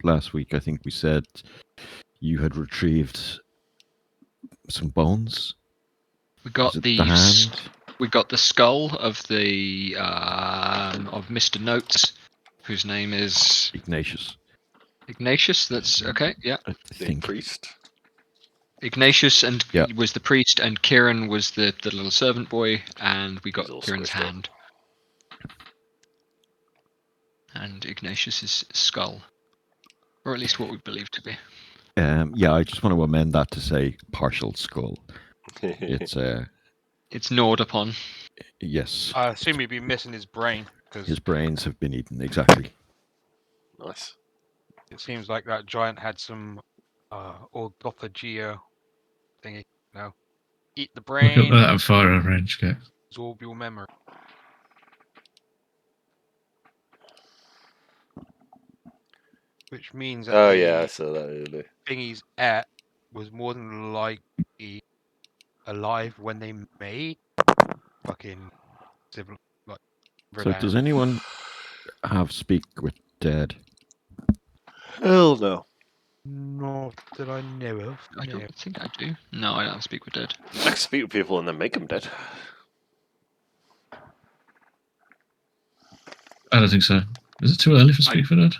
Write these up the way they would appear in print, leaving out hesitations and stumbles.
last week, I think we said you had retrieved some bones. We got the hand. We got the skull of the of Mr. Notes, whose name is Ignatius. Ignatius. That's okay. Yeah. I The think. priest. Ignatius and was the priest, and Kieran was the little servant boy, and we got Kieran's hand. And Ignatius's skull, or at least what we believe to be. Yeah, I just want to amend that to say partial skull. It's gnawed upon. Yes. I assume he'd be missing his brain because his brains have been eaten. Exactly. Nice. It seems like that giant had some autophagia thingy. No, eat the Look at brain, that at fire range, okay. absorb your memory. Which means that I saw that earlier. thing he's at was more than likely alive when they made fucking civil like. So does anyone have speak with dead? Hell no. Not that I know of. I don't think I do. No, I don't speak with dead. I can speak with people and then make them dead. I don't think so. Is it too early for speak for dead?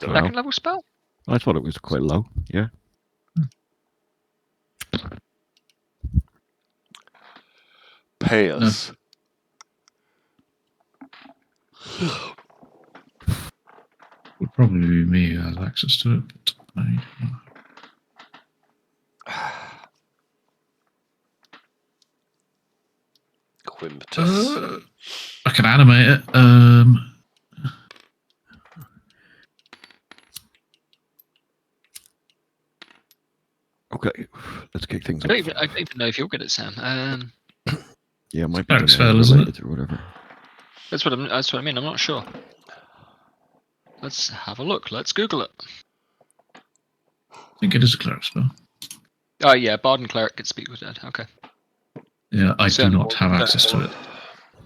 Second level spell? I thought it was quite low. Yeah. Pay us. Would probably be me who has access to it, but Quimpetus. I can animate it. Okay, let's kick things I off. don't even know if you're good at Sam. Yeah, it might be spell, isn't it? or whatever. That's what I mean. I'm not sure. Let's have a look. Let's Google it. I think it is a cleric spell. Oh yeah, Bard and Cleric can speak with dead. Okay. Yeah, I do not have access to it.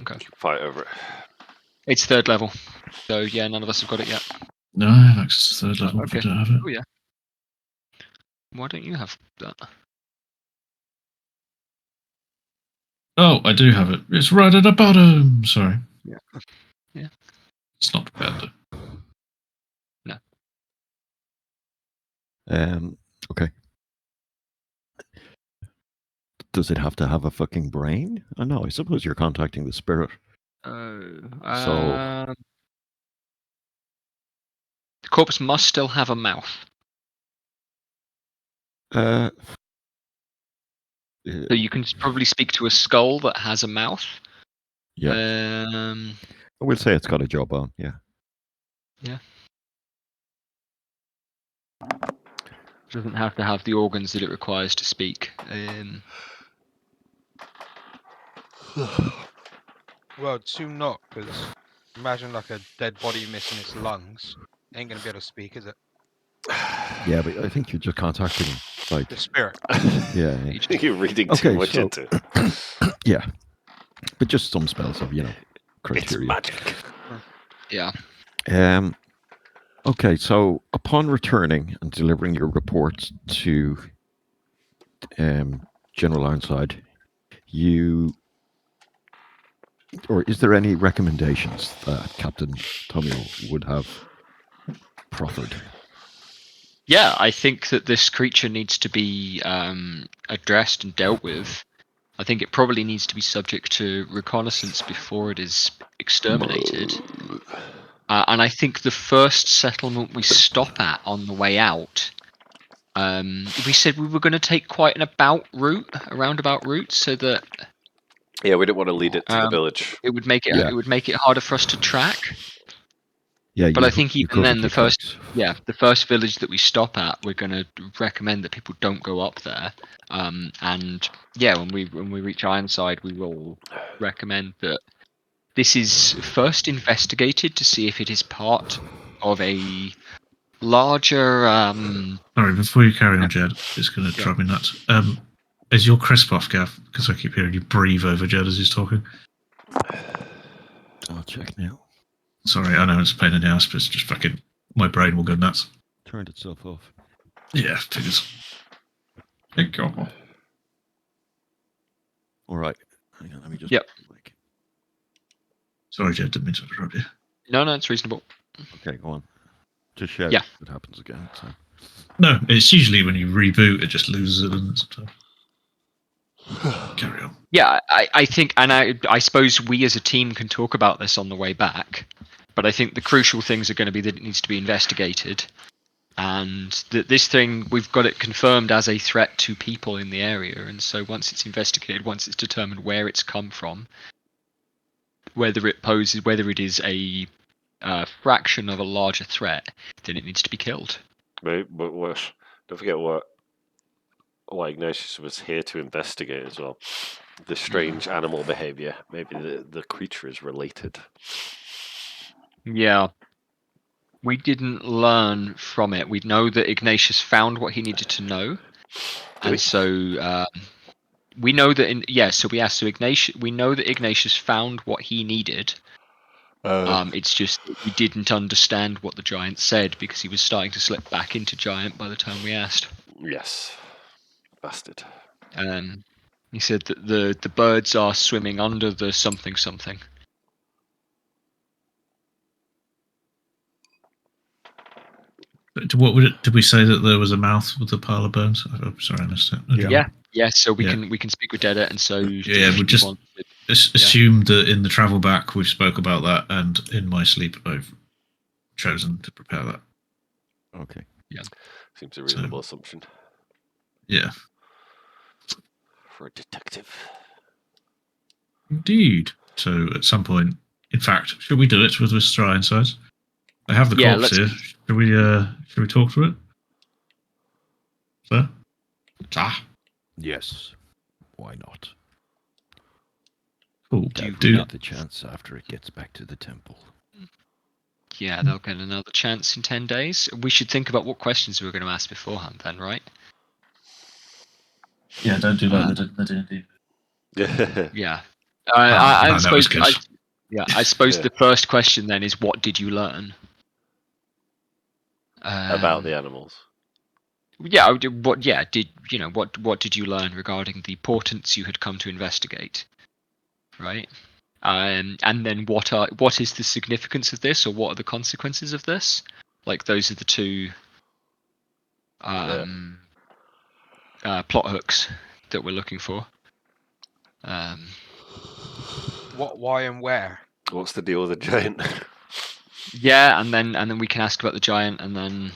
Okay. Fight over it. It's 3rd level. So yeah, none of us have got it yet. No, I have access to 3rd level, Okay. but I don't have it. Oh yeah. Why don't you have that? Oh, I do have it. It's right at the bottom. Sorry. Yeah. Yeah. It's not bad though. No. Okay. Does it have to have a fucking brain? Oh, no, I suppose you're contacting the spirit. The corpse must still have a mouth. So you can probably speak to a skull that has a mouth. Yeah. I will say it's got a jawbone, yeah. Yeah. Doesn't have to have the organs that it requires to speak. Well, I'd assume not, because imagine like a dead body missing its lungs. Ain't gonna be able to speak, is it? Yeah, but I think you're just contacting like The spirit. Yeah. You're reading too much into it. Yeah. But just some spells have, criteria. It's magic. Yeah. Okay, so upon returning and delivering your report to General Ironside, or is there any recommendations that Captain Tomio would have proffered? Yeah, I think that this creature needs to be addressed and dealt with. I think it probably needs to be subject to reconnaissance before it is exterminated. And I think the first settlement we stop at on the way out, we said we were going to take quite an roundabout route, so that Yeah, we didn't want to lead it to the village. it would make it harder for us to track. Yeah, but I think even then, the first village that we stop at, we're going to recommend that people don't go up there. And yeah, when we reach Ironside, we will recommend that this is first investigated to see if it is part of a larger. Sorry, before you carry on, Jed, it's going to drive me nuts. Is your crisp off, Gav? Because I keep hearing you breathe over Jed as he's talking. I'll check now. Sorry, I know it's a pain in the ass, but it's just fucking... My brain will go nuts. Turned itself off. Yeah, figures. Thank you. All right. Hang on, let me just... Yep. Sorry, Jed, didn't mean to interrupt you. No, it's reasonable. Okay, go on. Just shout Yeah. if it happens again. So. No, it's usually when you reboot, it just loses it, doesn't it, sometimes? Carry on. Yeah, I think, and I suppose we as a team can talk about this on the way back, but I think the crucial things are going to be that it needs to be investigated, and that this thing, we've got it confirmed as a threat to people in the area, and so once it's investigated, once it's determined where it's come from, whether it is a fraction of a larger threat, then it needs to be killed. But don't forget what Ignatius was here to investigate as well. The strange animal behavior. Maybe the creature is related. Yeah. We didn't learn from it. We know that Ignatius found what he needed to know. And so we know that so Ignatius, we know that Ignatius found what he needed. It's just that we didn't understand what the giant said because he was starting to slip back into giant by the time we asked. Yes. Bastard. He said that the birds are swimming under the something. What would it? Did we say that there was a mouth with a pile of bones? I'm sorry, I missed it. Yeah. So we can speak with Deda, and so Yeah, we just assumed that in the travel back we spoke about that, and in my sleep I've chosen to prepare that. Okay. Yeah. Seems a reasonable assumption. Yeah. For a detective. Indeed. So at some point, in fact, should we do it with this dry insides? I have the corpse here. Should we talk to it? Sir? Yes. Why not? Cool. Doubt we'll get the chance after it gets back to the temple. Yeah, they'll get another chance in 10 days. We should think about what questions we were going to ask beforehand then, right? Yeah, don't do like the DnD. Yeah. I suppose Yeah. the first question then is, what did you learn? About the animals. Yeah, what did you learn regarding the portents you had come to investigate? Right? And then what is the significance of this, or what are the consequences of this? Like, those are the two plot hooks that we're looking for. What, why, and where? What's the deal with the giant? Yeah, and then we can ask about the giant, and then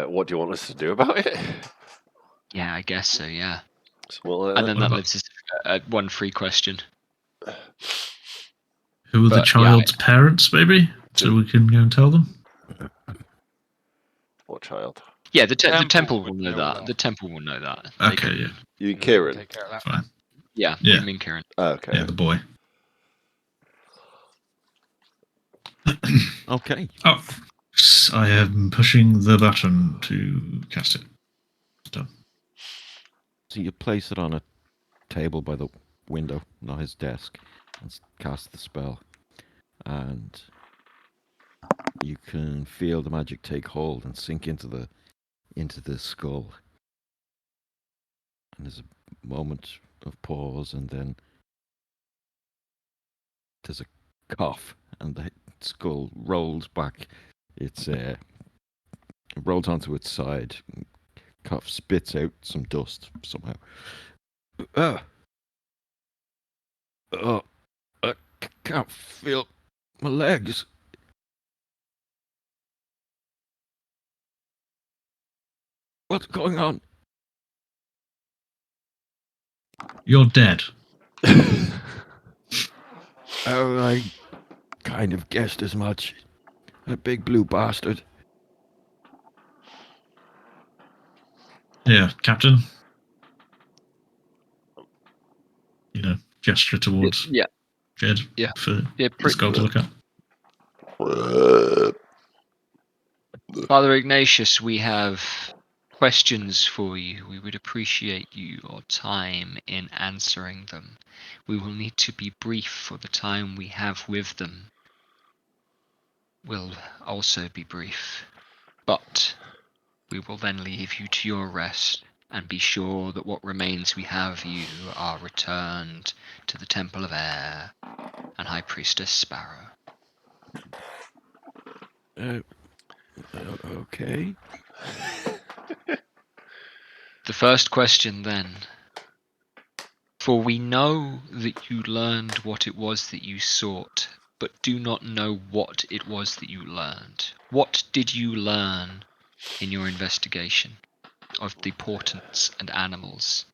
what do you want us to do about it? yeah, I guess so. Yeah, Well, and then that leaves us one free question. Who are the child's parents, maybe? So we can go and tell them? What child? Yeah, the temple will know that. The temple will know that. Okay, yeah. You mean Kieran? Take care of that. Fine. Yeah, Yeah. we mean Kieran. Okay. Yeah, the boy. Okay. Oh, I am pushing the button to cast it. It's done. So you place it on a table by the window, not his desk, and cast the spell. And you can feel the magic take hold and sink into the skull. And there's a moment of pause, and then there's a cough, and the skull rolls back. It's it rolls onto its side. Cough spits out some dust somehow. I can't feel my legs. What's going on? You're dead. Oh, I kind of guessed as much. A big blue bastard. Yeah, Captain. Gesture towards Jed for the skull to look at. Father Ignatius, we have questions for you. We would appreciate your time in answering them. We will need to be brief for the time we have with them. will also be brief, but we will then leave you to your rest and be sure that what remains we have you are returned to the Temple of Air and High Priestess Sparrow. Okay. The first question then. For we know that you learned what it was that you sought, but do not know what it was that you learned. What did you learn in your investigation of the portents and animals?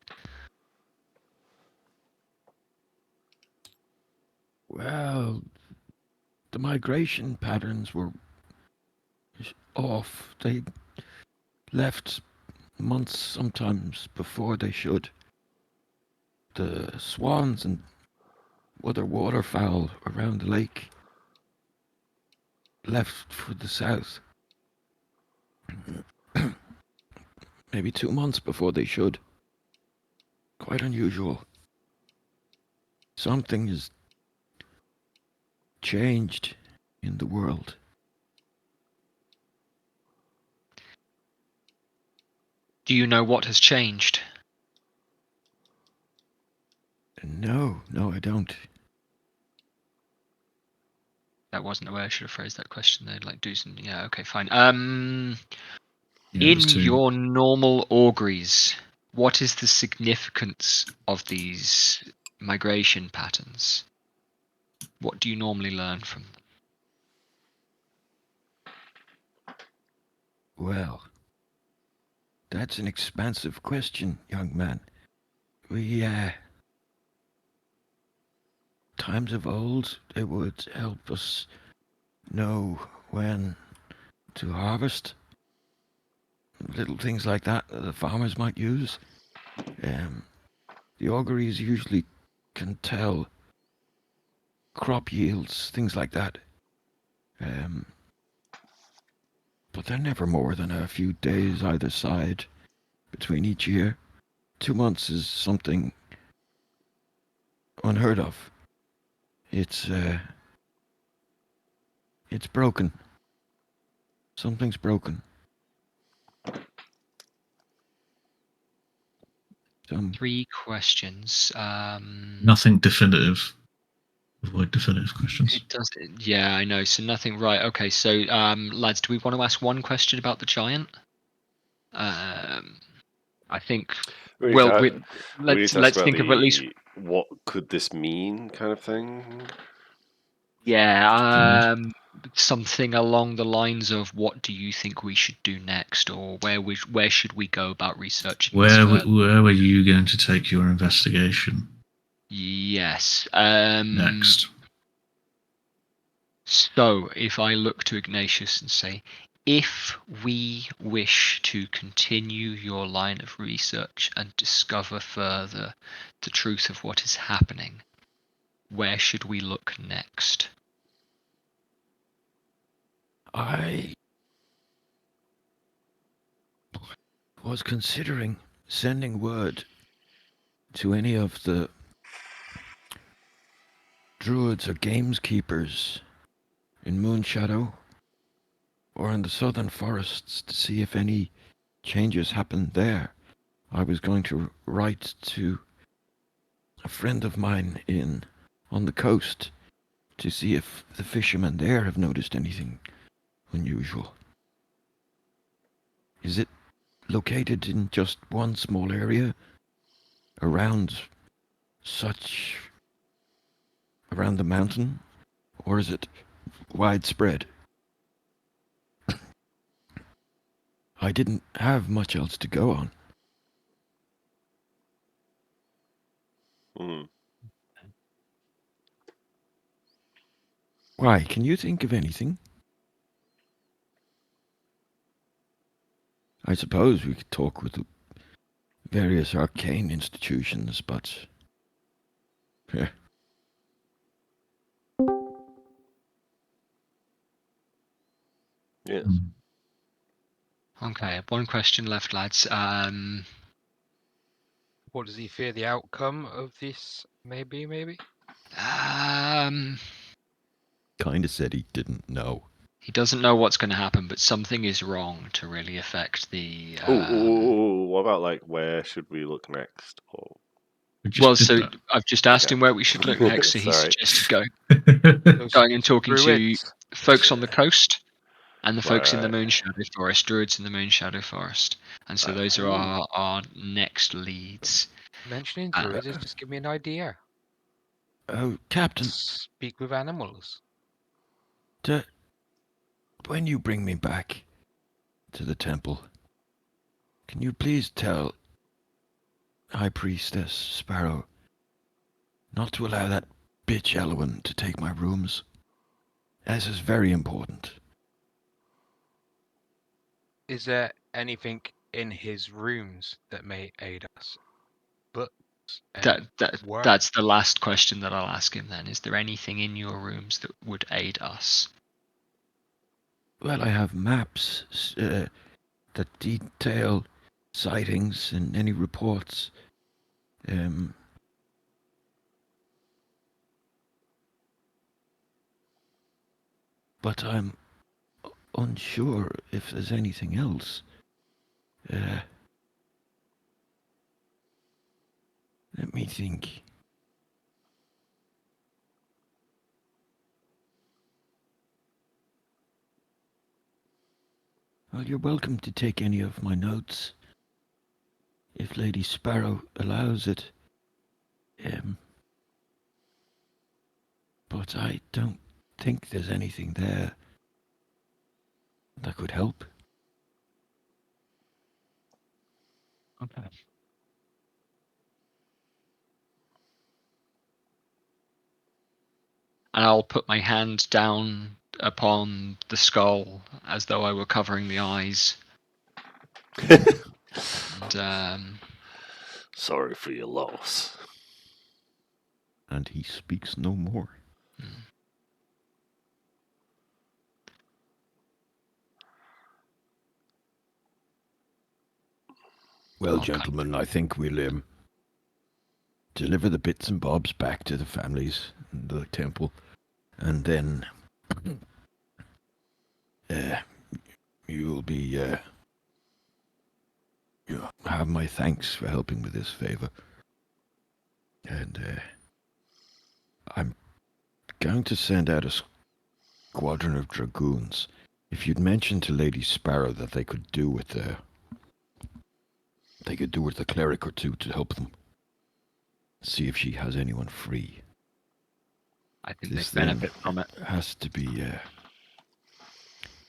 Well, the migration patterns were off. They left months sometimes before they should. The swans and other waterfowl around the lake left for the south. Maybe 2 months before they should. Quite unusual. Something has changed in the world. Do you know what has changed? No, I don't. That wasn't the way I should have phrased that question. They'd like do something. Yeah, okay, fine. Yeah, it was In two. your normal auguries, what is the significance of these migration patterns? What do you normally learn from them? Well, that's an expansive question, young man. We, times of old, it would help us know when to harvest. Little things like that the farmers might use. The auguries usually can tell crop yields, things like that. But they're never more than a few days either side between each year. 2 months is something unheard of. It's broken. Something's broken. Three questions. Nothing definitive. Avoid definitive questions. It does. Yeah, I know. So nothing. Right. Okay. So, lads, do we want to ask one question about the giant? I think. We need Well, to, we need let's to ask about think of at least. what could this mean kind of thing. Yeah. Something along the lines of what do you think we should do next, or where should we go about researching this further? Where were you going to take your investigation Yes. next? So, if I look to Ignatius and say, if we wish to continue your line of research and discover further the truth of what is happening, where should we look next? I was considering sending word to any of the druids or gameskeepers in Moonshadow or in the southern forests to see if any changes happened there. I was going to write to a friend of mine on the coast to see if the fishermen there have noticed anything unusual. Is it located in just one small area around the mountain, or is it widespread? I didn't have much else to go on. Hmm. Why, can you think of anything? I suppose we could talk with the various arcane institutions, but... Yeah. Yes. Okay, one question left, lads. What does he fear the outcome of this? Maybe. Kinda said he didn't know. He doesn't know what's going to happen, but something is wrong to really affect the. What about like where should we look next? Or... We Well, just so did I've just asked Okay. him where we should look next, so he Sorry. suggested that. going and talking to Druids. folks on the coast and the folks in the Right. Moonshadow Forest, druids in the Moonshadow Forest, and so those are Ooh. our next leads. Mentioning Uh, druids has just given me an idea. Oh, Captain, Speak with animals. when you bring me back to the temple, can you please tell High Priestess Sparrow not to allow that bitch Elwyn to take my rooms? This is very important. Is there anything in his rooms that may aid us? Books and work? That's the last question that I'll ask him then. Is there anything in your rooms that would aid us? Well, I have maps that detail sightings and any reports. But I'm unsure if there's anything else. Let me think. Well, you're welcome to take any of my notes, if Lady Sparrow allows it. But I don't think there's anything there that could help. Okay. And I'll put my hand down upon the skull as though I were covering the eyes. And Sorry for your loss. And he speaks no more. Well, Okay. gentlemen, I think we'll deliver the bits and bobs back to the families in the temple, and then you'll be you have my thanks for helping with this favor. And I'm going to send out a squadron of dragoons. If you'd mentioned to Lady Sparrow that they could do with a cleric or two to help them. See if she has anyone free. I think This they benefit thing from it. has to be,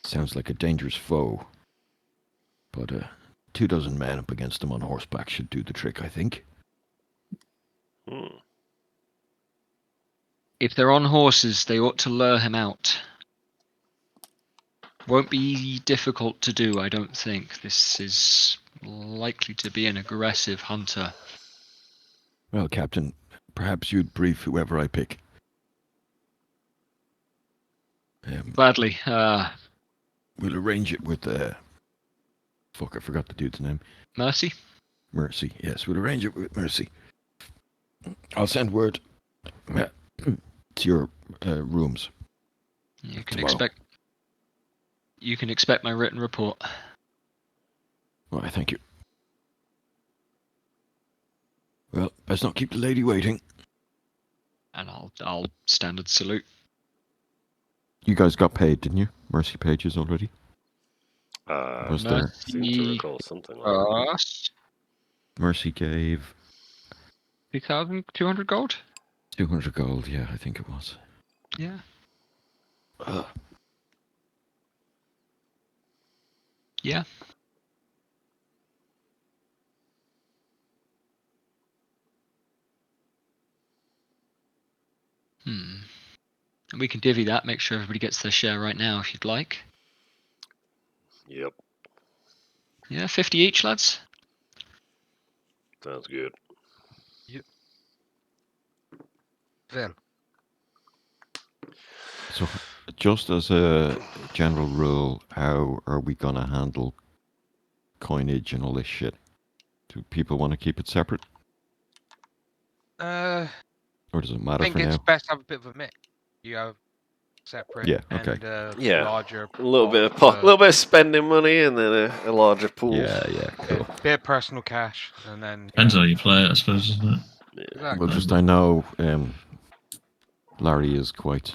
sounds like a dangerous foe. But 24 men up against them on horseback should do the trick, I think. If they're on horses, they ought to lure him out. Won't be difficult to do, I don't think. This is likely to be an aggressive hunter. Well, Captain, perhaps you'd brief whoever I pick. Gladly. We'll arrange it with, fuck, I forgot the dude's name. Mercy? Mercy, yes, we'll arrange it with Mercy. I'll send word to your rooms. You can tomorrow. expect my written report. Why, thank you. Well, best not keep the lady waiting. And I'll standard salute. You guys got paid, didn't you? Mercy pages already? Was there? I seem to recall something like that. Us. Mercy gave 2,200 gold? 200 gold, yeah, I think it was. Yeah. Uh, Yeah. We can divvy that, make sure everybody gets their share right now if you'd like. Yep, Yeah, 50 each, lads. sounds good. Phil. so, just as a general rule, how are we going to handle coinage and all this shit? Do people want to keep it separate? I Or does it matter think for it's now? best to have a bit of a mix. You have separate, Yeah, okay. and a Yeah. larger A little bit of pot a little bit of spending money, and then a larger pool. Yeah, cool. bit of personal cash, and then Depends how you play it, I suppose, isn't it? exactly. Well, just I know Larry is quite.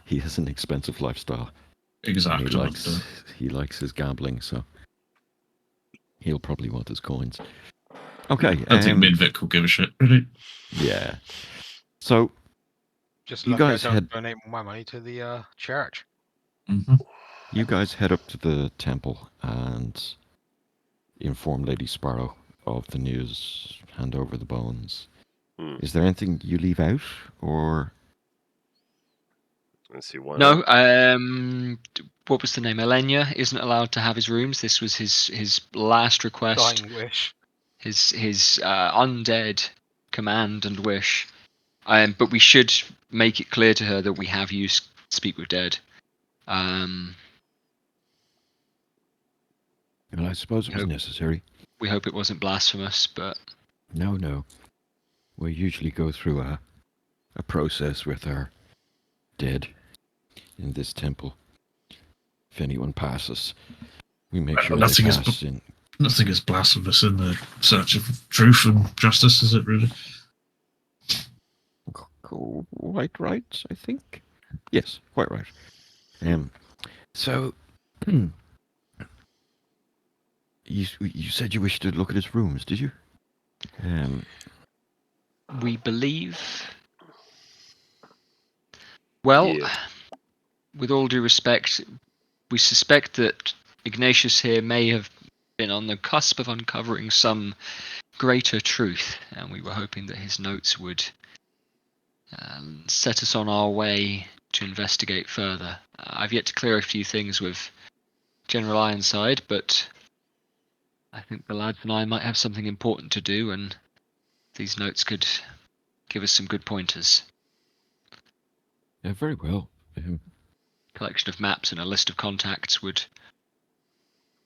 He has an expensive lifestyle. Exactly. And what I'm doing. he likes his gambling, so he'll probably want his coins. Okay. I don't think Midvic will give a shit, really. Yeah. So Just you lucky I guys don't had donate my money to the church. Mm-hmm. you guys head up to the temple and inform Lady Sparrow of the news. Hand over the bones. Hmm. Is there anything you leave out, or Let's see why No, not. what was the name? Elenia isn't allowed to have his rooms. This was his last request, Dying wish. his undead command and wish. But we should make it clear to her that we have used Speak with Dead. well, I suppose it was Nope. necessary. We hope it wasn't blasphemous, but No. We usually go through a process with our dead in this temple. If anyone passes, we make sure Nothing they is pass in. Nothing is blasphemous in the search of truth and justice, is it really? Quite right, I think. Yes, quite right. So, you said you wished to look at his rooms, did you? we believe. Well, Yeah. with all due respect, we suspect that Ignatius here may have been on the cusp of uncovering some greater truth, and we were hoping that his notes would set us on our way to investigate further. I've yet to clear a few things with General Ironside, but I think the lads and I might have something important to do, and these notes could give us some good pointers. Yeah, very well. Collection of maps and a list of contacts would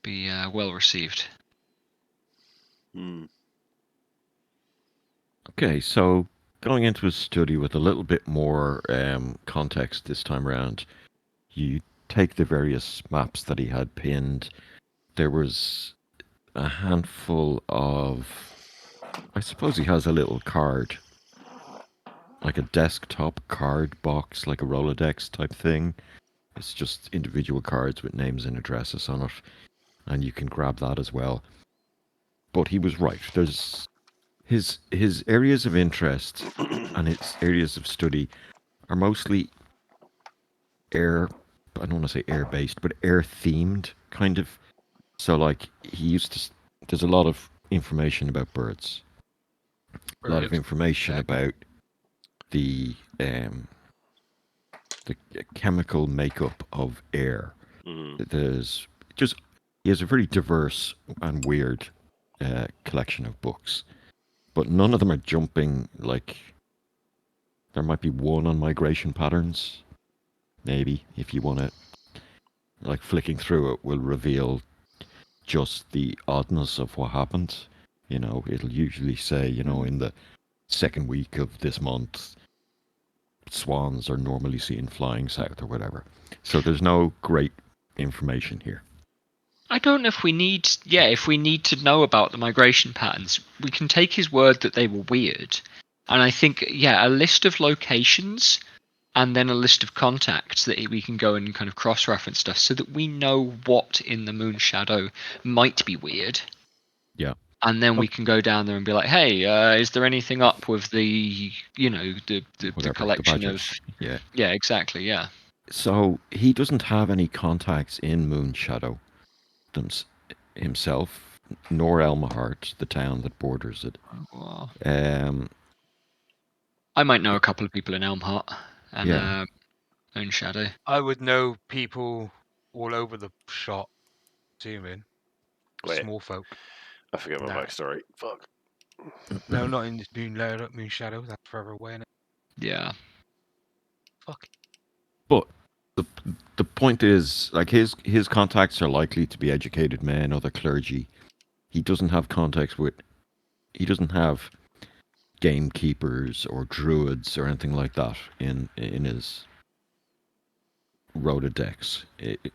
be well received. Hmm. Okay, so going into his study with a little bit more context this time around, you take the various maps that he had pinned. There was a handful of. I suppose he has a little card, like a desktop card box, like a Rolodex type thing. It's just individual cards with names and addresses on it, and you can grab that as well. But he was right. There's his areas of interest and his areas of study are mostly air. I don't want to say air based, but air themed kind of. So like he used to. There's a lot of information about birds. A lot of Birds. information Yeah. about the chemical makeup of air. Hmm. There's just he has a very diverse and weird collection of books, but none of them are jumping. Like there might be one on migration patterns, maybe if you want to. Like flicking through it will reveal just the oddness of what happened. You know, it'll usually say, in the second week of this month, swans are normally seen flying south or whatever. So there's no great information here. I don't know if we need to know about the migration patterns. We can take his word that they were weird. And I think, a list of locations and then a list of contacts that we can go and kind of cross-reference stuff so that we know what in the Moon Shadow might be weird. Yeah. And then we can go down there and be like, hey, is there anything up with the Whatever, collection the of... badgers. Yeah. Yeah, exactly, yeah. So he doesn't have any contacts in Moon Shadow himself, nor Elmahart, the town that borders it. Well, Um, I might know a couple of people in Elmhart and Yeah. Moon Shadow. I would know people all over the shop. Assuming Wait, small folk. I forget my Nah. backstory. Fuck. No, not in this Moon Shadow. That's further away. Innit? Yeah. Fuck. But the point is, like his contacts are likely to be educated men, other clergy. He doesn't have contacts with. He doesn't have gamekeepers or druids or anything like that in his Rolodex.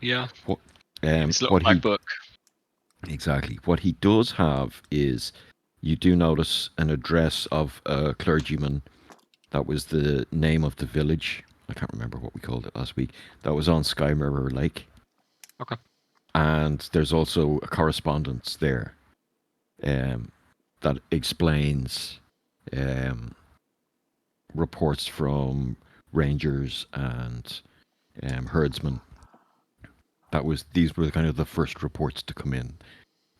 Yeah. What, His little what black he book. exactly what he does have is you do notice an address of a clergyman. That was the name of the village. I can't remember what we called it last week. That was on Sky Mirror Lake. Okay. And there's also a correspondence there that explains reports from rangers and herdsmen. These were kind of the first reports to come in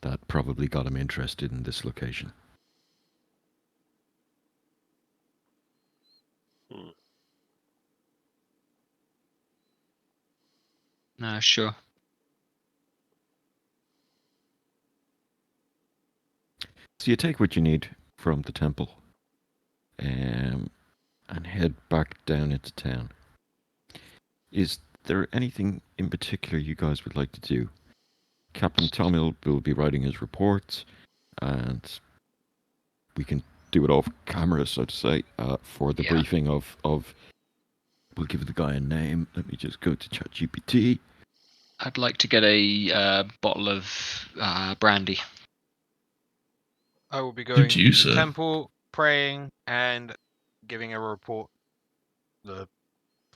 that probably got him interested in this location. No, sure. So you take what you need from the temple and head back down into town. Is there anything in particular you guys would like to do? Captain Tommy will be writing his reports, and we can do it off camera, so to say, for the briefing of. We'll give the guy a name. Let me just go to ChatGPT. I'd like to get a bottle of brandy. I will be going you, to the sir. temple, praying, and giving a report. The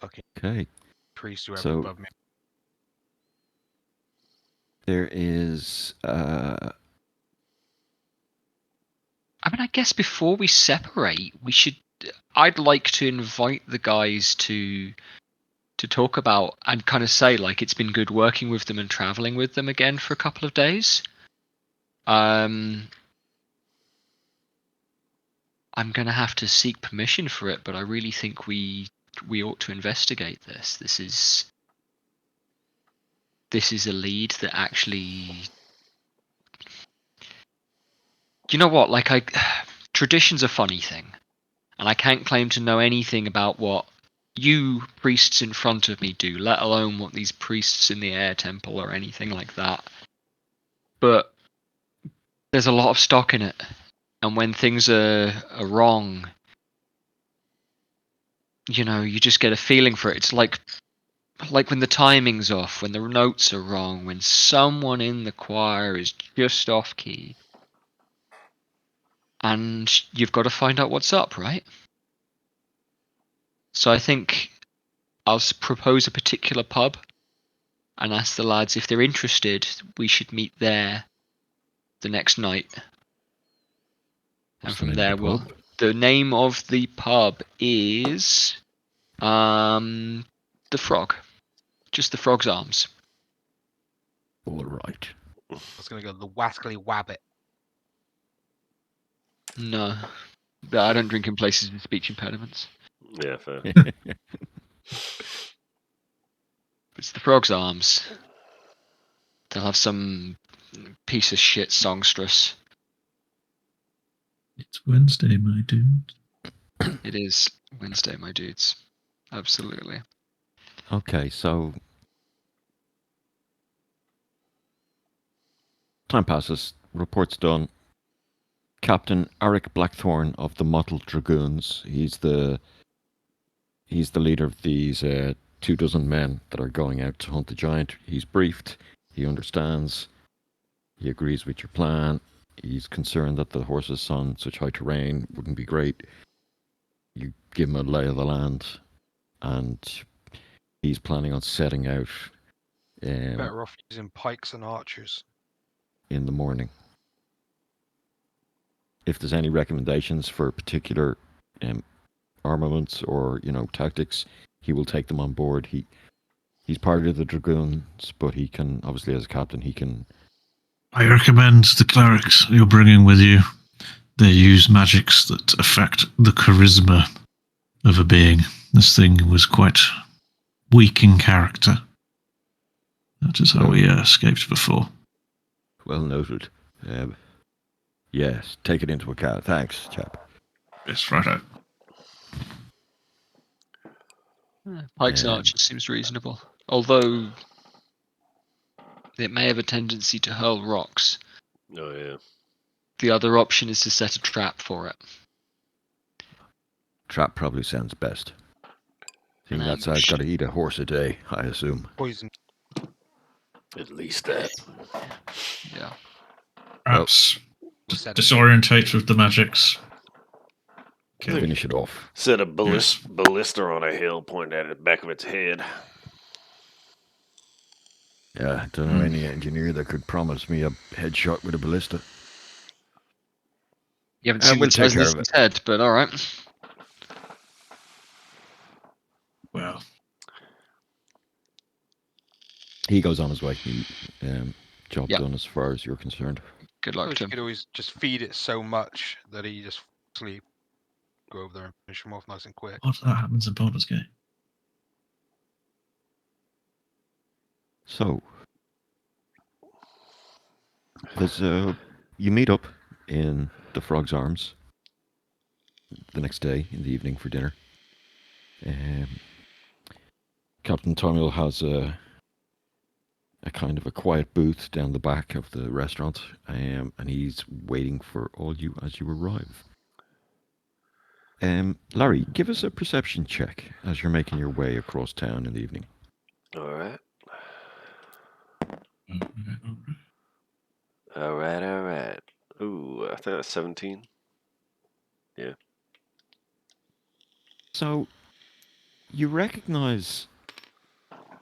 fucking Okay, priest, whoever's so above me. there is. I mean, I guess before we separate, I'd like to invite the guys to talk about and kind of say like it's been good working with them and traveling with them again for a couple of days. I'm gonna have to seek permission for it, but I really think we ought to investigate this. This is a lead that actually. You know what? Like tradition's a funny thing, and I can't claim to know anything about what you priests in front of me do, let alone what these priests in the air temple or anything like that. But there's a lot of stock in it, and when things are wrong, you know, you just get a feeling for it. It's like when the timing's off, when the notes are wrong, when someone in the choir is just off key, and you've got to find out what's up, right? So I think I'll propose a particular pub and ask the lads if they're interested. We should meet there the next night. And What's the from name of there, the pub? the name of the pub is the Frog, just the Frog's Arms. All right. I was going to go the Wascally Wabbit. No, but I don't drink in places with speech impediments. Yeah, fair. It's the Frog's Arms. They'll have some piece of shit songstress. It's Wednesday, my dude. It is Wednesday, my dudes. Absolutely. Okay, so time passes. Report's done. Captain Eric Blackthorne of the Mottled Dragoons. He's the leader of these 24 men that are going out to hunt the giant. He's briefed. He understands. He agrees with your plan. He's concerned that the horses on such high terrain wouldn't be great. You give him a lay of the land, and he's planning on setting out Better off using pikes and archers. in the morning. If there's any recommendations for particular armaments or tactics, he will take them on board. He's part of the dragoons, but he can obviously, as a captain, he can. I recommend the clerics you're bringing with you. They use magics that affect the charisma of a being. This thing was quite weak in character. That is how we escaped before. Well noted. Yes, take it into account. Thanks, chap. Yes, righto. Pikes and archers seems reasonable. Although it may have a tendency to hurl rocks. Oh, yeah. The other option is to set a trap for it. Trap probably sounds best. Seeing An that size, ambush. got to eat a horse a day, I assume. Poison. At least that. Yeah. Perhaps Set it. disorientate with the magics. Okay. Finish it off. Set a Yes. ballista on a hill, point at the back of its head. Yeah, don't know any engineer that could promise me a headshot with a ballista. You haven't seen we'll the take size care of of this it. head, but all right. Well, He goes on his way. Job Yeah. done as far as you're concerned. Good I luck wish to you him. could always just feed it so much that he just sleep. Go over there and finish him off nice and quick. what that happens in Baldur's Gate? So, there's you meet up in the Frog's Arms the next day in the evening for dinner. Captain Tomil has a kind of a quiet booth down the back of the restaurant, and he's waiting for all you as you arrive. Larry, give us a perception check as you're making your way across town in the evening. All right. Okay. All right. All right. Ooh, I think that's 17. So, you recognize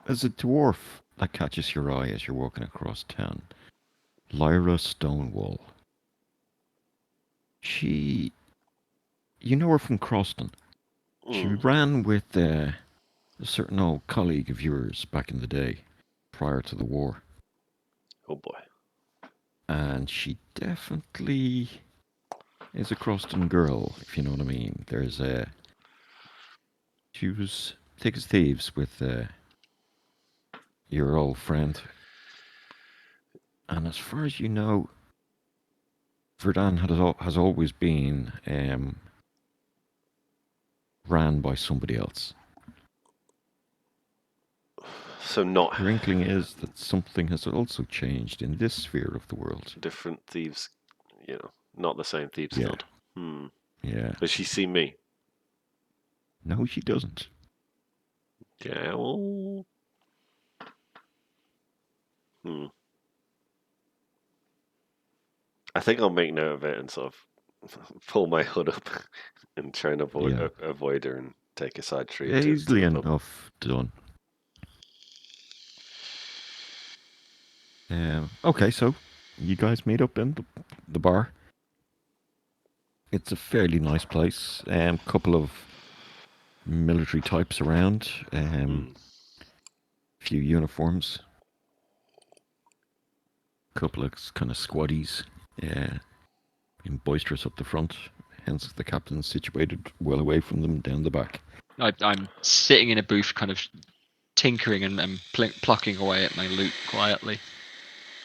as a dwarf that catches your eye as you're walking across town, Lyra Stonewall. You know her from Croston. She ran with a certain old colleague of yours back in the day, prior to the war. Oh boy. And she definitely is a Croston girl, if you know what I mean. She was thick as thieves with your old friend. And as far as you know, Verdania has always been ran by somebody else. So not Your inkling is that something has also changed in this sphere of the world. different thieves, not the same thieves Yeah. guild. Yeah. Does she see me? No, she doesn't. Yeah, well... I think I'll make note of it and sort of pull my hood up and try and avoid her and take a side street to Easily the pub. enough done. Okay, so you guys meet up in the bar. It's a fairly nice place. Couple of military types around. Few uniforms. Couple of kind of squaddies. Being boisterous up the front. Hence the captain's situated well away from them down the back. I'm sitting in a booth, kind of tinkering and plucking away at my loot quietly,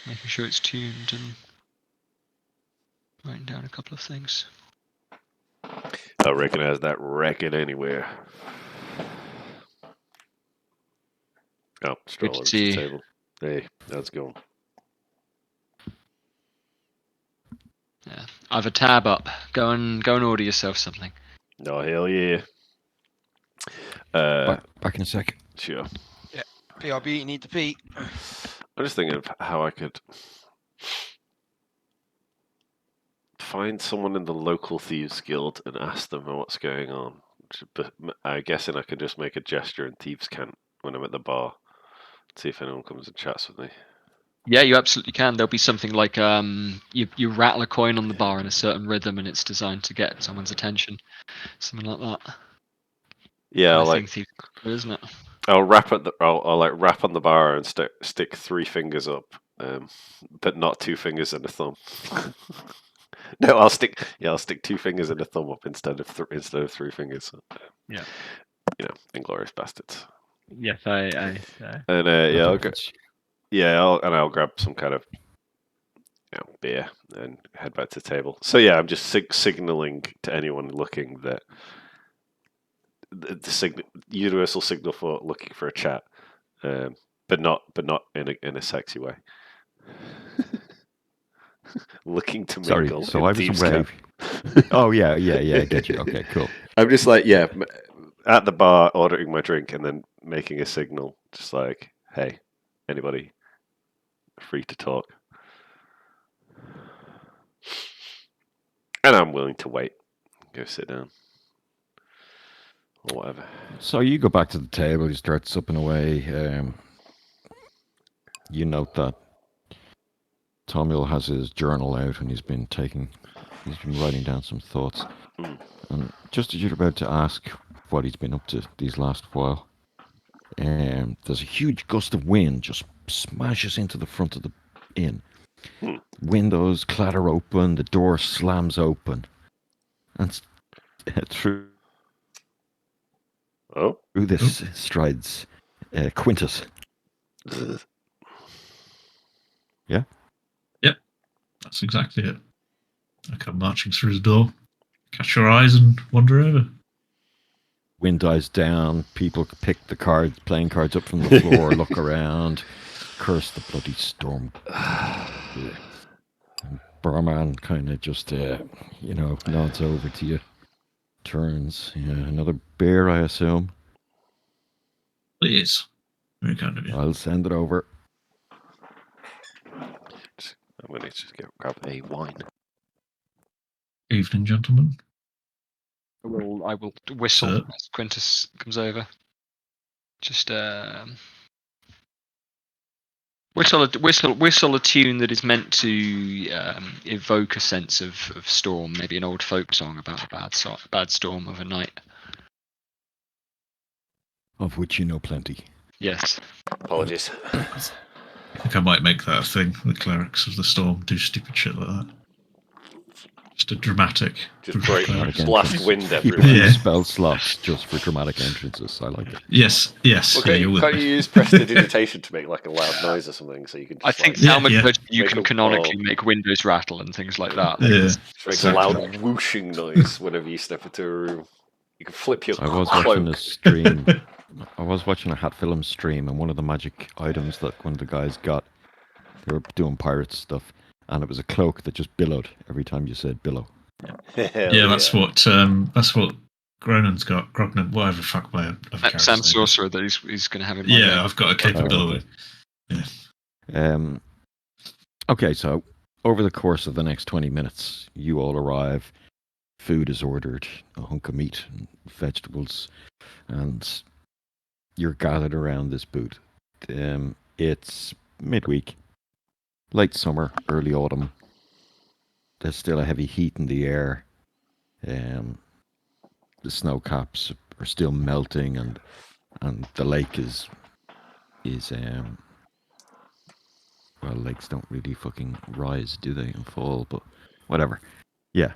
making sure it's tuned and writing down a couple of things. I recognize that racket anywhere. Oh, stroll over to the table. Hey, how's it going? Yeah, I've a tab up. Go and order yourself something. Oh, hell yeah. Back in a sec. Sure. Yeah. PRB, you need to pee. I'm just thinking of how I could find someone in the local thieves guild and ask them what's going on. But I'm guessing I could just make a gesture in thieves' cant when I'm at the bar. See if anyone comes and chats with me. Yeah, you absolutely can. There'll be something like you rattle a coin on the bar in a certain rhythm, and it's designed to get someone's attention. Something like that. Yeah, I like think isn't it? I'll rap at I'll like rap on the bar and stick 3 fingers up, but not 2 fingers and a thumb. No, I'll stick 2 fingers and a thumb up instead of 3 fingers. Yeah. Inglorious bastards. Yes, I And I'll grab some kind of beer and head back to the table. So yeah, I'm just signaling to anyone looking that the universal signal for looking for a chat, but not in a sexy way. looking to Sorry, mingle. so in I was Thieves' away. Camp. Oh, yeah, I get you. Okay, cool. I'm just like, at the bar, ordering my drink, and then making a signal, just like, hey, anybody free to talk? And I'm willing to wait. Go sit down. Or whatever. So you go back to the table, you start supping away. You note that Tomiel has his journal out and he's been writing down some thoughts. Mm. And just as you're about to ask what he's been up to these last while, there's a huge gust of wind just smashes into the front of the inn. Hmm. Windows clatter open, the door slams open, and through this strides Quintus. Yeah? Yep, that's exactly it. I come marching through the door, catch your eyes and wander over. Wind dies down, people pick the playing cards up from the floor, look around, curse the bloody storm. Barman kind of just, nods over to you. Turns. Yeah, another beer, I assume. Please. Very kind of you. I'll send it over. I'm going to just go grab a wine. Evening, gentlemen. I will whistle Sir. as Quintus comes over. Just whistle a tune that is meant to evoke a sense of storm, maybe an old folk song about a bad storm of a night. Of which you know plenty. Yes. Apologies. I think I might make that a thing. The clerics of the storm do stupid shit like that. Just a dramatic. Just break, Dramatic blast entrance. wind Keep everywhere. a few Yeah. spell slots just for dramatic entrances. I like it. Yes. Well, can't you use prestidigitation to make like a loud noise or something? So you can. Just, I think Yeah, Thaumaturgy you Make can a- canonically make windows rattle and things like that. Yeah. just make Exactly. a loud whooshing noise whenever you step into a room. You can flip your I was cloak. watching a stream. I was watching a Hat Film stream, and one of the magic items that one of the guys got, they were doing pirate stuff, and it was a cloak that just billowed every time you said billow. Yeah, that's what Gronan's got. Grognan, whatever the fuck my other character's Sam name is. Sorcerer that he's going to have in my Yeah, game. I've got a capability. okay. Okay, so over the course of the next 20 minutes, you all arrive. Food is ordered, a hunk of meat and vegetables, and you're gathered around this booth. It's midweek, late summer, early autumn. There's still a heavy heat in the air. The snow caps are still melting, and the lake is well, lakes don't really fucking rise, do they, and fall? But whatever. Yeah,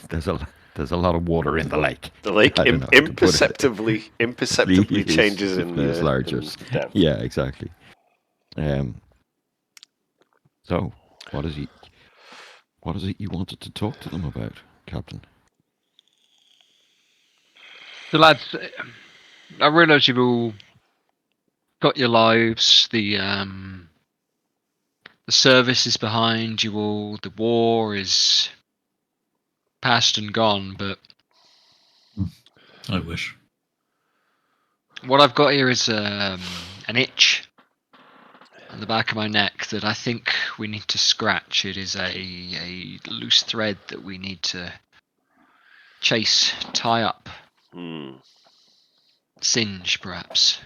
there's a lot of water in the lake. The lake I don't know how to put it. imperceptibly changes It in feels larger. in depth. Yeah, exactly. So what is it you wanted to talk to them about, Captain? So lads, I realise you've all got your lives. The service is behind you all. The war is past and gone. But I wish. what I've got here is an itch on the back of my neck that I think we need to scratch. It is a loose thread that we need to chase, tie up, singe perhaps.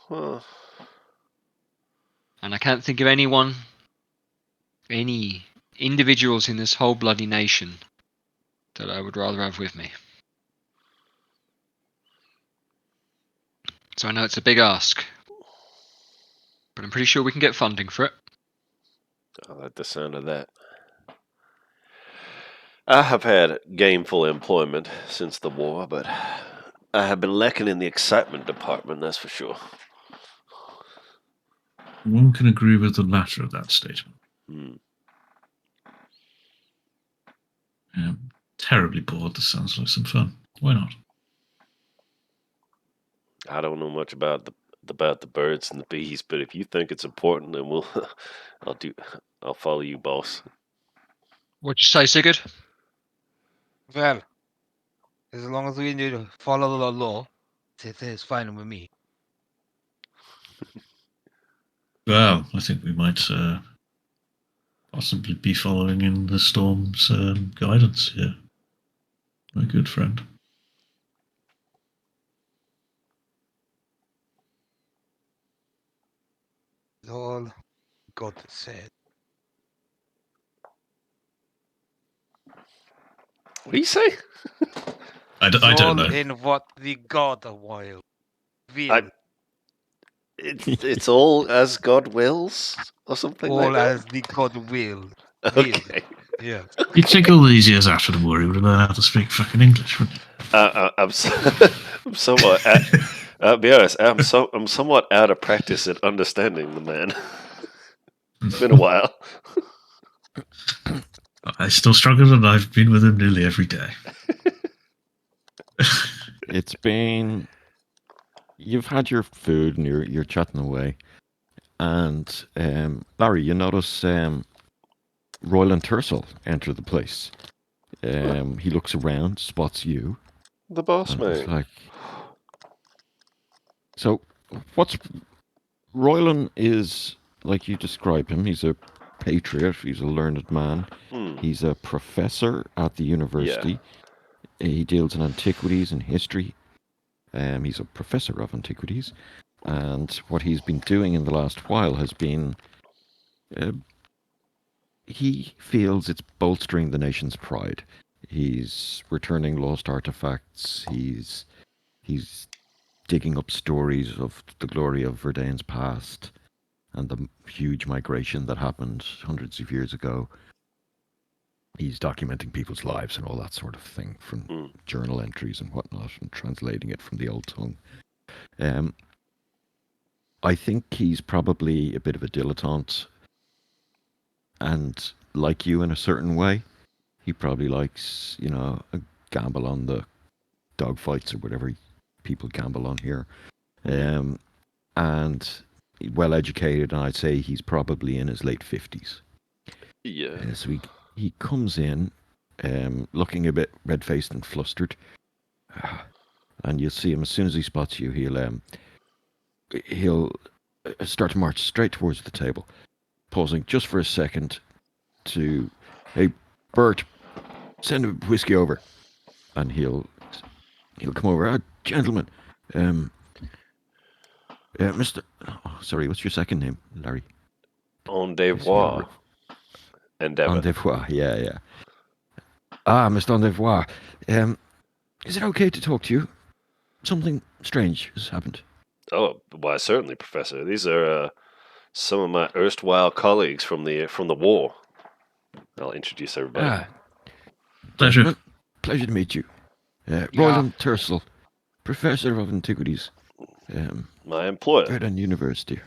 Well, And I can't think of any individuals in this whole bloody nation that I would rather have with me. So I know it's a big ask, but I'm pretty sure we can get funding for it. I like the sound of that. I have had gainful employment since the war, but I have been lacking in the excitement department, that's for sure. One can agree with the latter of that statement. I'm terribly bored. This sounds like some fun. Why not? I don't know much about about the birds and the bees, but if you think it's important, then we'll, I'll follow you, boss. What'd you say, Sigurd? Well, as long as we need to follow the law, it's fine with me. Well, I think we might possibly be following in the storm's guidance here, my good friend. It's all God said. What do you say? I It's don't all know. in what the God will. It's all as God wills, or something All like that. as the God will. Okay. Yeah. You'd think all these years after the war he would have learned how to speak fucking English, wouldn't I'm somewhat. I'll be honest. I'm somewhat out of practice at understanding the man. It's been a while. I still struggle, and I've been with him nearly every day. It's been. You've had your food and you're chatting away, and Larry, you notice Royland Tercel enter the place. He looks around, spots you, The boss and it's man. like, so what's Royland is like you describe him. He's a patriot. He's a learned man. Hmm. He's a professor at the university. He deals in antiquities and history. He's a professor of antiquities, and what he's been doing in the last while has been. He feels it's bolstering the nation's pride. He's returning lost artifacts. He's digging up stories of the glory of Verdania's past and the huge migration that happened hundreds of years ago. He's documenting people's lives and all that sort of thing from journal entries and whatnot, and translating it from the old tongue. I think he's probably a bit of a dilettante, and like you in a certain way, he probably likes, a gamble on the dogfights or whatever people gamble on here. And well educated, and I'd say he's probably in his late 50s. Yeah. So he comes in looking a bit red faced and flustered. And you'll see him as soon as he spots you, he'll start to march straight towards the table, pausing just for a second to, hey, Bert, send a whiskey over. And he'll come over. Gentlemen, Mr. Oh, sorry, what's your second name, Larry? En devoir. Endeavor. Endeavour, yeah. Ah, Mr. Endeavour. Is it okay to talk to you? Something strange has happened. Oh, why certainly, Professor. These are some of my erstwhile colleagues from the war. I'll introduce everybody. Ah, Pleasure. gentlemen, pleasure to meet you. Roland Tercel, Professor of Antiquities. My employer. Verdania University.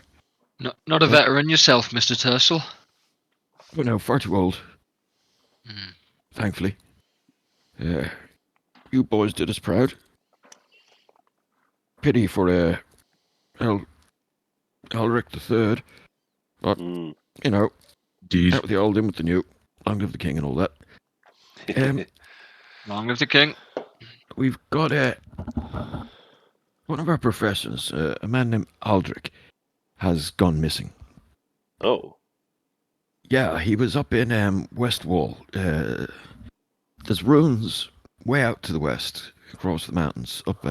Not a veteran yourself, Mr. Tercel. Oh no, far too old. Thankfully. You boys did us proud. Pity for Ulrich III. But, Indeed. out with the old, in with the new. Long live the king and all that. Long live the king. We've got one of our professors, a man named Aldrich, has gone missing. Oh. Yeah, he was up in West Wall. There's ruins way out to the west, across the mountains, up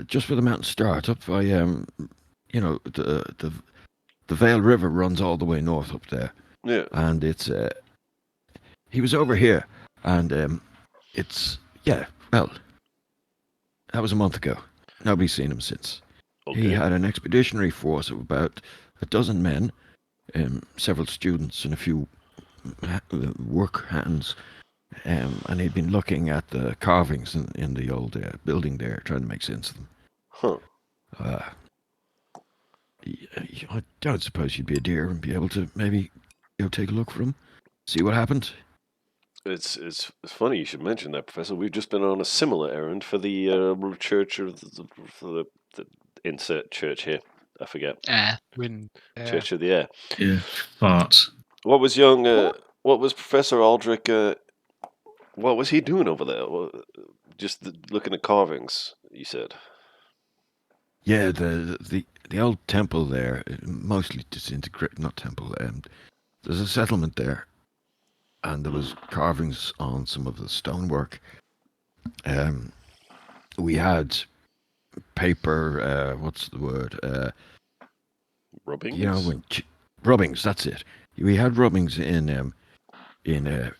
just where the mountains start, up by the Vale River runs all the way north up there. Yeah. And it's he was over here, and well, that was a month ago. Nobody's seen him since. Okay. He had an expeditionary force of about a dozen men, several students and a few work hands, and he'd been looking at the carvings in the old building there, trying to make sense of them. Huh. I don't suppose you'd be a dear and be able to maybe take a look for him, see what happened. It's funny you should mention that, Professor. We've just been on a similar errand for the church of the insert church here. I forget. When Church of the Air. Yeah. But What was what was Professor Aldrich? What was he doing over there? Just looking at carvings. You said. Yeah, the old temple there, mostly disintegrated. Not temple. There's a settlement there, and there was carvings on some of the stonework. We had paper. What's the word? Rubbings. You know, when rubbings. That's it. We had rubbings in the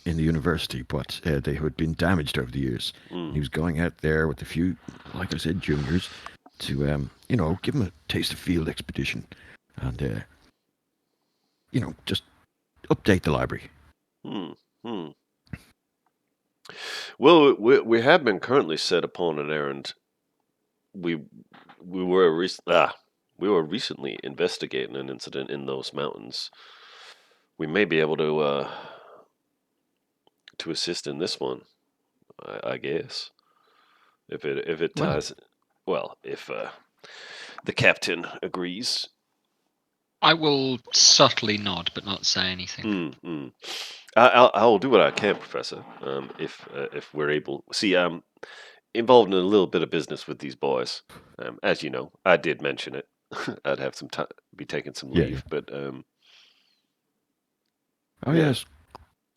university, but they had been damaged over the years. And he was going out there with a few, like I said, juniors, to give them a taste of field expedition, and just update the library. Well, we have been currently set upon an errand. We were recently investigating an incident in those mountains. We may be able to assist in this one, I guess. If it ties, if the captain agrees. I will subtly nod, but not say anything. I'll do what I can, Professor. If we're able, see, I'm involved in a little bit of business with these boys. As you know, I did mention it. I'd have some time, be taking some leave, but Yes,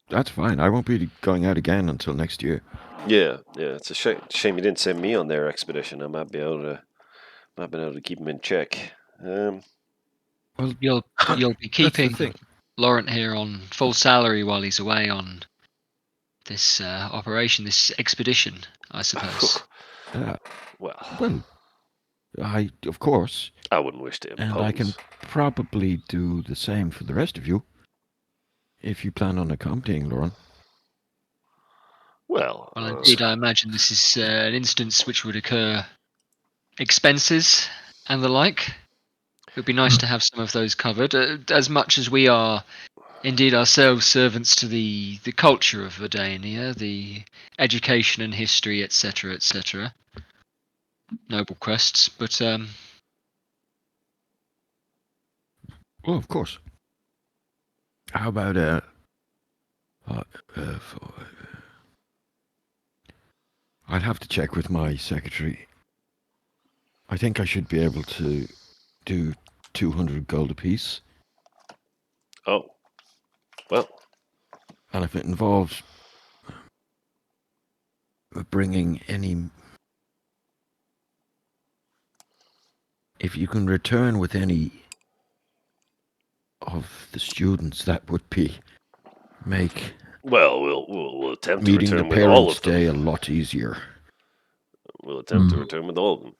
that's fine. I won't be going out again until next year. yeah. It's a shame you didn't send me on their expedition. I might be able to keep them in check. Well, You'll be keeping thing. Laurent here on full salary while he's away on this operation, this expedition, I suppose. Well, of course, I wouldn't wish to impose. and I can probably do the same for the rest of you, if you plan on accompanying Lauren. Well, Indeed, I imagine this is an instance which would occur expenses and the like. It would be nice to have some of those covered, as much as we are indeed ourselves servants to the culture of Verdania, the education and history, etc., etc. Noble quests, but Well, of course. How about I'd have to check with my secretary. I think I should be able to do 200 gold apiece. Oh, well. And if it involves bringing any... If you can return with any of the students, that would make... Well, we'll attempt to meeting the return with all parents' of them. day a lot easier. We'll attempt to return with all of them.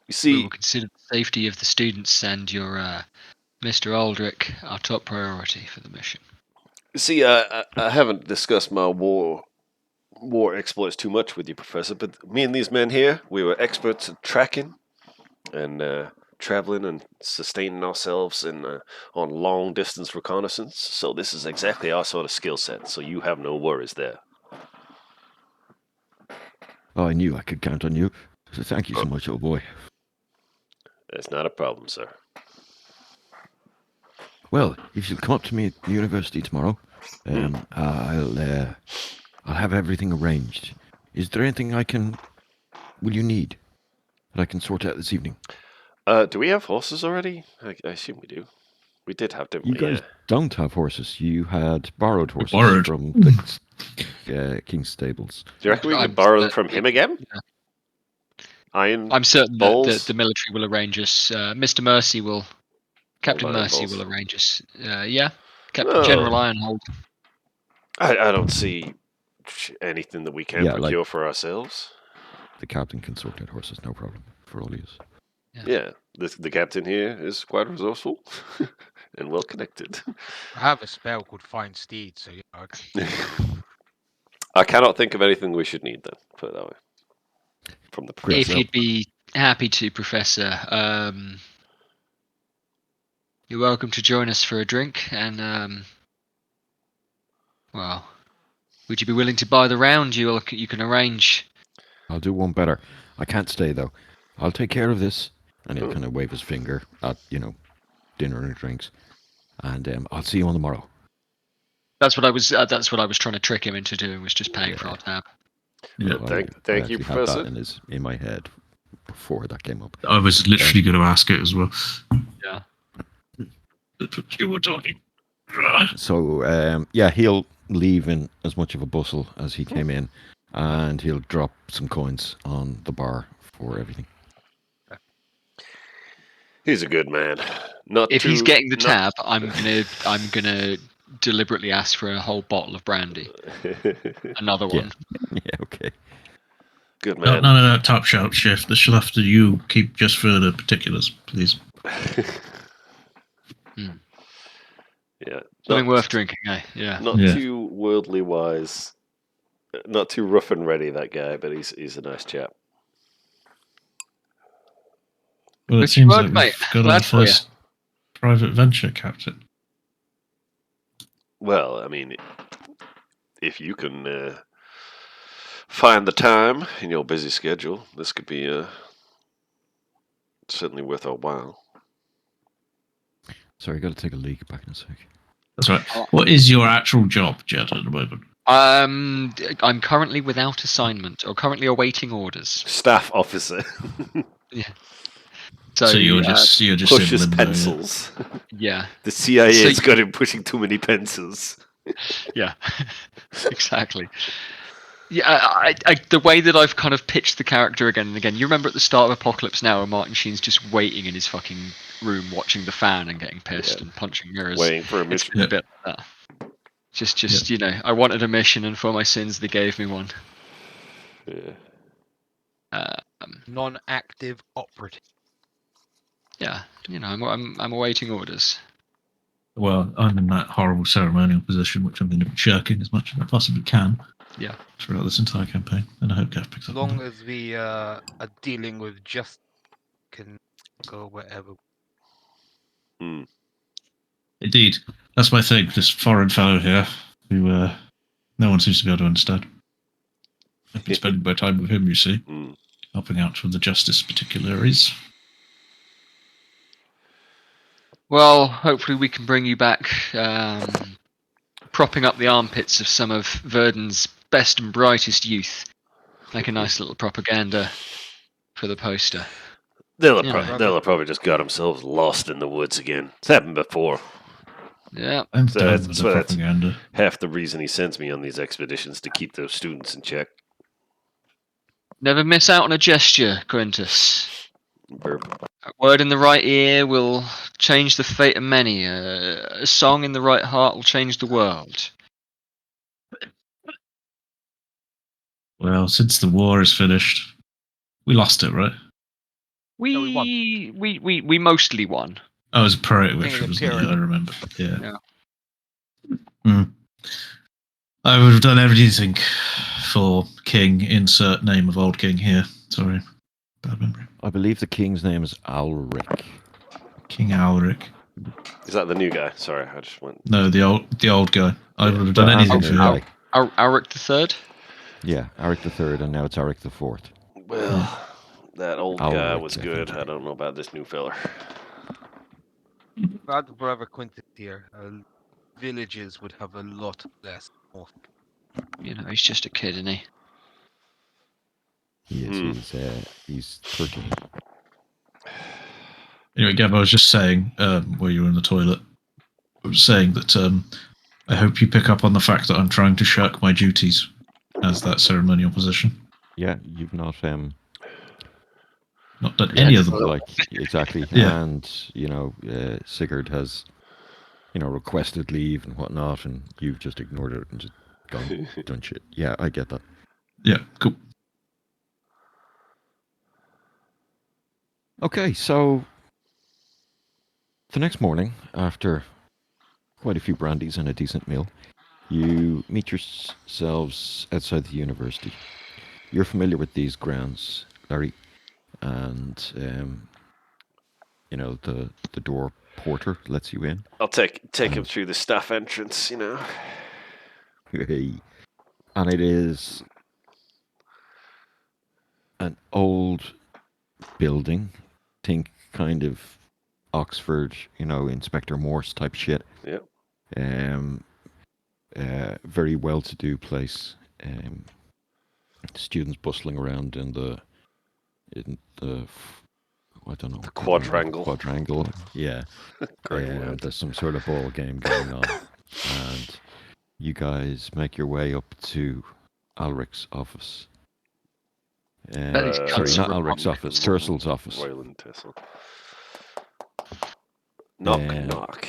You we see, will consider the safety of the students and your Mr. Aldrich our top priority for the mission. I haven't discussed my war exploits too much with you, Professor, but me and these men here, we were experts at tracking and traveling and sustaining ourselves on long distance reconnaissance. So this is exactly our sort of skill set. So you have no worries there. Oh, I knew I could count on you. So thank you so much, old boy. That's not a problem, sir. Well, if you'll come up to me at the university tomorrow, I'll have everything arranged. Is there anything will you need that I can sort out this evening? Do we have horses already? I assume we do. We did have, didn't You we? guys don't have horses. You had borrowed horses from the King's stables. Do you reckon we could borrow them from him again? Yeah. I'm certain that the military will arrange us. Mr. Mercy will... Captain Mercy Balls. will arrange us. General Ironhold. I don't see anything that we can't procure for ourselves. The captain can sort out horses, no problem, for all use. Yeah, the captain here is quite resourceful and well connected. I have a spell called Find Steed, so I cannot think of anything we should need then. Put it that way. From the professor. If you'd be happy to, Professor, you're welcome to join us for a drink, and Would you be willing to buy the round? You can arrange. I'll do one better. I can't stay though. I'll take care of this. And he'll Oh. kind of wave his finger at, dinner and drinks. And I'll see you on the morrow. That's what I was. That's what I was trying to trick him into doing. Was just paying for Yeah. our tab. Yeah. Well, I thank you, actually Professor. had that in my head before that came up. I was literally going to ask it as well. Yeah. That's what you were talking. So, he'll leave in as much of a bustle as he came in, and he'll drop some coins on the bar for everything. He's a good man. Not If too, he's getting the not- tab, I'm gonna deliberately ask for a whole bottle of brandy. Another one. Yeah, okay. Good No, man. none of that top shelf shift. This shall have to you keep just for the particulars, please. Yeah. Something worth drinking, eh? Yeah. Not Yeah. too worldly wise. Not too rough and ready, that guy, but he's a nice chap. Well, it Good seems work, like mate. we've got Glad our for you. first private venture, Captain. Well, I mean, if you can find the time in your busy schedule, this could be certainly worth our while. Sorry, I got to take a leak back in a sec. That's right. Oh. What is your actual job, Jed, at the moment? I'm currently without assignment or currently awaiting orders. Staff officer So, you're just pushes in limbo, yeah. pencils. yeah, The CIA's So- got him pushing too many pencils. yeah, exactly. Yeah, the way that I've kind of pitched the character again and again. You remember at the start of Apocalypse Now, where Martin Sheen's just waiting in his fucking room, watching the fan and getting pissed and punching mirrors. Waiting for a It's mission. been a bit like that. Just I wanted a mission, and for my sins, they gave me one. Yeah. Non-active operative. Yeah, I'm awaiting orders. Well, I'm in that horrible ceremonial position, which I'm going to be shirking as much as I possibly can. Yeah. Throughout this entire campaign, and I hope Gav picks As up on long that. as we are dealing with just can go wherever. Indeed, that's my thing. This foreign fellow here, who no one seems to be able to understand. I've been spending my time with him, you see, helping out with the justice particularities. Well, hopefully we can bring you back, propping up the armpits of some of Verdon's best and brightest youth. Make a nice little propaganda for the poster. They'll Yeah. have probably just got themselves lost in the woods again. It's happened before. Yeah. I'm So done that's- with so the that's- propaganda. Half the reason he sends me on these expeditions to keep those students in check. Never miss out on a gesture, Quintus. Burp. A word in the right ear will change the fate of many. A song in the right heart will change the world. Well, since the war is finished, we lost it, right? We mostly won. Oh, it was a parade, I think which it's a was Pyrrhic. I remember. Yeah. Yeah. I would have done everything for King. Insert name of old King here. Sorry, bad memory. I believe the king's name is Alric. King Alric. Is that the new guy? Sorry, I just went. No, the old guy. I would have done Well, anything Anthony for him. Guy. Alric the Third. Yeah, Alric the Third, and now it's Alric the Fourth. Well, that old guy Alric, was good. definitely. I don't know about this new fella. Without Brother Quintus here, villages would have a lot less. He's just a kid, isn't he? He is. He's 13. Anyway, Gab, I was just saying, while you were in the toilet, I was saying that I hope you pick up on the fact that I'm trying to shirk my duties as that ceremonial position. Yeah, you've not Not done any of them. like exactly. Yeah. And Sigurd has requested leave and whatnot, and you've just ignored it and just done shit. Yeah, I get that. Yeah, cool. Okay, so the next morning, after quite a few brandies and a decent meal, you meet yourselves outside the university. You're familiar with these grounds, Larry, and the door porter lets you in. I'll take him through the staff entrance. Hey. And it is an old building. Think kind of Oxford, Inspector Morse type shit. Yep. Very well-to-do place. Students bustling around in the I don't know, The what they call it, quadrangle. quadrangle. Yeah. Great word. There's some sort of ball game going on, and you guys make your way up to Alric's office. That is Sorry, Council not Alric's Republic. office. Tursel's office. Roland Tissel. Knock, Um, knock.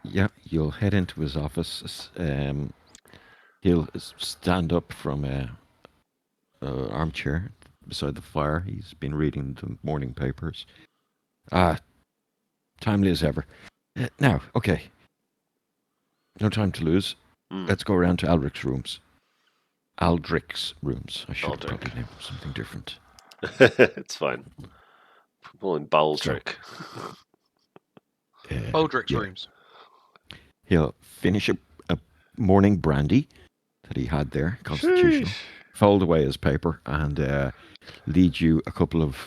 Yeah, you'll head into his office. He'll stand up from a armchair beside the fire. He's been reading the morning papers. Timely as ever. Now, okay. No time to lose. Mm. Let's go around to Aldrich's rooms. Aldrich's rooms. I should have Aldrich. probably named him something different. It's fine. People in Baldric. Baldrick's yeah. rooms. He'll finish a morning brandy that he had there, constitutional. Fold away his paper and lead you a couple of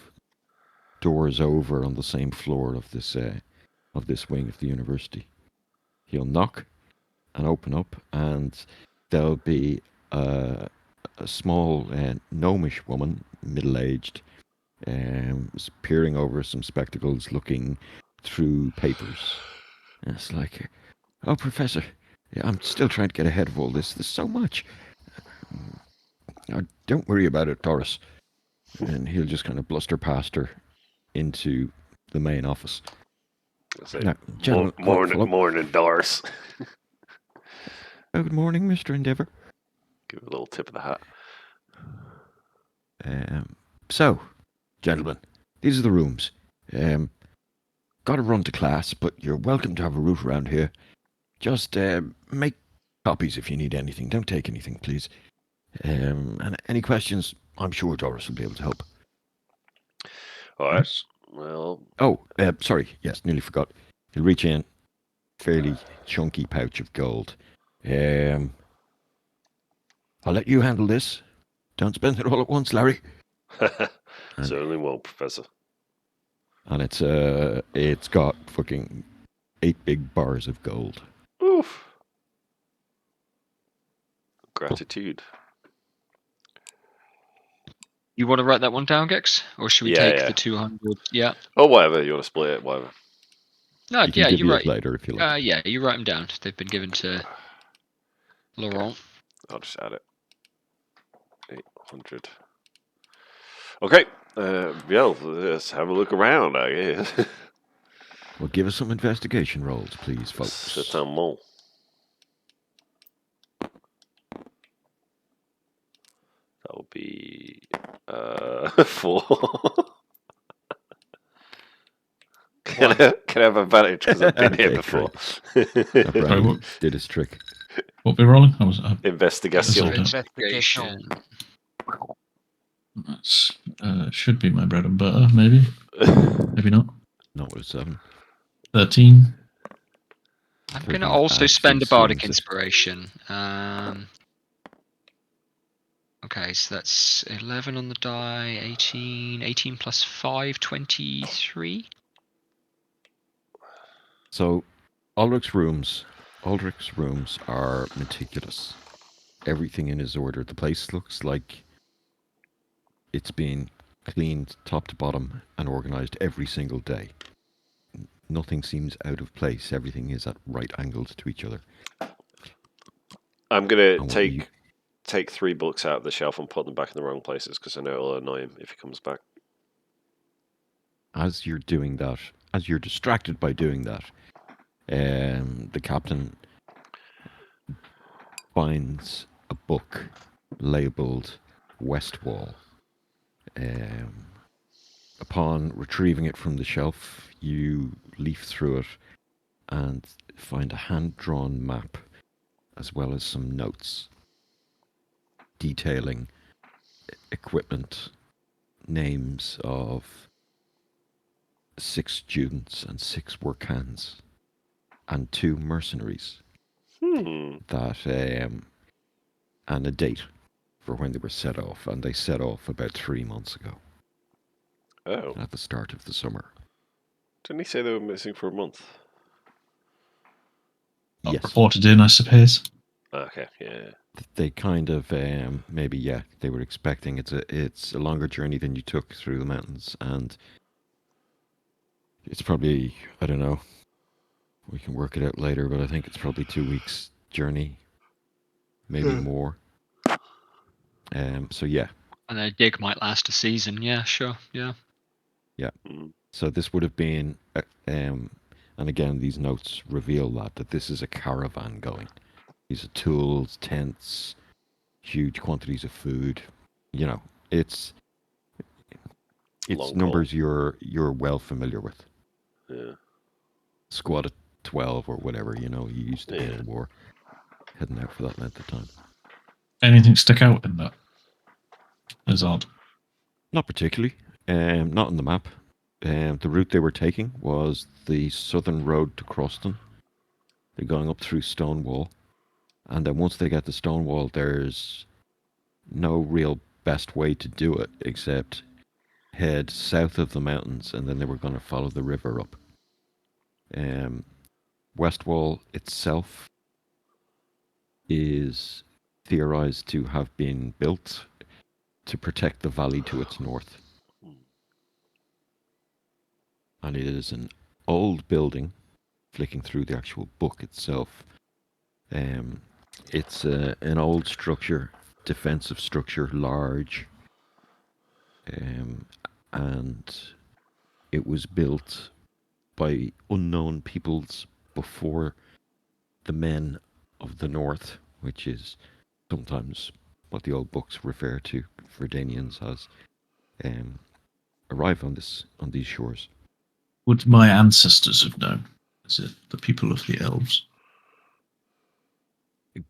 doors over on the same floor of this wing of the university. He'll knock and open up, and there'll be a small gnomish woman, middle-aged, peering over some spectacles, looking through papers. And it's like, oh, Professor, I'm still trying to get ahead of all this. There's so much. Don't worry about it, Doris. And he'll just kind of bluster past her into the main office. Now, gentlemen, Morning, Doris. Oh, good morning, Mr. Endeavour. Give a little tip of the hat. So, gentlemen, these are the rooms. Got to run to class, but you're welcome to have a root around here. Just make copies if you need anything. Don't take anything, please. And any questions, I'm sure Doris will be able to help. All right. Well. Oh, sorry. Yes, nearly forgot. He'll reach in, fairly chunky pouch of gold. I'll let you handle this. Don't spend it all at once, Larry. Certainly won't, Professor. And it's got fucking 8 big bars of gold. Oof. Gratitude. You want to write that one down, Gex? Or should we take the 200? Yeah. Oh, whatever. You want to split it? Whatever. No, you can you it write. Later if you like. Yeah, you write them down. They've been given to Laurent. I'll just add it. 800. Okay. Let's have a look around, I guess. Well, give us some investigation rolls, please, folks. C'est un mot. That will be 4. Can I have advantage because I've been here before? Brandon did his trick. What we're rolling? Investigation. Investigation. That's should be my bread and butter, maybe. Maybe not. Not with 7. 13. I'm going to also spend a bardic inspiration. Okay, so that's 11 on the die, 18. 18 plus 5, 23. So, Ulrich's rooms are meticulous. Everything in his order. The place looks like it's been cleaned top to bottom and organized every single day. Nothing seems out of place. Everything is at right angles to each other. I'm going to take 3 books out of the shelf and put them back in the wrong places because I know it'll annoy him if he comes back. As you're doing that, as you're distracted by doing that, the captain finds a book labeled West Wall. Upon retrieving it from the shelf, you leaf through it and find a hand-drawn map as well as some notes detailing equipment, names of 6 students and 6 work hands, and 2 mercenaries. that and a date for when they were set off, and they set off about 3 months ago Oh, at the start of the summer. didn't he say they were missing for a month? Not Yes, reported in, I suppose. Okay, yeah. they kind of maybe they were expecting it's a longer journey than you took through the mountains, and it's probably, I don't know, we can work it out later, but I think it's probably 2 weeks journey, maybe more. So yeah, And a dig might last a season. Yeah, sure. Yeah. Mm. so this would have been and again these notes reveal that this is a caravan going. These are tools, tents, huge quantities of food. You know, it's Long numbers you're well familiar with. Yeah. Squad of 12 or whatever, you know, you used to be in Yeah. the war, heading out for that length of time. Anything stick out in that? As odd. Not particularly. Not on the map. The route they were taking was the southern road to Croston. They're going up through Stonewall. And then once they get to Stonewall, there's no real best way to do it except head south of the mountains, and then they were going to follow the river up. Westwall itself is theorized to have been built to protect the valley to its north. And it is an old building, flicking through the actual book itself. It's an old structure, defensive structure, large, and it was built by unknown peoples before the men of the north, which is sometimes what the old books refer to Verdanians as, arrive on these shores. Would my ancestors have known? Is it the people of the elves?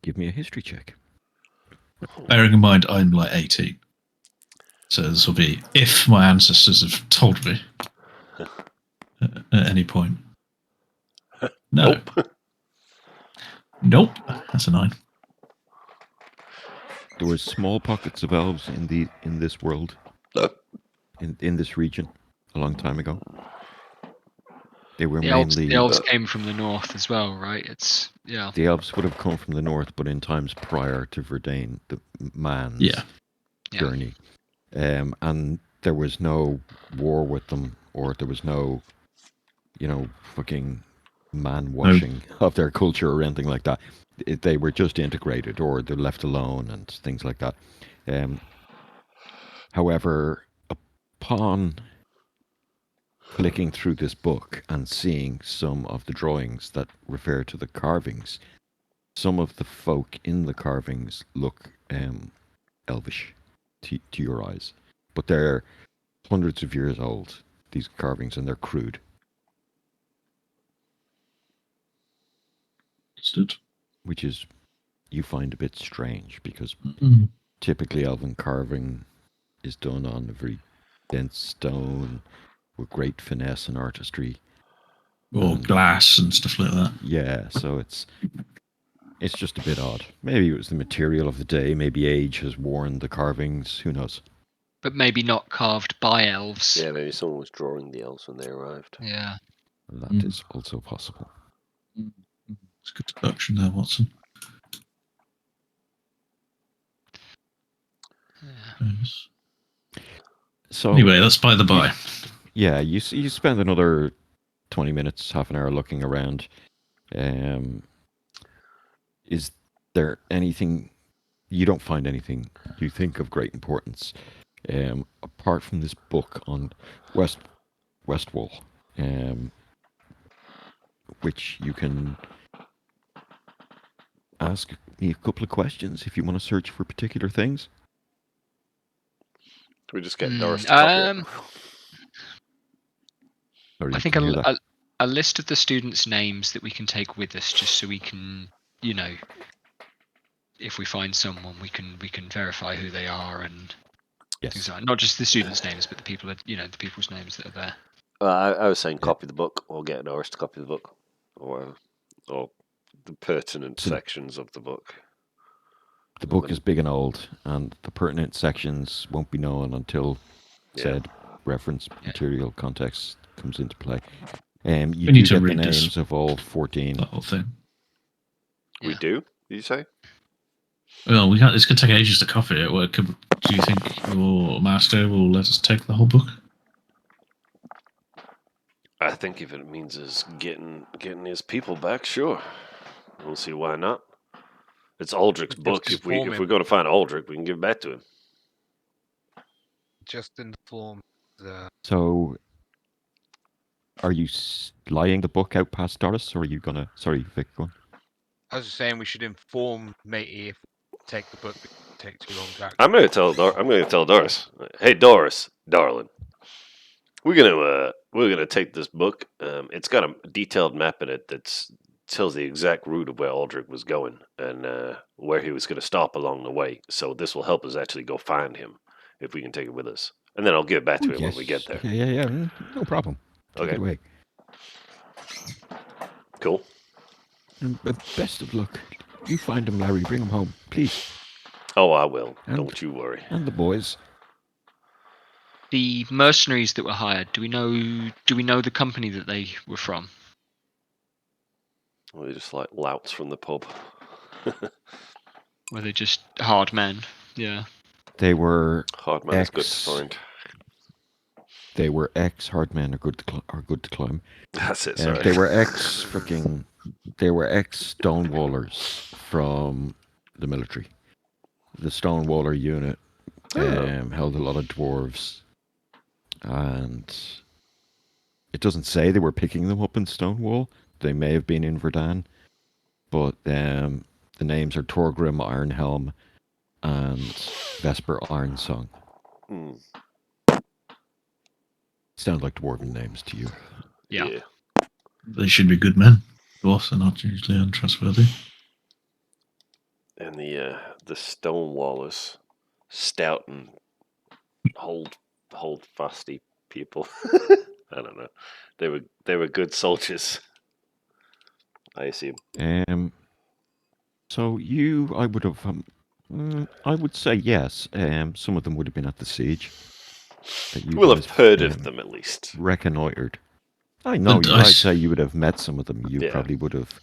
Give me a history check. Bearing in mind I'm like 18. So this will be if my ancestors have told me at any point. No. Nope. Nope. That's a 9. There were small pockets of elves in this world, in this region, a long time ago. They were The mainly elves came from the north as well, right? It's the elves would have come from the north, but in times prior to Verdane, the man's Yeah. journey, and there was no war with them, or there was no, fucking man washing of their culture or anything like that. They were just integrated, or they're left alone, and things like that. However, upon flicking through this book and seeing some of the drawings that refer to the carvings, some of the folk in the carvings look elvish to your eyes, but they're hundreds of years old, these carvings, and they're crude. Understood. Which is, you find a bit strange, because Mm. typically elven carving is done on a very dense stone with great finesse and artistry. Or glass and stuff like that. Yeah, so it's just a bit odd. Maybe it was the material of the day, maybe age has worn the carvings, who knows. but maybe not carved by elves. Yeah, maybe someone was drawing the elves when they arrived. Yeah. That is also possible. It's good deduction there, Watson. Yeah. Yes. So Anyway, that's by the by. yeah, you spend another 20 minutes, half an hour looking around. Is there anything, you don't find anything you think of great importance, apart from this book on Westwall, which you can ask me a couple of questions if you want to search for particular things. Can we just get Doris to copy it? Sorry, I you think can hear that. a list of the students' names that we can take with us, just so we can, if we find someone, we can verify who they are and things Yes. like that. Not just the students' names, but the people, the people's names that are there. Well, I was saying copy the book, or get Doris to copy the book, or whatever. Or the pertinent So- sections of the book. The book is big and old, and the pertinent sections won't be known until Yeah. said reference material context comes into play. You We need do to get the read this. names of all 14. The whole thing. We Yeah. do? Did you say? Well, we can't. It's going to take ages to copy it. Do you think your master will let us take the whole book? I think if it means us getting his people back, sure. I don't see why not. It's Aldrich's Just book. If inform we're him. going to find Aldrich, we can give it back to him. Just inform the. So, are you lying the book out past Doris, or are you gonna? Sorry, Vic, go on. I was just saying we should inform matey if we take the book. It take too long to actually. I'm going to tell Doris. Hey, Doris, darling, we're gonna take this book. It's got a detailed map in it that tells the exact route of where Aldrich was going and where he was going to stop along the way. So this will help us actually go find him if we can take it with us, and then I'll give it back to him when we get there. Yeah. No problem. Take Okay. it away. Cool. And best of luck. You find him, Larry. Bring him home, please. Oh, I will. And- Don't you worry. And the boys. The mercenaries that were hired, do we know the company that they were from? Well, they're just like louts from the pub. Were they just hard men? Yeah. They were Hard man is good to X. find. They were ex hard men are good to climb. That's it. Sorry. They were ex stonewallers from the military. The stonewaller unit held a lot of dwarves, and it doesn't say they were picking them up in Stonewall. They may have been in Verdania, but the names are Torgrim Ironhelm and Vesper Ironsong. Hmm. Sound like dwarven names to you? Yeah. They should be good men. Dwarfs are not usually untrustworthy. And the stonewallers, stout and hold fasty people. I don't know. They were good soldiers. I assume. So I would have, I would say yes. Some of them would have been at the siege. That you We'll guys, have heard of them at least. reconnoitered. I know. But I'd say you would have met some of them. You Yeah. probably would have.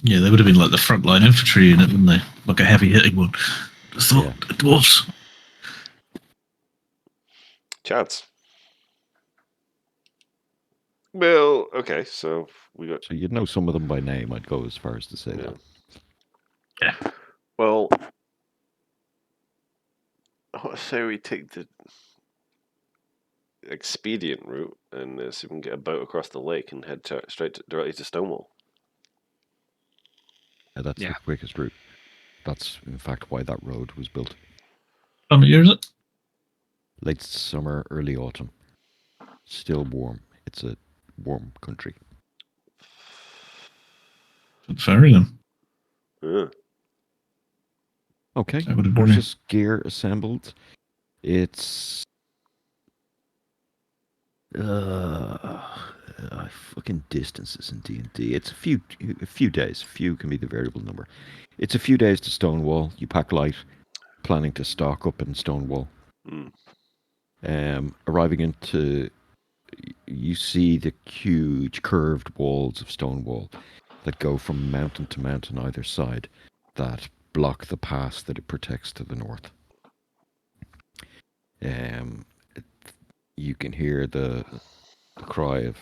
Yeah, they would have been like the frontline infantry unit, wouldn't they? Like a heavy hitting one. Just thought Yeah. the dwarfs. Chance. Well, okay, so we got. So you'd know some of them by name. I'd go as far as to say Yeah. that. Yeah. Well, I say we take the expedient route and see if we can get a boat across the lake and head directly to Stonewall. Yeah, that's Yeah. the quickest route. That's in fact why that road was built. How many years is it? Late summer, early autumn. Still warm. It's a warm country. Ferry them. Yeah. Okay. I would have been Horses, gear assembled. It's fucking distances in D&D. It's a few days. Few can be the variable number. It's a few days to Stonewall. You pack light, planning to stock up in Stonewall. Mm. Arriving into, you see the huge curved walls of Stonewall that go from mountain to mountain either side that block the pass that it protects to the north. You can hear the cry of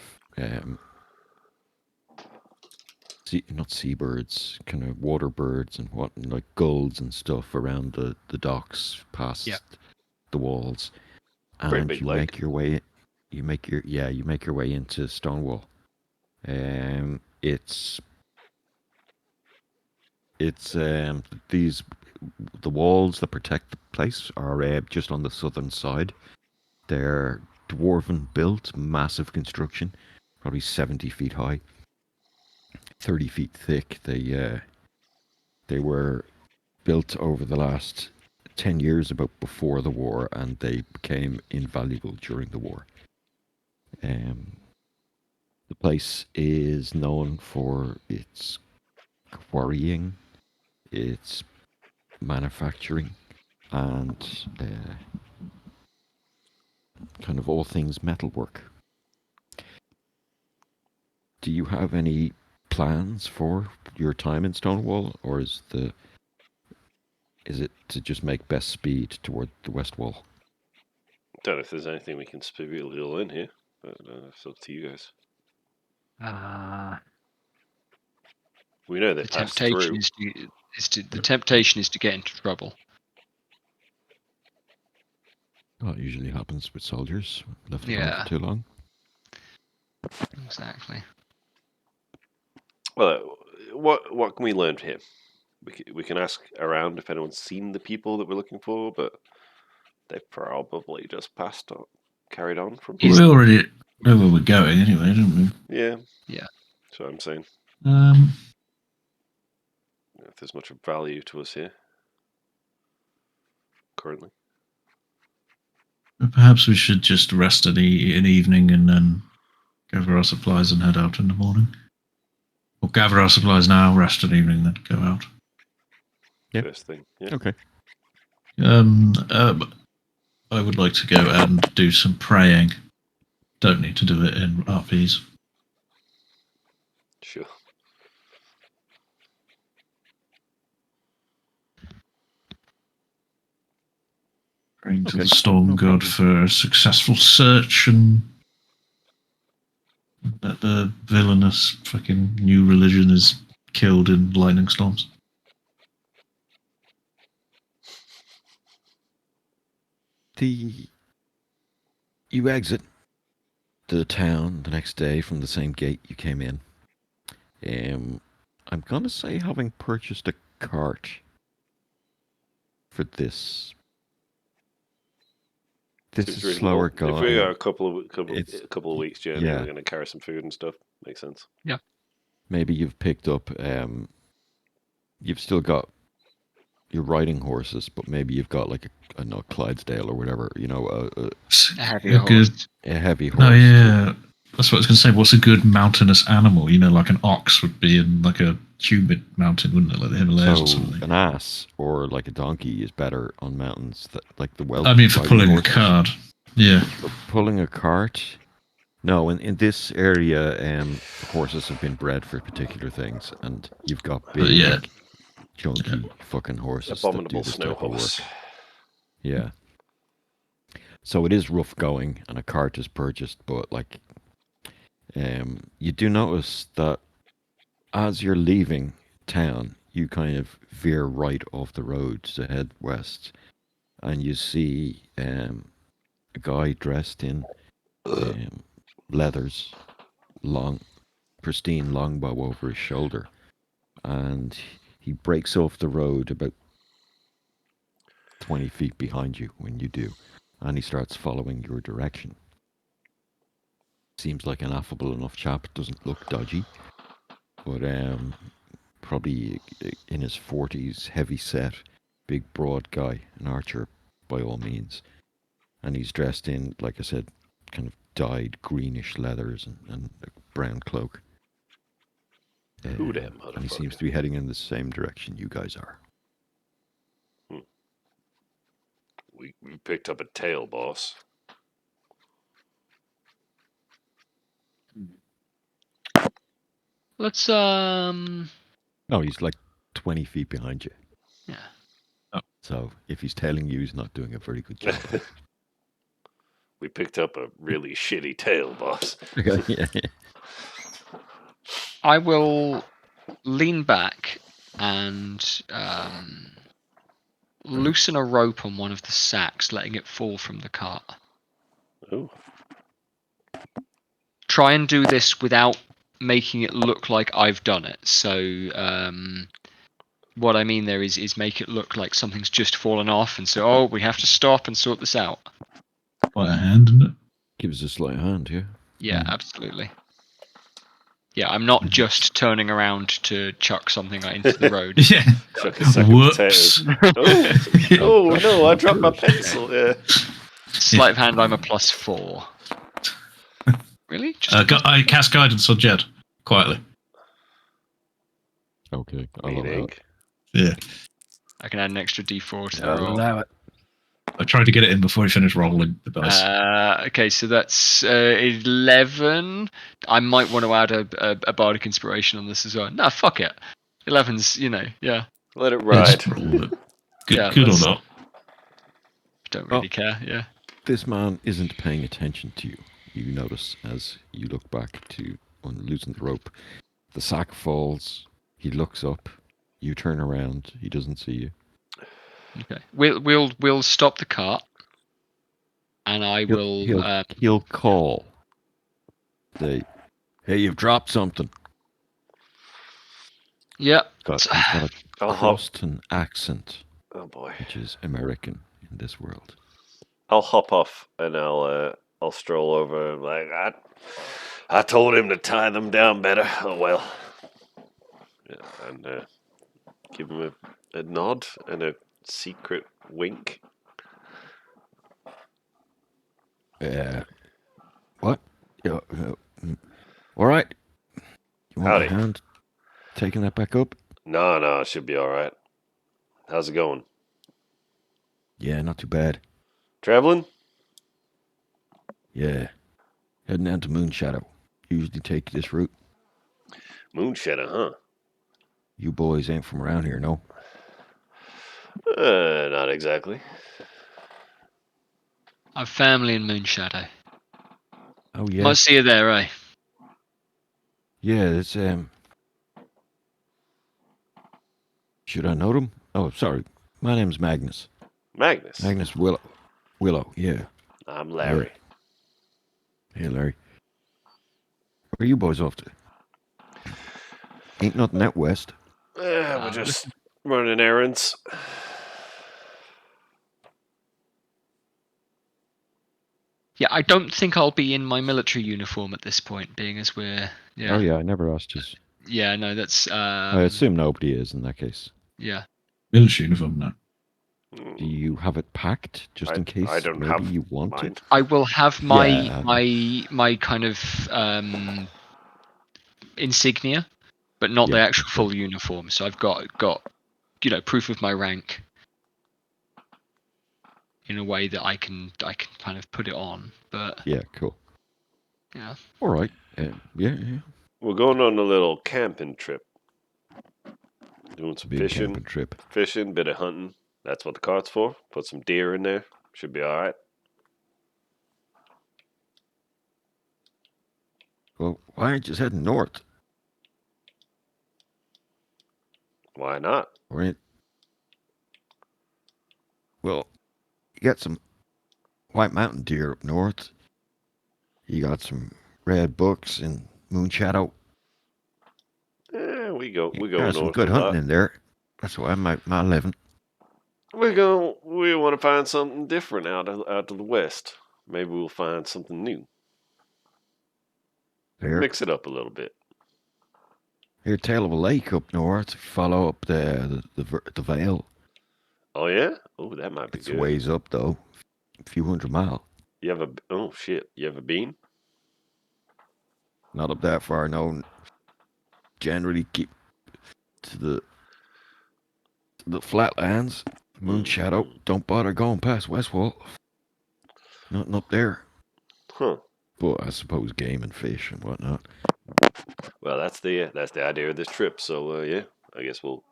not seabirds, kind of water birds and what, like gulls and stuff around the docks past the walls, Pretty and big you lake. make your way. You make your way into Stonewall. It's the walls that protect the place are just on the southern side. They're dwarven built, massive construction, probably 70 feet high, 30 feet thick. They were built over the last 10 years, about before the war, and they became invaluable during the war. The place is known for its quarrying, it's manufacturing, and kind of all things metalwork. Do you have any plans for your time in Stonewall, or is it to just make best speed toward the West Wall? Don't know if there's anything we can specifically learn here, but it's up to you guys. We know they The passed temptation through. the temptation is to get into trouble. Well, it usually happens with soldiers left alone Yeah. for too long. Exactly. Well, what can we learn here? We can ask around if anyone's seen the people that we're looking for, but they probably just carried on from here. We already know where we're going anyway, don't we? Yeah. Yeah. That's what I'm saying. If there's much of value to us here currently. Perhaps we should just rest an evening and then gather our supplies and head out in the morning. Or gather our supplies now, rest an evening, then go out. Yeah. First thing. Yeah. Okay. I would like to go and do some praying. Don't need to do it in RPs. Sure. Praying to Okay, the Storm no God problem. for a successful search and that the villainous fucking new religion is killed in lightning storms. You exit the town the next day from the same gate you came in. I'm gonna say having purchased a cart for this. This Seems is reasonable. slower If we going. got a couple It's- of weeks journey, yeah. we're going to carry some food and stuff. Makes sense. Maybe you've picked up. You've still got your riding horses, but maybe you've got like a I don't know, Clydesdale or whatever. You know, A heavier A good, horse. a heavy horse. no, yeah, that's what I was going to say. What's a good mountainous animal? You know, like an ox would be in like a humid mountain, wouldn't it? Like the Himalayas or So something. an ass or like a donkey is better on mountains that like the well. I mean, for riding pulling a horses. cart. Yeah. For pulling a cart. No, in this area, horses have been bred for particular things, and you've got big, yeah. chunky fucking horses Abominable that do this snow type of horse. work. Yeah. So it is rough going, and a cart is purchased, but like, you do notice that as you're leaving town, you kind of veer right off the road to head west, and you see a guy dressed in leathers, pristine longbow over his shoulder, and he breaks off the road about 20 feet behind you when you do, and he starts following your direction. Seems like an affable enough chap, doesn't look dodgy, but probably in his 40s, heavy set, big broad guy, an archer by all means, and he's dressed in, like I said, kind of dyed greenish leathers and a brown cloak. Who that And he seems motherfucker? to be heading in the same direction you guys are. We picked up a tail, boss. Let's No, he's like 20 feet behind you. yeah. So if he's tailing you, he's not doing a very good job. We picked up a really shitty tail, boss. Yeah. I will lean back and loosen a rope on one of the sacks, letting it fall from the cart. Oh, Try and do this without making it look like I've done it. So what I mean there is make it look like something's just fallen off, and so we have to stop and sort this out. Quite a hand, isn't it? Give us a slight hand, yeah. Yeah, absolutely. Yeah, I'm not just turning around to chuck something into the road. Yeah. chuck a sack of Whoops. potatoes. Oh no, I dropped my pencil. Yeah. Sleight of hand, I'm a +4. Really? Just I cast guidance on Jed quietly. Okay, I'll allow Meaning. it. Yeah. I can add an extra D4 to the I'll roll. allow it. I tried to get it in before he finished rolling the dice. Okay, so that's 11. I might want to add a bardic inspiration on this as well. Nah, fuck it. 11's, yeah. Let it Yeah, ride. just roll it. Good, Yeah, good or let's- not. Don't really care, yeah. This man isn't paying attention to you. You notice as you look back to losing the rope. The sack falls. He looks up. You turn around. He doesn't see you. Okay. We'll stop the cart. And I will He'll call. Say, hey, you've dropped something. yeah. But he's got a I'll hop. Croston accent, Oh boy. which is American in this world. I'll hop off and I'll stroll over and like I told him to tie them down better. Oh well. Yeah, and give him a nod and a secret wink. What? Yeah, all right. You want Howdy. a hand taking that back up? No, it should be all right. How's it going? Yeah, not too bad. Traveling? Yeah. Heading down to Moonshadow. Usually take this route. Moonshadow, huh? You boys ain't from around here, no? Not exactly. I've family in Moonshadow. Oh, yeah. Might see you there, eh? Yeah, it's, should I know them? Oh, sorry. My name's Magnus. Magnus. Magnus Willow. Willow, yeah. I'm Larry. Hey, Larry. Where are you boys off to? Ain't nothing out west. We're just running errands. Yeah, I don't think I'll be in my military uniform at this point, being as we're... Yeah. Oh, yeah, I never asked you. Yeah, no, that's... I assume nobody is in that case. Yeah. Military uniform now. Do you have it packed just in case I don't maybe have you want mine. it? I will have my Yeah. my kind of insignia, but not the Yeah, actual okay. full uniform. So I've got proof of my rank in a way that I can kind of put it on. But Yeah, cool. yeah, All right. Yeah. We're going on a little camping trip. Doing some Big camping trip. bit of hunting. That's what the cart's for. Put some deer in there. Should be all right. Well, why aren't you just heading north? Why not? Or ain't... Well, you got some white mountain deer up north. You got some red bucks in Moonshadow. We go Got some north good a hunting lot. in there. That's why I make my living. We want to find something different out to the west. Maybe we'll find something new. There. Mix it up a little bit. Hear tale of a lake up north. Follow up the Vale. Oh yeah? Oh, that might be It's good. ways up though, a few 100 miles. You have you have a bean? Not up that far. No. Generally keep to the flatlands. Moonshadow. Don't bother going past Westwall. Nothing up there. Huh. But I suppose game and fish and whatnot. Well, that's the idea of this trip. So yeah, I guess we'll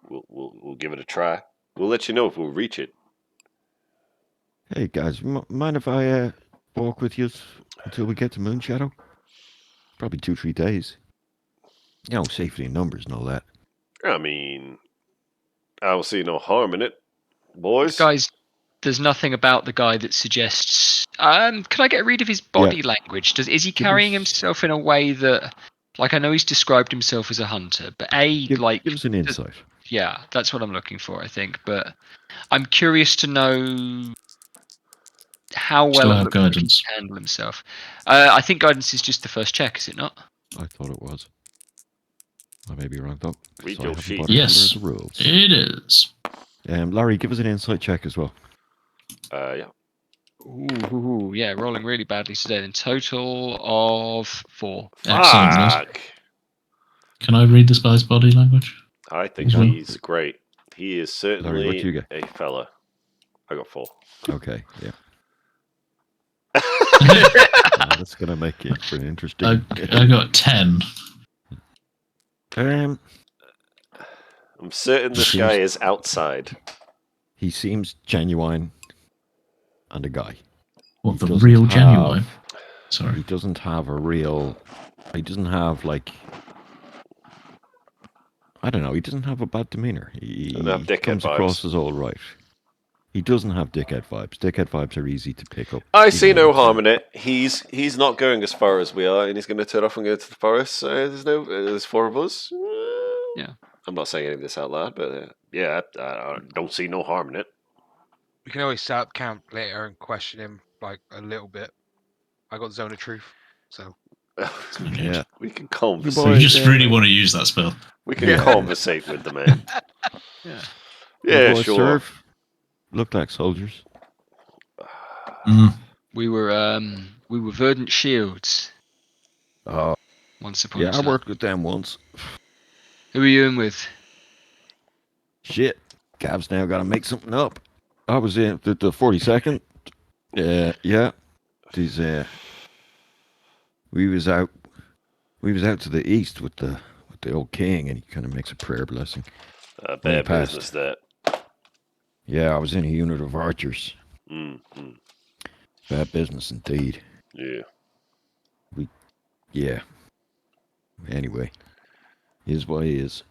give it a try. We'll let you know if we'll reach it. Hey guys, mind if I walk with you until we get to Moonshadow? Probably 2-3 days. You know, safety in numbers and all that. I mean, I don't see no harm in it, boys. guys, there's nothing about the guy that suggests. Can I get a read of his body language? Is he carrying himself in a way that, like, I know he's described himself as a hunter, but Give us an insight. Yeah, that's what I'm looking for, I think. But I'm curious to know how well Still it have looks like he guidance. can handle himself. I think guidance is just the first check, is it not? I thought it was. I may be wrong though. Read So I your haven't sheet. bothered to Yes, learn the rules. it is. Larry, give us an insight check as well. Yeah. Ooh, yeah, rolling really badly today. In total of 4. Excellent. Fuck. Can I read this guy's body language? I think Well- he's great. He is Larry, what certainly you get? a fella. I got 4. Okay, yeah. Well, that's gonna make it for an interesting. I got 10. Um, I'm certain this Seems- guy is outside. he seems genuine and a guy. What, He the doesn't real have- genuine? Sorry. He doesn't have a real. He doesn't have like. I don't know. He doesn't have a bad demeanor. He Doesn't have dickhead comes vibes. across as all right. He doesn't have dickhead vibes. Dickhead vibes are easy to pick up. I even see on no the harm phone. in it. He's not going as far as we are, and he's going to turn off and go to the forest. So there's 4 of us. Yeah. I'm not saying any of this out loud, but yeah, I don't see no harm in it. We can always set up camp later and question him like a little bit. I got zone of truth, so Yeah. We can You conversate. So you boys, just really want to use that spell. We can Yeah. conversate with the man. Yeah. you Yeah, boys sure. serve. Look like soldiers. Mm. We were Verdant Shields Oh, once upon yeah. a I time. worked with them once. Who are you in with? Shit. Gav's now got to make something up. I was in the 42nd. Yeah. These we was out to the east with the old king, and he kind of makes a prayer blessing. Bad passed. business, that. Yeah, I was in a unit of archers. Mm-hmm. Bad business indeed. Yeah. Yeah. Anyway, is what he is.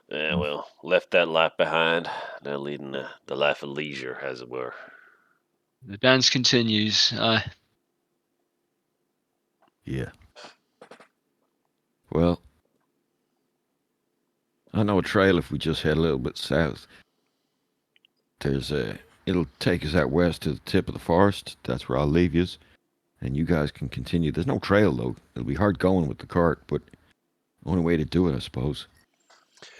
Yeah, well, left that life behind. Now leading the life of leisure, as it were. The dance continues. Yeah. Well, I know a trail if we just head a little bit south. It'll take us out west to the tip of the forest. That's where I'll leave yous. And you guys can continue. There's no trail, though. It'll be hard going with the cart, but only way to do it, I suppose.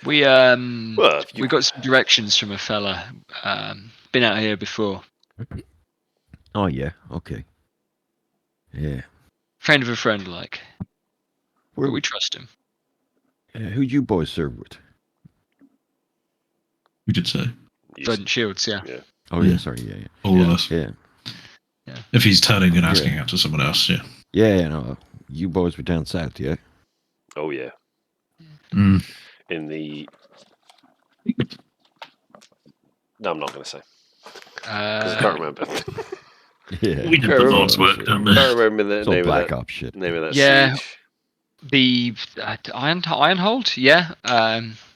We Well, if you we got some directions from a fella. Been out here before. Oh, yeah. Okay. Yeah. Friend of a friend, like. Where, But we trust him. who'd you boys serve with? We did say. Verdant Shields, yeah. Oh, Yeah. yeah. Sorry. Yeah. All of us. Yeah. If he's turning and asking out to someone else, yeah. Yeah. No. You boys were down south, yeah? Oh yeah. Mm. In the. No, I'm not going to say because I can't remember. Yeah. We did the Lord's work, don't we? Can't remember the It's all name of Black that. Ops shit. Name of that Yeah. siege. The Ironhold, yeah.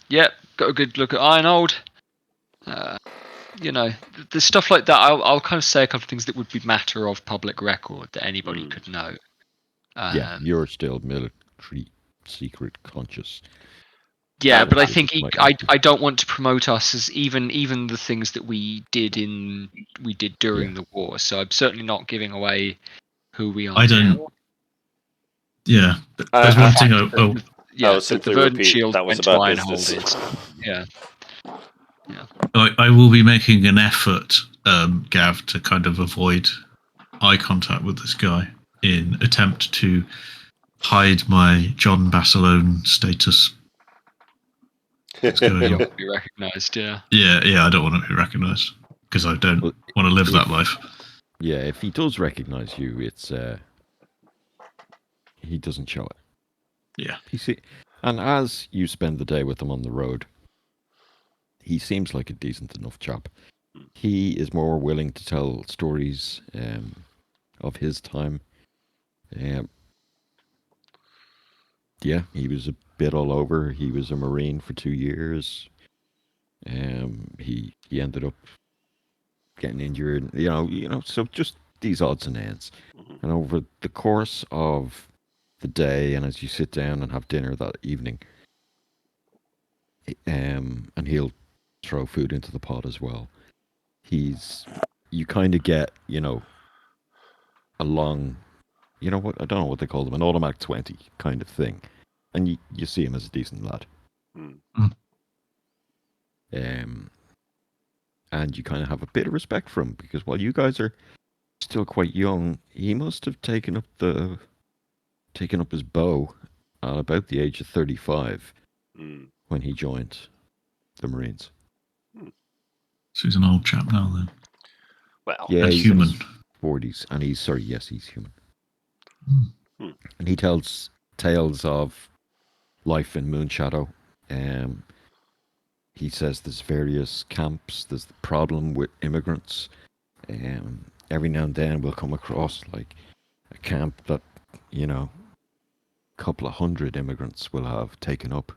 Yeah, got a good look at Ironhold. You know, the stuff like that. I'll kind of say a couple of things that would be matter of public record that anybody could know. Yeah, you're still military secret conscious. Yeah, but I It think might not be. I don't want to promote us as even the things that we did during the war. So I'm certainly not giving away who we are. I don't. now. Yeah. There's one thing. Yeah, will the simply Verdant repeat, Shield that was went to about Ironhold. business. Yeah. I will be making an effort, Gav, to kind of avoid eye contact with this guy in attempt to hide my John Basilone status. What's going You on? don't be recognised. Yeah. Yeah, I don't want to be recognised because I don't Well, want to live that life. Yeah, if he does recognize you, it's he doesn't show it. Yeah. And as you spend the day with him on the road, he seems like a decent enough chap. He is more willing to tell stories of his time. Yeah, he was a bit all over. He was a Marine for 2 years. He ended up getting injured. You know. So just these odds and ends. And over the course of the day, and as you sit down and have dinner that evening, and he'll throw food into the pot as well. You kind of get, a long, what, I don't know what they call them, an automatic 20 kind of thing. And you see him as a decent lad. Mm. And you kind of have a bit of respect for him because while you guys are still quite young, he must have taken up his bow at about the age of 35, when he joined the Marines. So he's an old chap now then. Well, Yeah, And he's in human. his 40s, and he's he's human. Hmm. And he tells tales of life in Moonshadow. He says there's various camps. There's the problem with immigrants. Every now and then we'll come across like a camp that, you know, a couple of hundred immigrants will have taken up.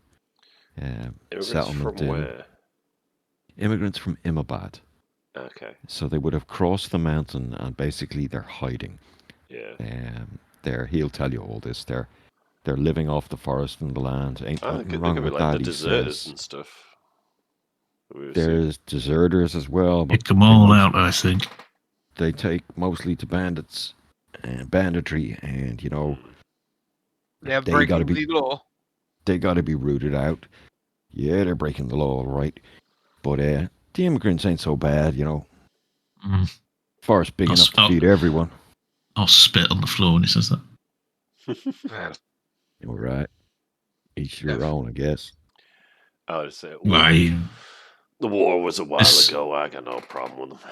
immigrants Settlement from in where? immigrants from Imabad. Okay. So they would have crossed the mountain, and basically they're hiding. Yeah. He'll tell you all this. They're living off the forest and the land. Ain't Oh, nothing there wrong could be with like the that, he deserters says. and stuff. We were seeing. There's deserters as well, but Pick them all out, I think. they take mostly to bandits and banditry, and you know They're they breaking gotta be the law. they gotta be rooted out. Yeah, they're breaking the law, all right. But the immigrants ain't so bad, you know. Mm. Forest big enough to feed everyone. I'll spit on the floor when he says that. All right. Each your own, I guess. I would say, Why, the war was a while This- ago. I got no problem with them.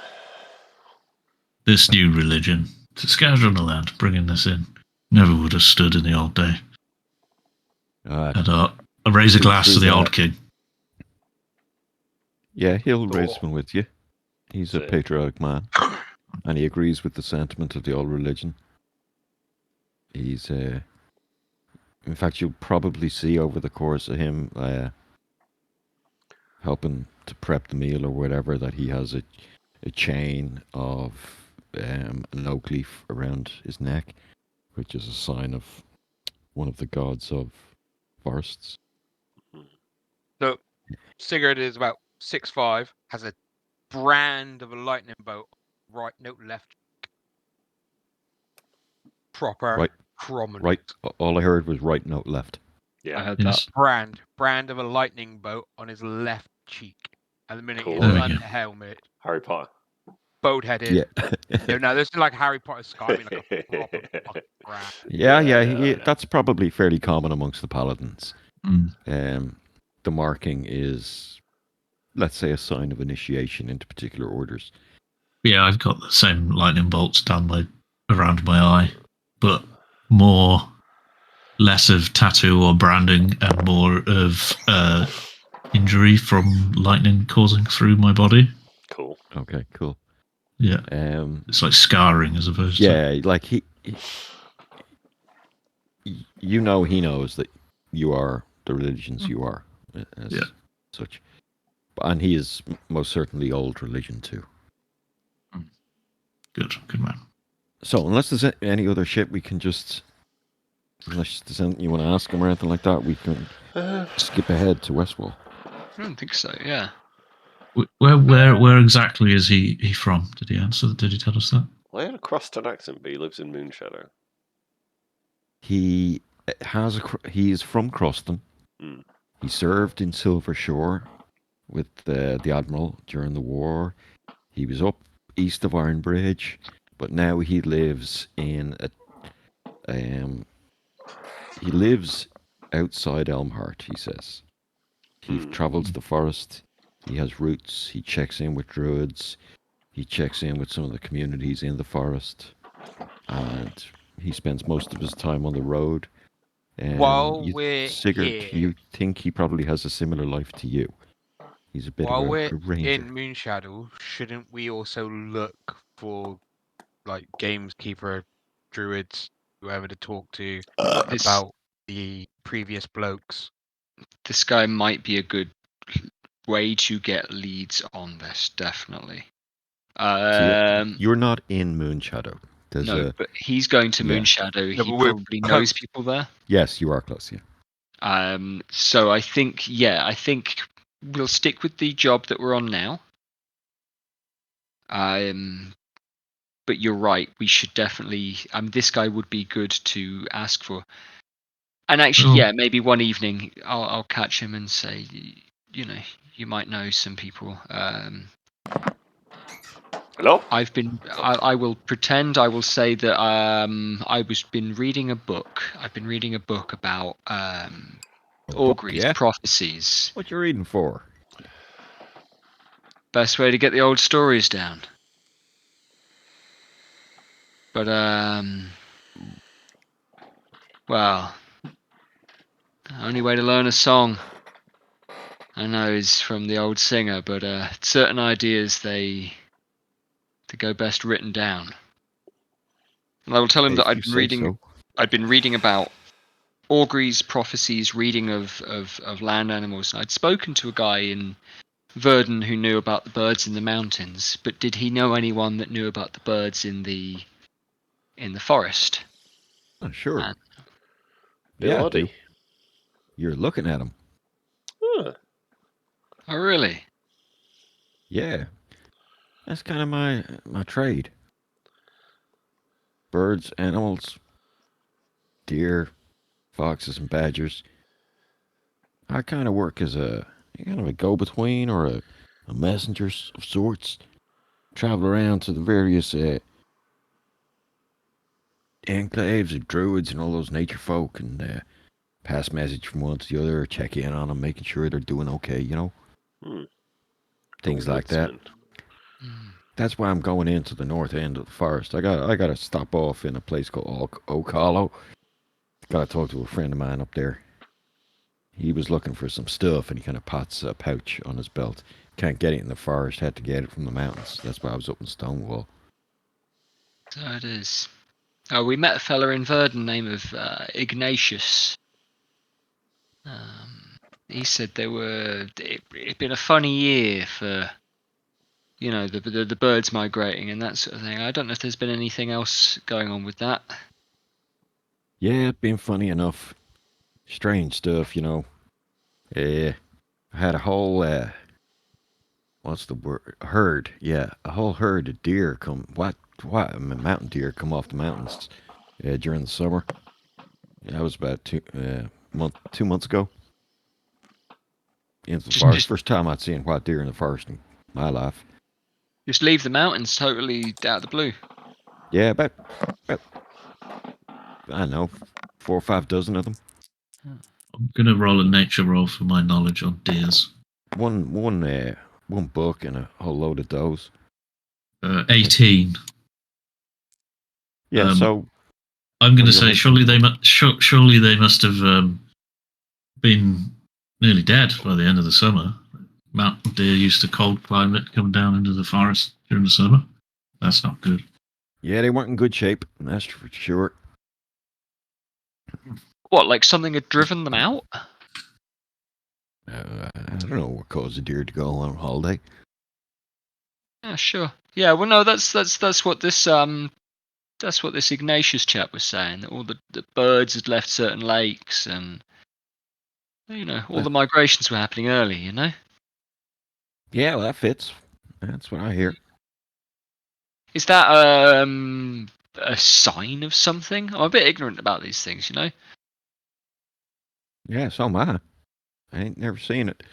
this new religion, to scourge on the land, bringing this in, never would have stood in the old day. And I raise a glass to the old king. Yeah, he'll raise one with you. He's a That's it. patriotic man, and he agrees with the sentiment of the old religion. He's, in fact, you'll probably see over the course of him helping to prep the meal or whatever that he has a chain of an oak leaf around his neck, which is a sign of one of the gods of forests. So Sigurd is about 6'5", has a brand of a lightning bolt, right note left. Proper Right. prominent. Right. All I heard was right note left. I Yeah. heard Yes. Brand of a lightning bolt on his left cheek. And the minute Cool. he's There we under go. helmet, Harry Potter. boat headed. Yeah. No, this is like Harry Potter scar. I mean, like a proper fucking brand. Yeah. That's probably fairly common amongst the paladins. Mm. The marking is, let's say, a sign of initiation into particular orders. Yeah, I've got the same lightning bolts down around my eye, but less of tattoo or branding and more of injury from lightning causing through my body. Cool. Okay, cool. Yeah, it's like scarring as opposed to. Yeah, like he you know, he knows that you are the religions you are as such, and he is most certainly old religion too. Good man. So unless there's any other shit, we can just, unless there's anything you want to ask him or anything like that, we can skip ahead to Westwall. I don't think so. Yeah. Where exactly is he from? Did he answer? Did he tell us that? Well, he had a Croston accent, but he lives in Moonshadow. He is from Croston. Mm. He served in Silver Shore with the Admiral during the war. He was up east of Iron Bridge, but now he lives in he lives outside Elmhart, he says. He travels the forest. He has roots. He checks in with druids. He checks in with some of the communities in the forest. And he spends most of his time on the road. While we're Sigurd, here, you think he probably has a similar life to you. He's a bit while of we're a ranger. in Moonshadow, shouldn't we also look for like gamekeeper, druids, whoever to talk to about the previous blokes? This guy might be a good way to get leads on this, definitely. So you're not in Moonshadow. No, but he's going to yeah. Moonshadow. No, He but we're probably close. knows people there. Yes, you are close, yeah. So I think we'll stick with the job that we're on now. But you're right. We should definitely. This guy would be good to ask for. And actually, yeah, maybe one evening I'll catch him and say, you might know some people. Hello? I will pretend. I will say that been reading a book. I've been reading a book about A book, Auguries, yeah? prophecies. What you reading for? Best way to get the old stories down. But well, the only way to learn a song, I know, is from the old singer. But certain ideas they go best written down. And I will tell him that If you say so. I'd been reading about auguries, prophecies, reading of land animals. And I'd spoken to a guy in Verdun who knew about the birds in the mountains, but did he know anyone that knew about the birds in the forest? Oh, sure. And Bill Yeah, Oddie. you're looking at them. Huh. oh, really? Yeah. That's kind of my trade. Birds, animals, deer, foxes, and badgers. I kind of work as a kind of a go-between or a messenger of sorts. Travel around to the various enclaves of druids and all those nature folk and pass message from one to the other, check in on them, making sure they're doing okay, you know? Hmm. Things Go like that. woodsman. That's why I'm going into the north end of the forest. I got to stop off in a place called Oak Hollow. Got to talk to a friend of mine up there. He was looking for some stuff, and he kind of pots a pouch on his belt. Can't get it in the forest. Had to get it from the mountains. That's why I was up in Stonewall. So it is. Oh, we met a fella in Verdun named Ignatius. He said it'd been a funny year for, the birds migrating and that sort of thing. I don't know if there's been anything else going on with that. Yeah, it been funny enough. Strange stuff, you know. I had a whole what's the word? Herd. Yeah, a whole herd of deer come. What? Mountain deer come off the mountains during the summer. That was about 2 months ago. Into the forest. Just First time I'd seen white deer in the forest in my life. just leave the mountains totally out of the blue. Yeah, about I don't know, 4 or 5 dozen of them. I'm going to roll a nature roll for my knowledge on deers. One buck and a whole load of does. 18. Yeah, so I'm going what to do you say make surely them? surely they must have been nearly dead by the end of the summer. Mountain deer used to cold climate, come down into the forest during the summer. That's not good. Yeah, they weren't in good shape. That's for sure. What, like something had driven them out? I don't know what caused the deer to go on holiday. Yeah, sure. Yeah, well, no, that's what this Ignatius chap was saying. That all the birds had left certain lakes, and all the migrations were happening early. Yeah, well, that fits. That's what I hear. Is that a sign of something? I'm a bit ignorant about these things. Yeah, so am I. I ain't never seen it.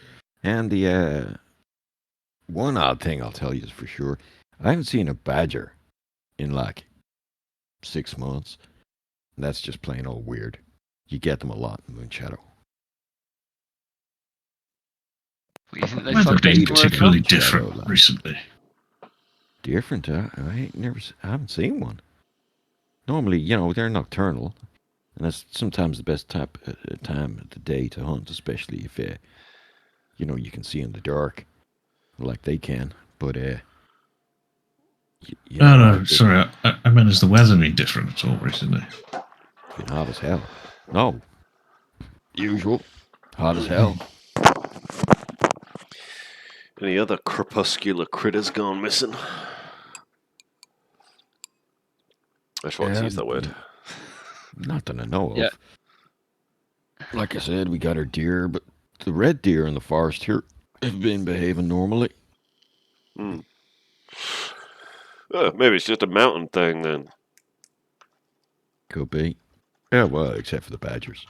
And the one odd thing I'll tell you is for sure, I haven't seen a badger in like 6 months. That's just plain old weird. You get them a lot in Moonshadow. What, you think they Weather fucked been everywhere as well? particularly Shadow different line. recently. Different? I haven't seen one. Normally, they're nocturnal, and that's sometimes the best time of the day to hunt, especially if you can see in the dark, like they can. But No, sorry. I meant has the weather been different at all recently? it's been hot as hell. No, usual, hot as hell. Any other crepuscular critters gone missing? I just want to use that word. Not that I know of. Yeah. Like I said, we got our deer, but the red deer in the forest here have been behaving normally. Hmm. Maybe it's just a mountain thing then. Could be. Yeah, well, except for the badgers.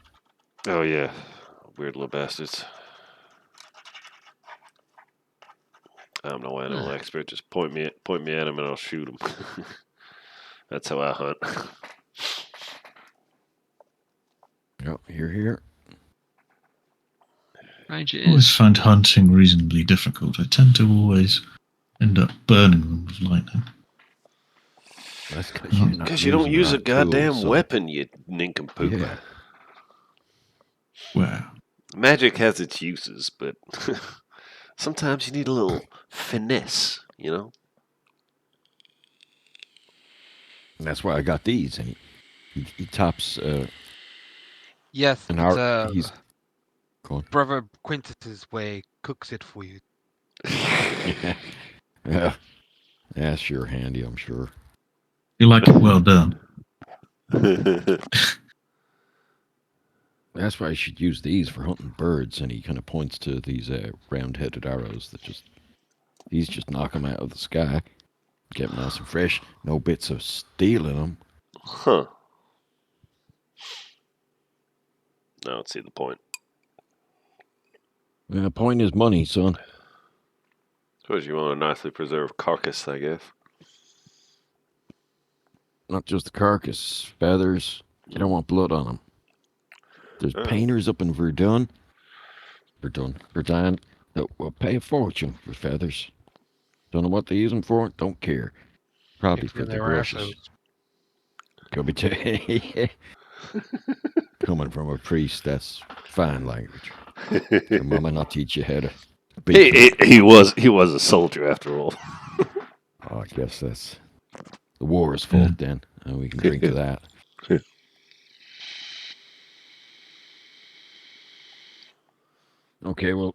Oh yeah, weird little bastards. I'm no animal expert. Just point me at them and I'll shoot them. That's how I hunt. Yep, here. range it I always is. find hunting reasonably difficult. I tend to always end up burning them with lightning. That's because you're not Because you don't using the use a right tools, goddamn son. weapon, you nincompoop. Yeah. Wow. Magic has its uses, but sometimes you need a little finesse, you know? And that's why I got these. And he tops Yes, an it's hour. He's going. Brother Quintus's way cooks it for you. Yeah. Yeah. That's sure handy, I'm sure. You like it well done. That's why you should use these for hunting birds. And he kind of points to these round-headed arrows that these just knock them out of the sky. Get them nice and fresh. No bits of steel in them. Huh. I don't see the point. The point is money, son. Suppose you want a nicely preserved carcass, I guess. Not just the carcass, feathers. You don't want blood on them. There's painters up in Verdun that will pay a fortune for feathers. Don't know what they use them for. Don't care. Probably If for the they're brushes. assholes. Could be too. Coming from a priest, that's fine language. Your mama not teach you how to beat them. he was a soldier after all. Oh, I guess that's the war's fault then. And we can drink to that. Okay, well,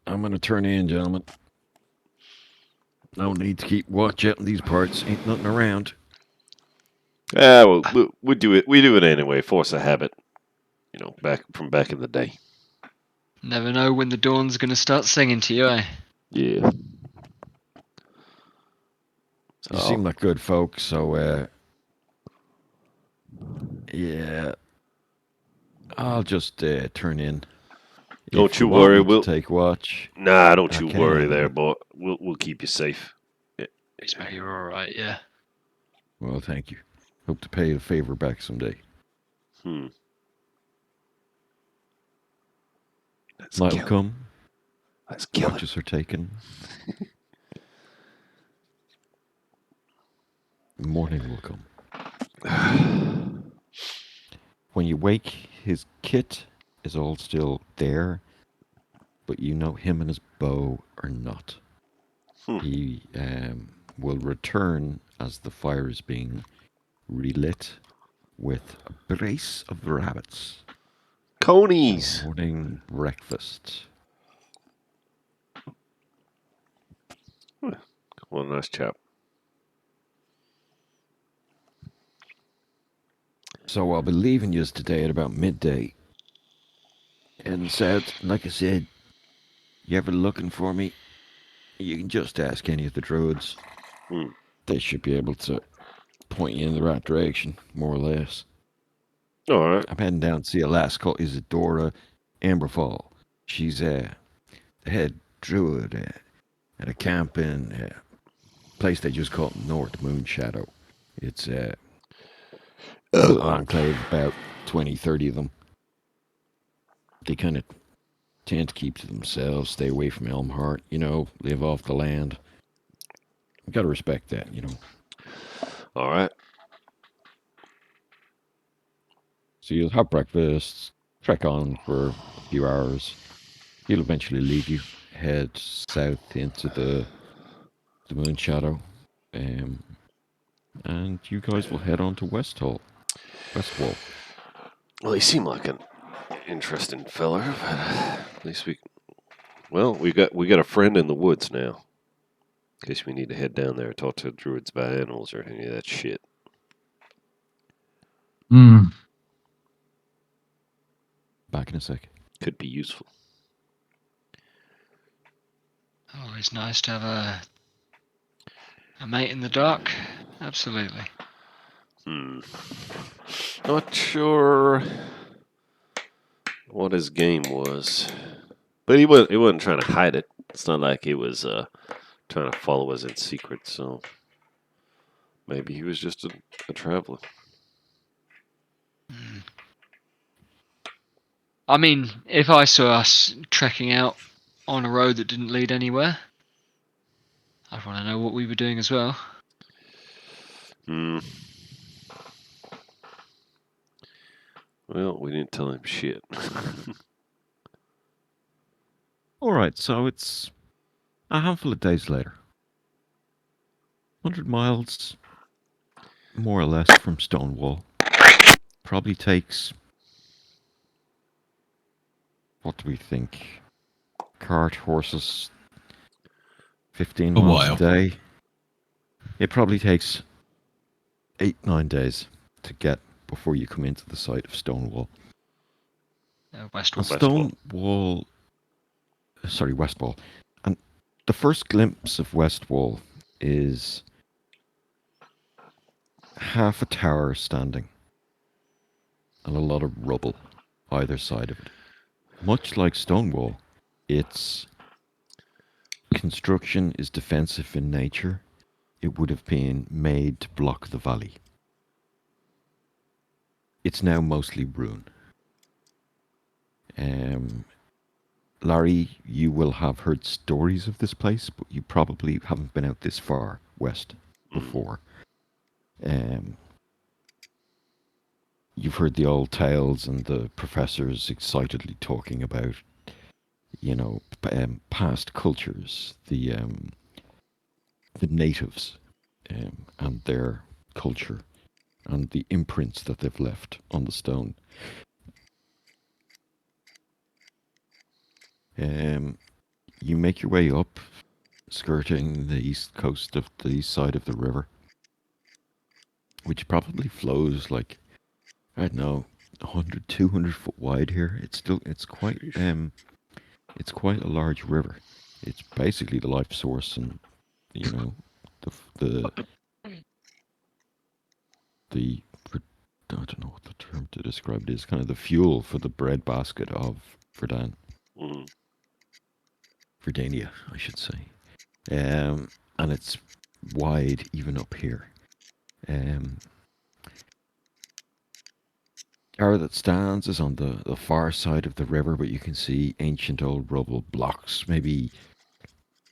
I'm going to turn in, gentlemen. No need to keep watch out in these parts. Ain't nothing around. Well, we do it. We do it anyway. Force a habit. You know, back in the day. Never know when the dawn's going to start singing to you, eh? Yeah. You seem like good folks, so yeah, I'll just turn in. Don't If you want worry. me to We'll take watch. Nah, don't I you worry can, there, but- boy. We'll keep you safe. You're all right, yeah. Well, thank you. Hope to pay the favor back someday. Let's Night kill will it. come. Let's kill it. Watches are taken. Morning will come. When you wake, his kit is all still there, but you know him and his bow are not. He will return as the fire is being relit with a brace of rabbits. Conies. Morning breakfast. What a nice chap. So I'll be leaving you today at about midday. Heading south, like I said, you ever looking for me? You can just ask any of the druids. They should be able to point you in the right direction, more or less. All right. I'm heading down to see a lass called Isadora Amberfall. She's the head druid at a camp in a place they just call North Moonshadow. It's a little enclave, about 20, 30 of them. They kind of tend to keep to themselves, stay away from Elmhart, live off the land. You gotta respect that, All right. So you'll have breakfast, trek on for a few hours. He'll eventually leave you, head south into the Moonshadow, and you guys will head on to Westwall. Well, he seemed like an interesting feller, but at least we got a friend in the woods now. In case we need to head down there and talk to druids about animals or any of that shit. Back in a sec. Could be useful. Always nice to have a mate in the dark. Absolutely. Not sure what his game was, but he wasn't trying to hide it. It's not like he was trying to follow us in secret. So maybe he was just a traveler. I mean, if I saw us trekking out on a road that didn't lead anywhere, I'd want to know what we were doing as well. Hmm. Well, we didn't tell him shit. All right, so it's a handful of days later. 100 miles, more or less, from Stonewall. Probably takes, what do we think? Cart, horses, 15 A miles while. a day. It probably takes 8-9 days to get before you come into the site of Stonewall. Westwall. Stonewall, sorry, Westwall. And the first glimpse of Westwall is half a tower standing and a lot of rubble either side of it. Much like Stonewall, its construction is defensive in nature. It would have been made to block the valley. It's now mostly ruin. Larry, you will have heard stories of this place, but you probably haven't been out this far west before. You've heard the old tales and the professors excitedly talking about, past cultures, the natives and their culture and the imprints that they've left on the stone. You make your way up, skirting the east coast of the east side of the river, which probably flows like, I don't know, 100, 200 foot wide here. It's quite a large river. It's basically the life source, and the I don't know what the term to describe it is. Kind of the fuel for the breadbasket of Verdania, I should say. And it's wide even up here. Tower that stands is on the far side of the river, but you can see ancient old rubble blocks, maybe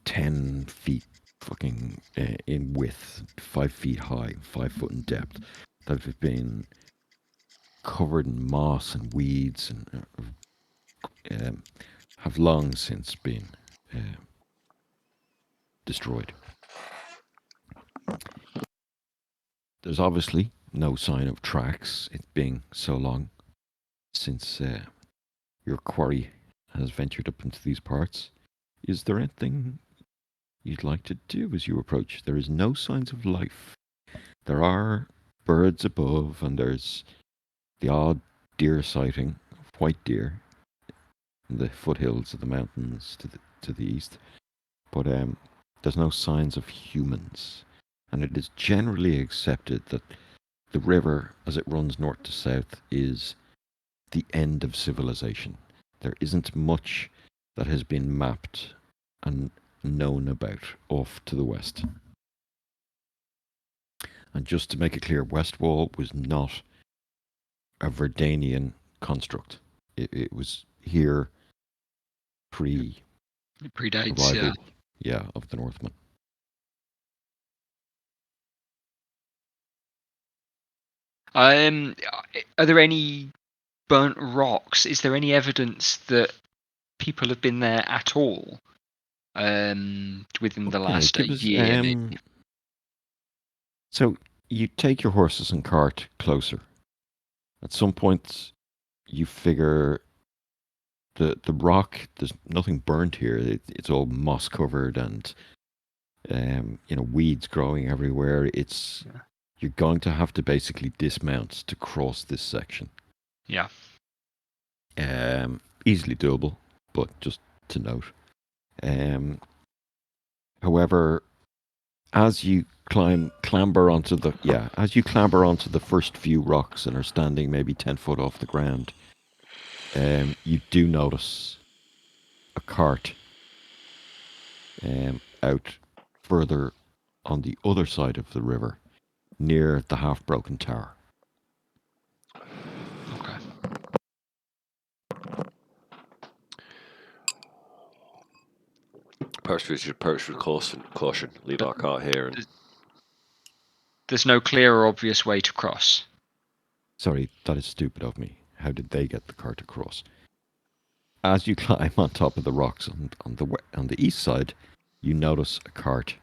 10 feet fucking in width, 5 feet high, 5 foot in depth, that have been covered in moss and weeds and have long since been destroyed. There's obviously no sign of tracks, it being so long since your quarry has ventured up into these parts. Is there anything you'd like to do as you approach? There is no signs of life. There are birds above, and there's the odd deer sighting of white deer in the foothills of the mountains to the east. But there's no signs of humans. And it is generally accepted that the river, as it runs north to south, is the end of civilization. There isn't much that has been mapped and known about off to the west. And just to make it clear, Westwall was not a Verdanian construct. It was here It predates, arrival, of the Northmen. Are there any burnt rocks? Is there any evidence that people have been there at all within the last year? Maybe? So you take your horses and cart closer. At some point, you figure the rock. There's nothing burnt here. It's all moss covered and weeds growing everywhere. You're going to have to basically dismount to cross this section. Yeah. Easily doable, but just to note. However, as you clamber onto the first few rocks and are standing maybe 10 foot off the ground, you do notice a cart out further on the other side of the river, near the half-broken tower. Okay. Perhaps we should approach with caution. Leave our cart here. And... There's no clear or obvious way to cross. Sorry, that is stupid of me. How did they get the cart across? As you climb on top of the rocks on the east side, you notice a cart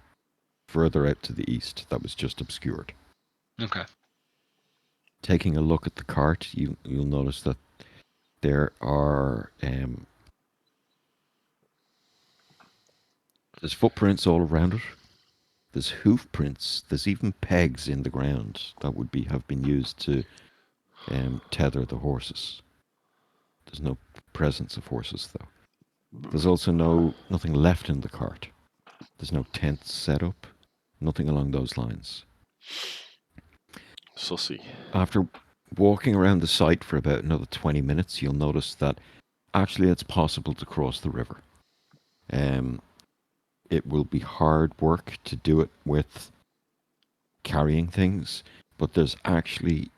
further out to the east that was just obscured. Okay. Taking a look at the cart, you'll notice that there are there's footprints all around it. There's hoof prints. There's even pegs in the ground that would have been used to tether the horses. There's no presence of horses though. There's also nothing left in the cart. There's no tent set up. Nothing along those lines. Sussy. After walking around the site for about another 20 minutes, you'll notice that actually it's possible to cross the river. It will be hard work to do it with carrying things, but there's actually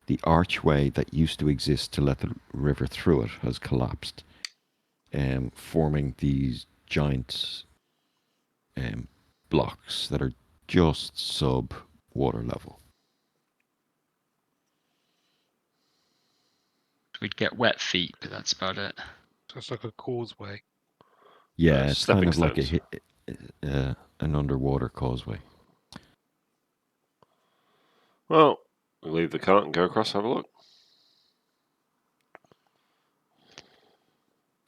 the archway that used to exist to let the river through it has collapsed, forming these giant blocks that are just sub water level. We'd get wet feet, but that's about it. So it's like a causeway. Yeah, it's kind stepping of like stones. an underwater causeway. Well, we'll leave the cart and go across, have a look.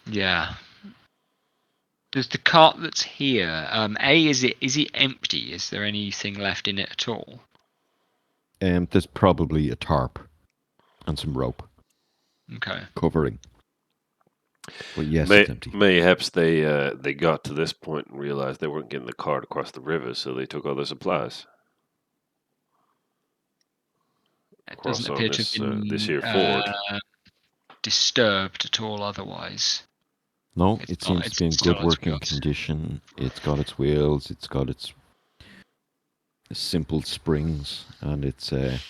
Yeah. Does the cart that's here, is it empty? Is there anything left in it at all? There's probably a tarp and some rope Okay. covering. But yes, it's empty. Mayhaps they got to this point and realized they weren't getting the cart across the river, so they took all their supplies. It Cross doesn't on appear this, to have been this here ford. disturbed at all otherwise. No, It's it not- seems it's to be in still good on its working wheels. condition. It's got its wheels, it's got its simple springs, and it's there's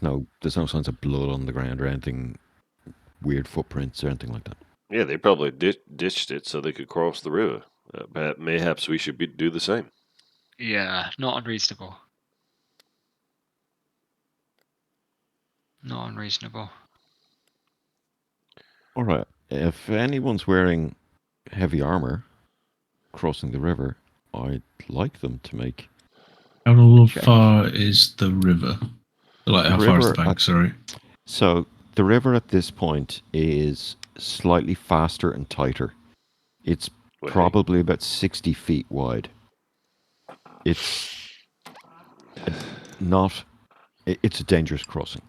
no signs of blood on the ground or anything, weird footprints or anything like that. Yeah, they probably ditched it so they could cross the river. But mayhaps we should do the same. Yeah, not unreasonable. Not unreasonable. All right, if anyone's wearing heavy armor crossing the river, I'd like them to make. How Check. far is the river? Like, The how far is the river bank? Sorry. So the river at this point is slightly faster and tighter. It's Wait. probably about 60 feet wide. It's it's a dangerous crossing.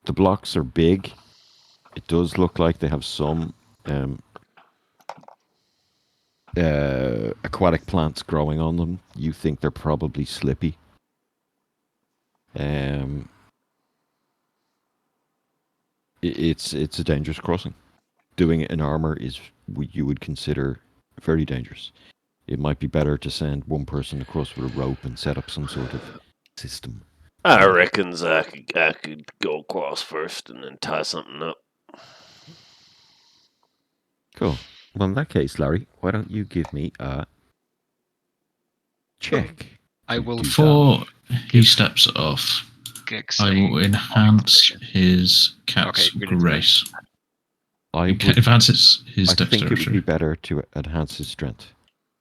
The blocks are big. It does look like they have some aquatic plants growing on them. You think they're probably slippy. It's a dangerous crossing. Doing it in armor is what you would consider very dangerous. It might be better to send one person across with a rope and set up some sort of system. I reckons I could go across first and then tie something up. Cool. Well, in that case, Larry, why don't you give me a check? I will Before he steps off, I will enhance his cat's Okay, brilliant. grace. I Advance his think it would be dexterity. better to enhance his strength.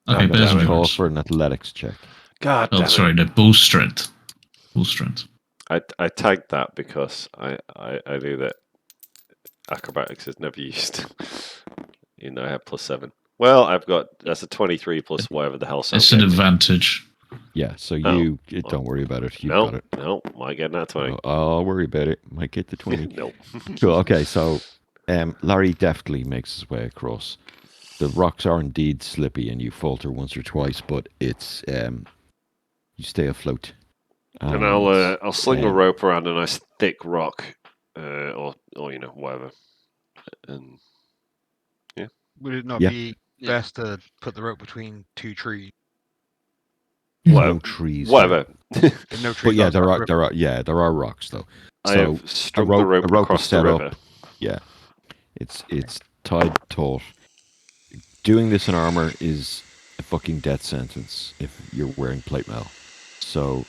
Okay, God bears damn with it. Call me. for an athletics check. God damn Oh, sorry, no, bull strength. Bull strength. I tagged that because I knew that acrobatics is never used. I have +7. Well, that's a 23 plus whatever the hell. It's an advantage. Yeah, so Oh. don't worry about it. You've got it. No, might get that 20. I'll worry about it. Might get the 20. No. Cool. Okay, so Larry deftly makes his way across. The rocks are indeed slippy, and you falter once or twice, but it's you stay afloat. And I'll sling a rope around a nice thick rock, or whatever. And Would it not Yeah. be best to put the rope between two trees? No trees. whatever. No trees. But yeah, outside the river. there are rocks though. I So have strung the rope a rope across is the set river. up. Yeah, it's tied taut. doing this in armor is a fucking death sentence if you're wearing plate mail. So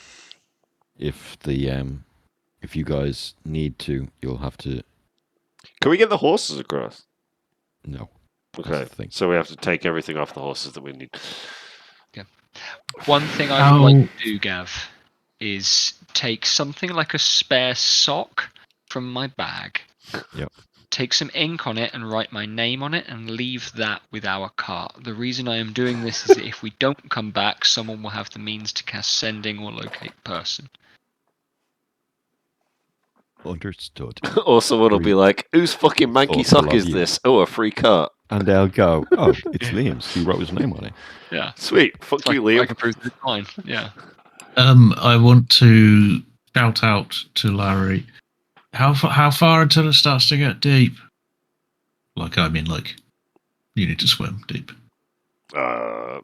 if you guys need to, you'll have to. Can we get the horses across? No. Okay, That's the thing. so we have to take everything off the horses that we need. One thing I would like to do, Gav, is take something like a spare sock from my bag. Yep. Take some ink on it and write my name on it and leave that with our cart. The reason I am doing this is that if we don't come back, someone will have the means to cast sending or locate person. Understood. Or someone will be Free. like, whose fucking manky Thoughtful sock of is you. this? Oh, a free cart. And they'll go, oh, it's Liam's. He wrote his name on it. Yeah. Sweet. Fuck you, Liam. I can prove it's fine. Yeah. I want to shout out to Larry. How far until it starts to get deep? Like you need to swim deep. So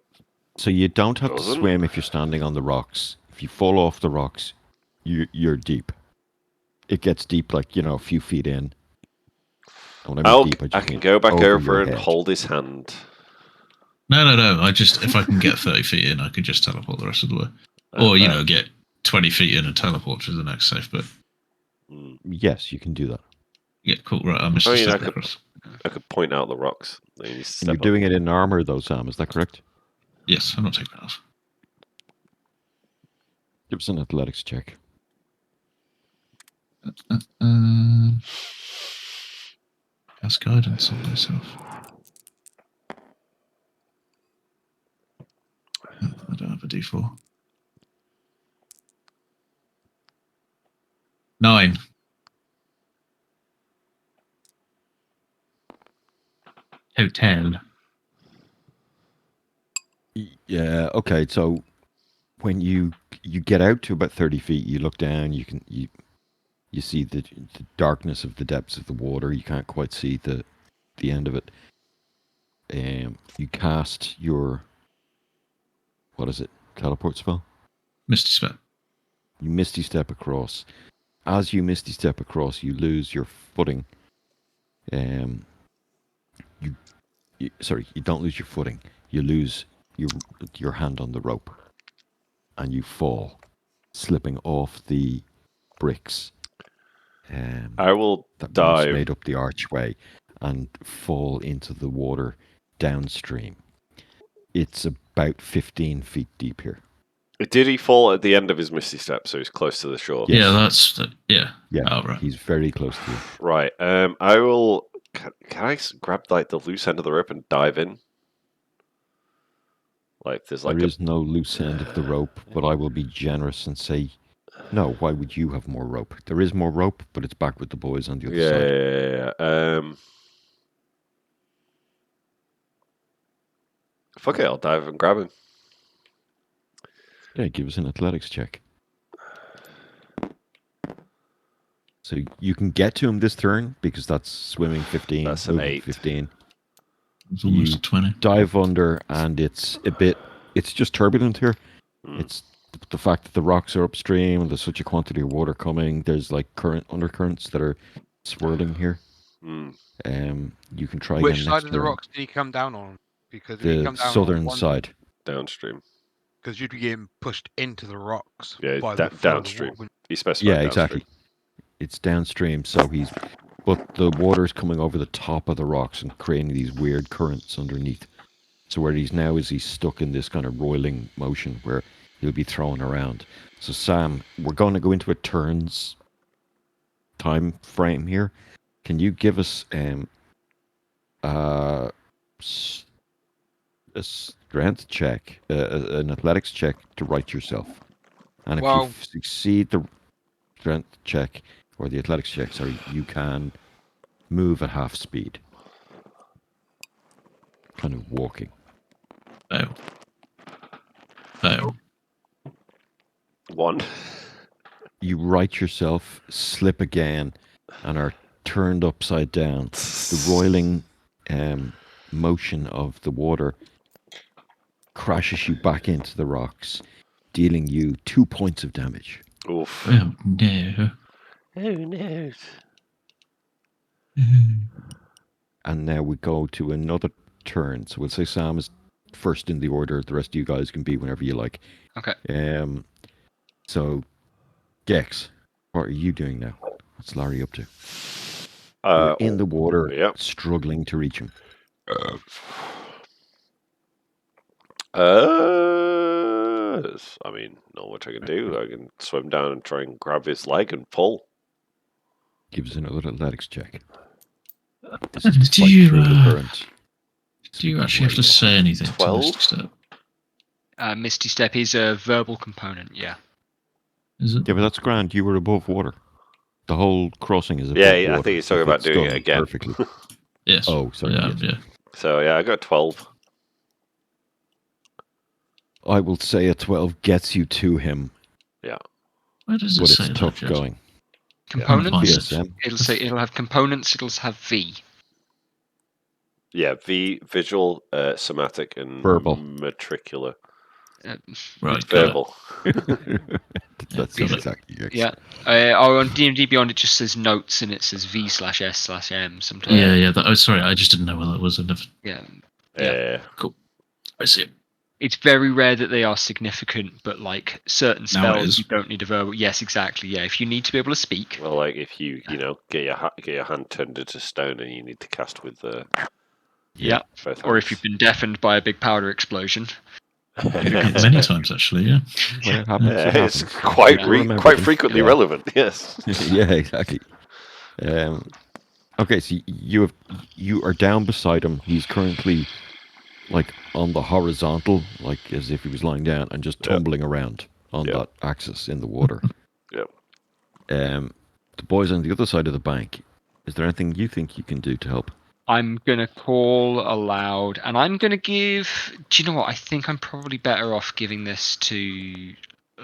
you don't have to Doesn't. swim if you're standing on the rocks. If you fall off the rocks, you're deep. It gets deep, like, a few feet in. And when I mean deep, I just can mean go back your over and head. hold his hand. No. If I can get 30 feet in, I could just teleport the rest of the way. Or, get 20 feet in and teleport to the next safe bit. Yes, you can do that. Yeah, cool. Right, I missed a step across. I could point out the rocks. And you're doing it in armor, though, Sam. Is that correct? Yes, I'm not taking that off. Give us an athletics check. Cast guidance on myself. I don't have a D4. 9. Oh, 10. Yeah. Okay. So when you get out to about 30 feet, you look down. You see the darkness of the depths of the water. You can't quite see the end of it. You cast your, what is it? Teleport spell? Misty Step. You misty step across. As you misty step across, you lose your footing. You don't lose your footing. You lose your hand on the rope, and you fall, slipping off the bricks. I will that dive. made up the archway, and fall into the water downstream. It's about 15 feet deep here. Did he fall at the end of his misty step, so he's close to the shore? Yes. Yeah, that's yeah. Yeah, Oh, right. He's very close to you. Right. I will. Can I grab the loose end of the rope and dive in? There is no loose end of the rope, but I will be generous and say, no. Why would you have more rope? There is more rope, but it's back with the boys on the other side. Yeah. Fuck it, I'll dive and grab him. Yeah, give us an athletics check. So you can get to him this turn because that's swimming 15. That's an moving 8. 15. It's almost You 20. Dive under, and it's just turbulent here. It's the fact that the rocks are upstream and there's such a quantity of water coming. There's like undercurrents that are swirling here. You can try Which again side next of the turn. rocks did he come down on? Because if he The come down on southern one, side. Downstream. because you'd be getting pushed into the rocks. Yeah, by the flow of the downstream. water. He specified Yeah, downstream. exactly. It's downstream, but the water's coming over the top of the rocks and creating these weird currents underneath. So where he's now is he's stuck in this kind of roiling motion where he'll be thrown around. So Sam, we're going to go into a turns time frame here. Can you give us a strength check, an athletics check to right yourself? And if you succeed the strength check or the athletics check, you can move at half speed, kind of walking. Fail. 1. You right yourself, slip again, and are turned upside down. The roiling motion of the water crashes you back into the rocks, dealing you 2 points of damage. Oof. Oh, no. Oh no. And now we go to another turns. We'll say Sam is first in the order. The rest of you guys can be whenever you like. Okay. So, Gex, what are you doing now? What's Larry up to? Uh, You're in the water, yep. struggling to reach him. I mean, not much I can do. I can swim down and try and grab his leg and pull. Give us another athletics check. This And is do quite you, through the current. Do you actually have to say anything 12? to Misty Step? Misty Step is a verbal component, yeah. Is it? Yeah, but that's grand. You were above water. The whole crossing is above Yeah, water. I think he's talking if about it's doing it done again. perfectly. Yes. Oh, sorry. Yeah, yes. yeah. So yeah, I got 12. I will say a 12 gets you to him, Where does it but say it's that, tough Jed? going. Components. Yes. VSM. It'll have components. It'll have V. Yeah, visual, somatic, and Verbal. matricular. Right, got it. Verbal. That's got it. exactly it. Yeah. On D&D Beyond, it just says notes and it says V/S/M sometimes. Yeah. Sorry, I just didn't know where that was. I never. Yeah. Cool. I see it. It's very rare that they are significant, but like certain Now it spells, is. you don't need a verbal. Yes, exactly. Yeah, if you need to be able to speak. Well, like if you get your hand turned into stone and you need to cast with Yeah. both Or if hands. you've been deafened by a big powder explosion. Many times, actually, yeah. When it happens, it Yeah, it's happens. quite People remember quite them. frequently Yeah. relevant. Yes. Yeah, exactly. Okay, so you are down beside him. He's currently like on the horizontal, like as if he was lying down and just Yep. tumbling around on Yep. that axis in the water. Yep. The boys on the other side of the bank. Is there anything you think you can do to help? I'm going to call aloud, and I'm going to give... Do you know what? I think I'm probably better off giving this to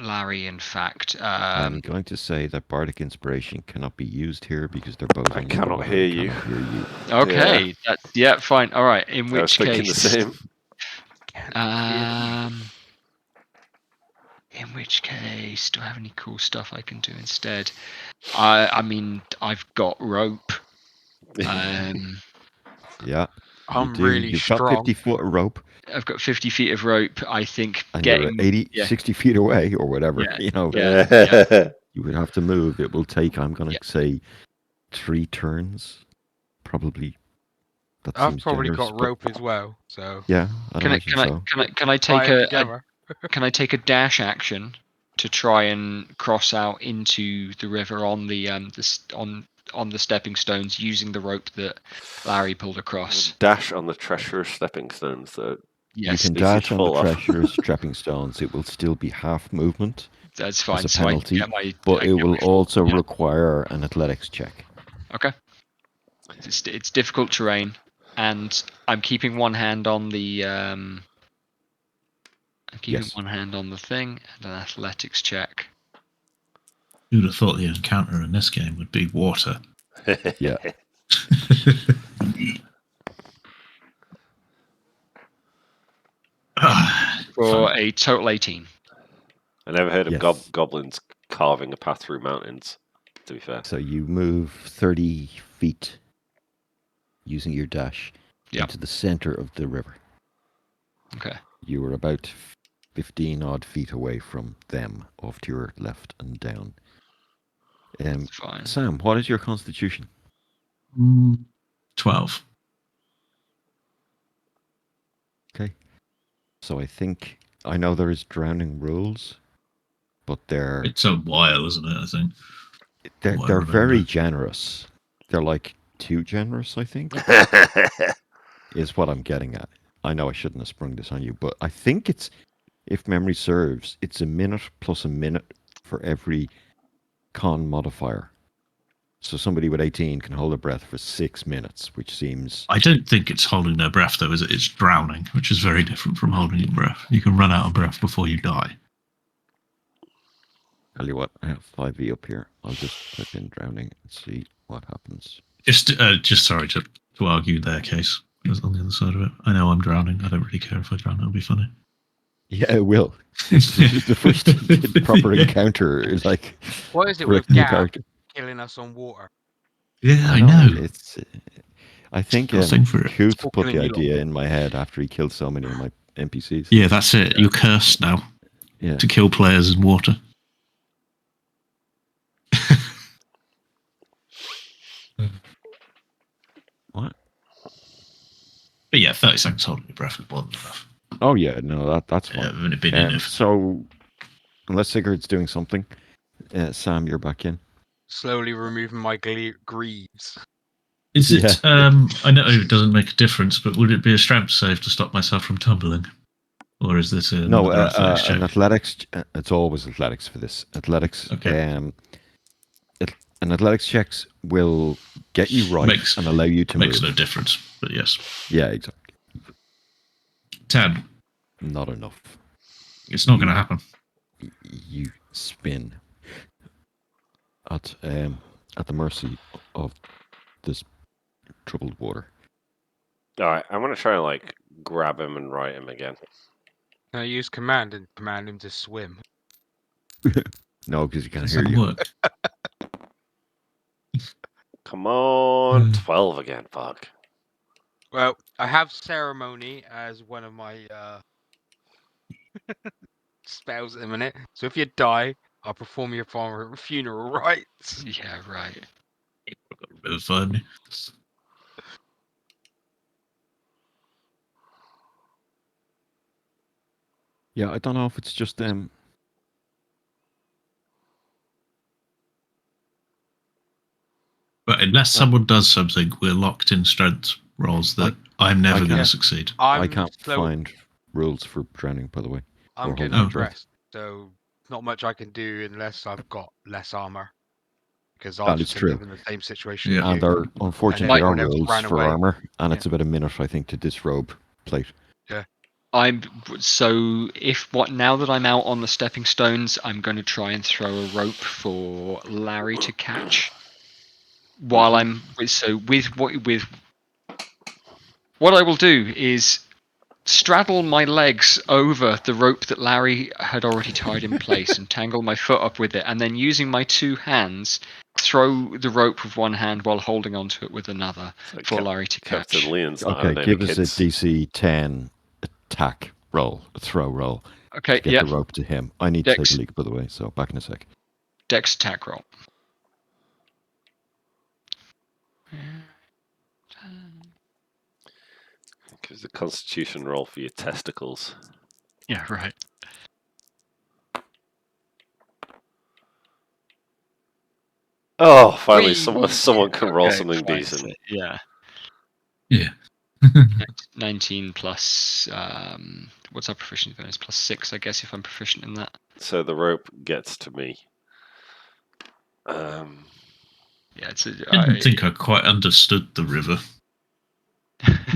Larry, in fact. I'm going to say that bardic inspiration cannot be used here because they're both I on cannot water hear and you. cannot hear you. Okay. Yeah, fine. All right. In I was which thinking case... the same. In which case, do I have any cool stuff I can do instead? I mean, I've got rope. Yeah. I'm you do. really You've got strong. 50 foot of rope I've got 50 feet of rope. I think and you're getting 80, yeah, 60 feet away or whatever. Yeah, You know, yeah. you would have to move. It will take, I'm going to Yeah. say, 3 turns. Probably. That I've seems probably generous, got but- rope as well, so Yeah, I'd Can I imagine so. take tie 'em a together. can I take a dash action to try and cross out into the river on the on the stepping stones using the rope that Larry pulled across? Dash on the treacherous stepping stones. So Yes, You can easy to dash on the fall off. treacherous stepping stones. It will still be half movement, that's fine. a So penalty, I but get it will my full- also yeah. require an athletics check. Okay. It's difficult terrain, and I'm keeping one hand on the Yes. one hand on the thing and an athletics check. Who'd have thought the encounter in this game would be water? Yeah. For Fine. a total 18. I never heard of Yes. goblins carving a path through mountains. To be fair. So you move 30 feet using your dash Yeah. into the center of the river. Okay. You were about 15 odd feet away from them, off to your left and down. That's fine. Sam, what is your constitution? 12. Okay. So I know there is drowning rules, but they're It's a while, isn't it? I think. they're Well, I they're very remember. generous. They're like too generous, I think, is what I'm getting at. I know I shouldn't have sprung this on you, but I think it's, if memory serves, it's a minute plus a minute for every con modifier. So somebody with 18 can hold their breath for 6 minutes, which seems... I don't think it's holding their breath, though, is it? It's drowning, which is very different from holding your breath. You can run out of breath before you die. Tell you what, I have 5e up here. I'll just type in drowning and see what happens. Just sorry to argue their case. That's on the other side of it. I know I'm drowning. I don't really care if I drown. It'll be funny. Yeah, it will. This is the first proper encounter. Is like What is it for a with new Gav character. killing us on water? Yeah, I know. It's. I think Got a thing for it. Kuth Talking put the in your- idea in my head after he killed so many of my NPCs. Yeah, that's it. You're cursed now Yeah. to kill players in water. What? But yeah, 30 seconds holding your breath is more than enough. Oh yeah, no, that's Yeah, fine. I've only been in it. So, unless Sigurd's doing something, Sam, you're back in. Slowly removing my greaves. Is it? Yeah. I know it doesn't make a difference, but would it be a strength save to stop myself from tumbling, or is this No, another athletics check? an athletics. It's always athletics for this. Athletics. Okay. An athletics checks will get you right and allow you to Makes move. no difference, but yes. Yeah, exactly. 10. Not enough. It's not going to happen. You spin at the mercy of this troubled water. All right, I'm gonna try and like grab him and ride him again. Can I use command and command him to swim? No, because he can't Doesn't hear you. work. Come on, Hmm. 12 again. Fuck. Well, I have ceremony as one of my spells at the minute. So if you die, I'll perform your funeral rites. Yeah, right. I've got a bit of fun. Yeah, I don't know if it's just But unless someone does something, we're locked in strength rolls that I'm never going to can't- succeed. I can't find rules for drowning, by the way. I'm or getting holding your breath. undressed, so not much I can do unless I've got less armor. Because That I've is just true. live in the same situation Yeah. as And you. there, unfortunately, there are everyone else rules ran for away. armor, and it's about a minute, I think, to disrobe plate. Now that I'm out on the stepping stones, I'm going to try and throw a rope for Larry to catch. While I'm with what I will do is straddle my legs over the rope that Larry had already tied in place and tangle my foot up with it, and then using my two hands throw the rope with one hand while holding onto it with another Like for Larry to catch. Captain Leon's not Okay, having give any us kids. a DC 10 attack roll, a throw roll, Okay, to get the rope to him. I need to take Dex. a leak, by the way, so back in a sec. Dex attack roll. Gives a constitution roll for your testicles. Yeah, right. Oh, finally, Whee! someone can roll Okay, something fine. decent. Yeah. Yeah. 19 plus, what's our proficiency bonus? Plus 6, I guess, if I'm proficient in that. So the rope gets to me. Yeah, it's I didn't think I quite understood the river.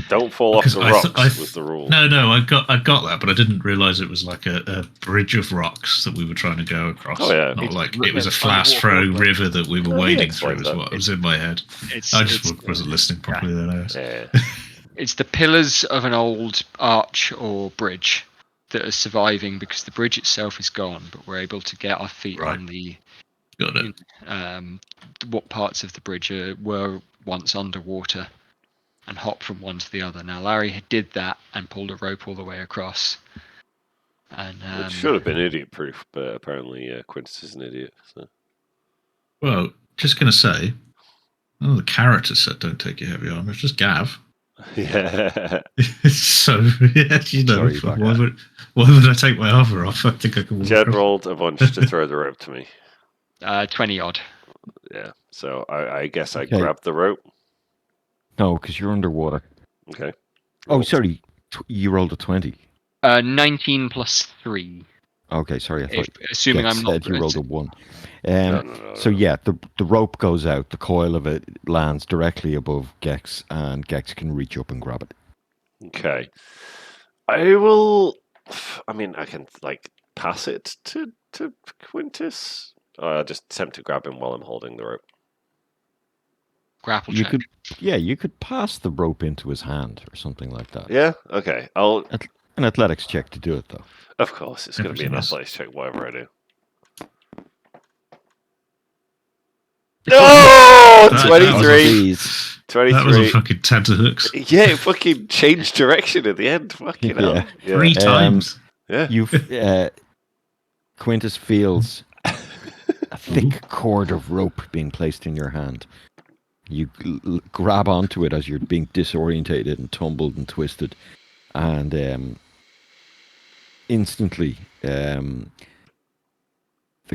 Don't fall off Because the I rocks th- was the rule. No, I got that, but I didn't realise it was like a bridge of rocks that we were trying to go across. Oh, yeah. Not It's like ri- it was a it's trying to fast walk flowing over. river that we were Oh, he wading through. explained Is that. what was in my head. it's, I just wasn't listening properly then. I guess. Yeah. it's the pillars of an old arch or bridge that are surviving because the bridge itself is gone, but we're able to get our feet Right. on the Got it. what parts of the bridge were once underwater and hop from one to the other. Now Larry did that and pulled a rope all the way across. And Which should have been idiot proof, but apparently Quintus is an idiot. So. Well, just gonna say, none of the characters said don't take your heavy armor. It's just Gav. Yeah. So yeah, you know, Sorry about that. why would I take my armor off? I think I can walk Jed across. rolled a bunch to throw the rope to me. 20 odd. Yeah. So I guess I Okay. grabbed the rope. No, because you're underwater. Okay. Oh, Rolled. sorry. You rolled a 20. 19 plus 3. Okay, sorry. I thought Assuming Gex I'm not. said you rolled a 1. No. So yeah, the rope goes out, the coil of it lands directly above Gex, and Gex can reach up and grab it. Okay. I will. I mean, I can like pass it to Quintus. I'll just attempt to grab him while I'm holding the rope. Grapple You check. you could pass the rope into his hand or something like that. Yeah. Okay. I'll. An athletics check to do it, though. Of course, it's going to be an Everything is. athletics check, whatever I do. No, That was 23. Please. That was a 23. fucking tenterhooks. Yeah, it fucking changed direction at the end. Fucking hell. Yeah. Yeah. 3 times. Yeah. You, Quintus feels a thick cord of rope being placed in your hand. You grab onto it as you're being disorientated and tumbled and twisted, and instantly, the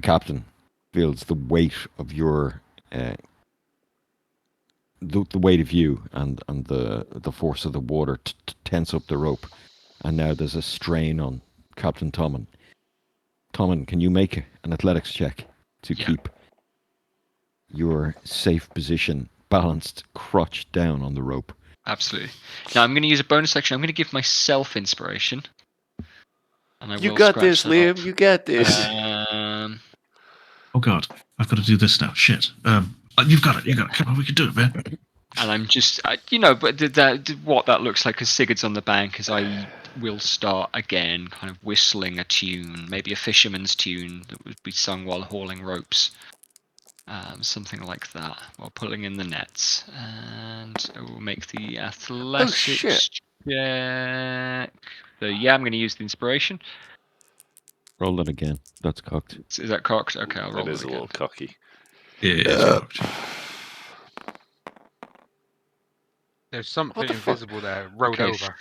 captain feels the weight of your, the weight of you and the force of the water tense up the rope, and now there's a strain on Captain Tommen. Tommen, can you make an athletics check to keep your safe position balanced, crotch down on the rope? Absolutely. Now I'm going to use a bonus action. I'm going to give myself inspiration. And I You will got scratch this, that Liam. off. You got this. Oh god, I've got to do this now. Shit. You've got it. You got it. Come on, we can do it, man. And I'm just, but what that looks like as Sigurd's on the bank is I will start again, kind of whistling a tune, maybe a fisherman's tune that would be sung while hauling ropes. Something like that, while pulling in the nets. And I will make the athletics shit. check. So yeah, I'm going to use the inspiration. Roll it again. That's cocked. Is that cocked? Okay, I'll roll That it is a again. little cocky. Yeah, it's cocked. There's something What the fuck? invisible there. Rolled Okay. over.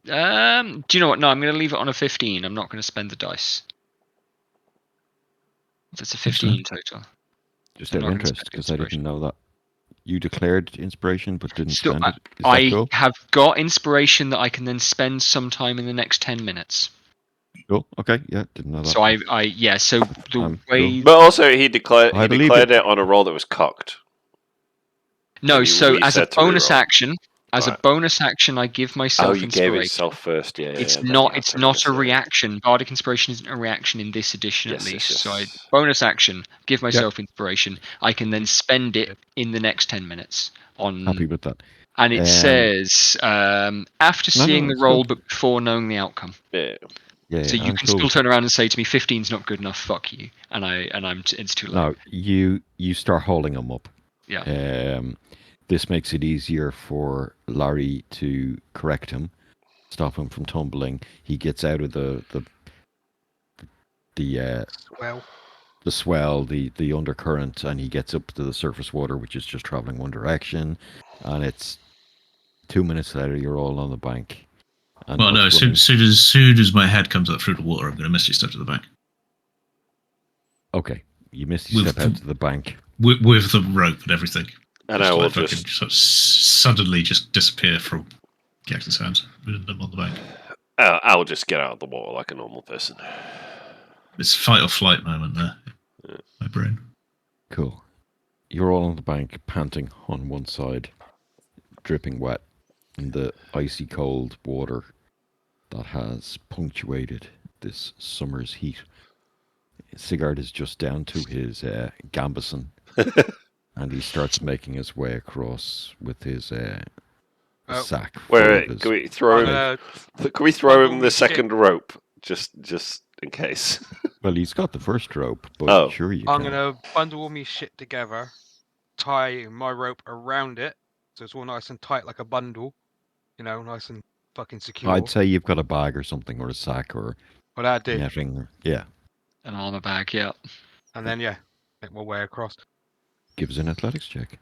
Do you know what? No, I'm going to leave it on a 15. I'm not going to spend the dice. That's a 15 total. Just I'm out not of gonna interest, spend because I didn't inspiration. know that. You declared inspiration but didn't So spend it. Is I that cool? have got inspiration that I can then spend sometime in the next 10 minutes. Cool. Okay. Yeah, didn't know that. So so the way cool. But also, he declared I believe it it. on a roll that was cocked. no, you so as a reset to bonus reroll. action, I give myself Oh, you gave inspiration. yourself first. Yeah, It's then you not. have It's to not miss a it. reaction. Bardic inspiration isn't a reaction in this edition, Yes, at yes, least. So I yes. bonus action, give myself inspiration. I can then spend it in the next 10 minutes on. Happy with that. And it says after seeing the it's roll, good. but before knowing the outcome. Yeah. Yeah, So you I'm can cool still with turn around and say to me, "15's not good enough. Fuck you." And it's too late. No, you start hauling him up. Yeah. This makes it easier for Larry to correct him, stop him from tumbling. He gets out of the Well, swell, the undercurrent, and he gets up to the surface water, which is just traveling one direction. And it's 2 minutes later, you're all on the bank. And Well, no, what's soon as my head comes up through the water, I'm going to misty step to the bank. Okay, you missed your step out to the bank. With the rope and everything. And I will fucking sort of suddenly just disappear from Gax's hands with them on the bank. I'll just get out of the water like a normal person. It's fight or flight moment there. Yeah. My brain. Cool. You're all on the bank, panting on one side, dripping wet in the icy cold water that has punctuated this summer's heat. Sigurd is just down to his gambeson, and he starts making his way across with his sack. Wait, can we throw him? Can we throw him the second rope, just in case? Well, he's got the first rope, but sure you I'm can. gonna bundle all my shit together, tie my rope around it, so it's all nice and tight like a bundle. Nice and fucking secure. I'd say you've got a bag or something, or a sack, or Well, I do. netting. Yeah. An armor bag, yeah. And then make my way across. Give us an athletics check.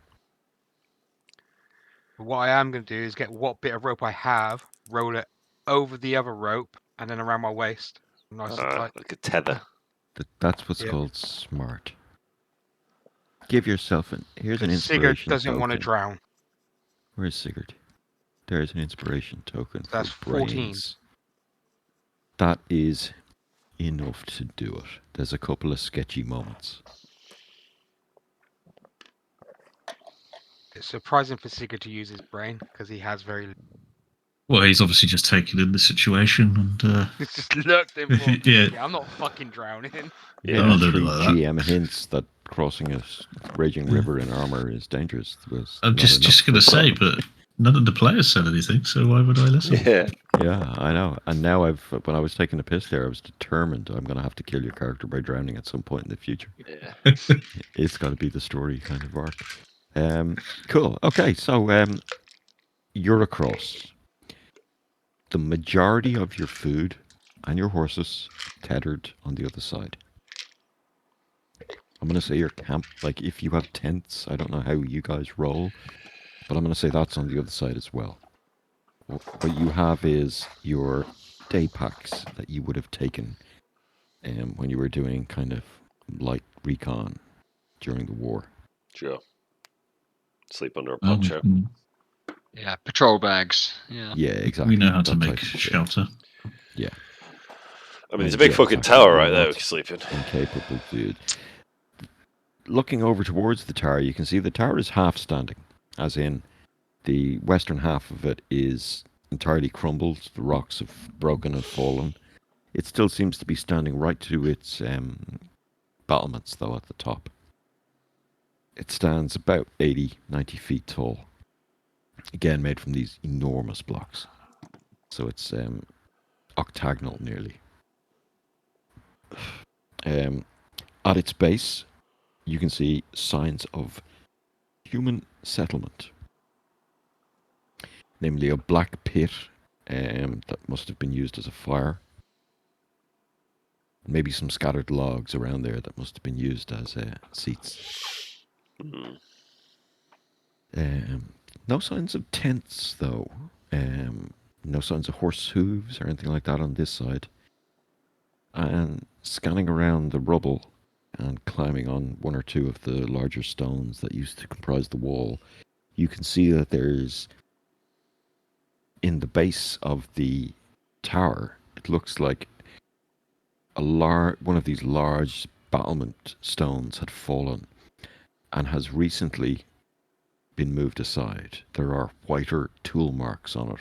But what I am gonna do is get what bit of rope I have, roll it over the other rope, and then around my waist, nice and tight. Like a tether. That's what's called smart. Give yourself here's an Sigurd inspiration doesn't token. want to drown. Where's Sigurd? There's an inspiration token. That's for 14. brains. That is enough to do it. There's a couple of sketchy moments. It's surprising for Sigurd to use his brain because he has very. Well, he's obviously just taken in the situation and. He's just looked in. Yeah, I'm not fucking drowning. Yeah, I'm not doing it Three like that. GM hints that crossing a raging river in armor is dangerous. I'm just going to say, but none of the players said anything, so why would I listen? Yeah. Yeah, I know. And now when I was taking a piss there, I was determined I'm going to have to kill your character by drowning at some point in the future. Yeah. It's got to be the story kind of arc. Cool. Okay, so you're across. The majority of your food and your horses tethered on the other side. I'm gonna say your camp, like if you have tents, I don't know how you guys roll, but I'm gonna say that's on the other side as well. What you have is your day packs that you would have taken when you were doing kind of light recon during the war. Sure. Sleep under a Oh, we, poncho. Yeah, patrol bags. Yeah. Yeah, exactly. we know how to that make type of shit. shelter. Yeah. I mean, it's a big fucking exactly. tower You're right there not we can sleep in. incapable, dude. Looking over towards the tower, you can see the tower is half standing, as in the western half of it is entirely crumbled. The rocks have broken and fallen. It still seems to be standing right to its battlements, though, at the top. It stands about 80, 90 feet tall. Again, made from these enormous blocks. So it's octagonal, nearly. At its base, you can see signs of human settlement. Namely, a black pit that must have been used as a fire. Maybe some scattered logs around there that must have been used as seats. Hmm. No signs of tents, though. No signs of horse hooves or anything like that on this side. And scanning around the rubble and climbing on one or two of the larger stones that used to comprise the wall, you can see that there's, in the base of the tower, it looks like one of these large battlement stones had fallen and has recently been moved aside. There are whiter tool marks on it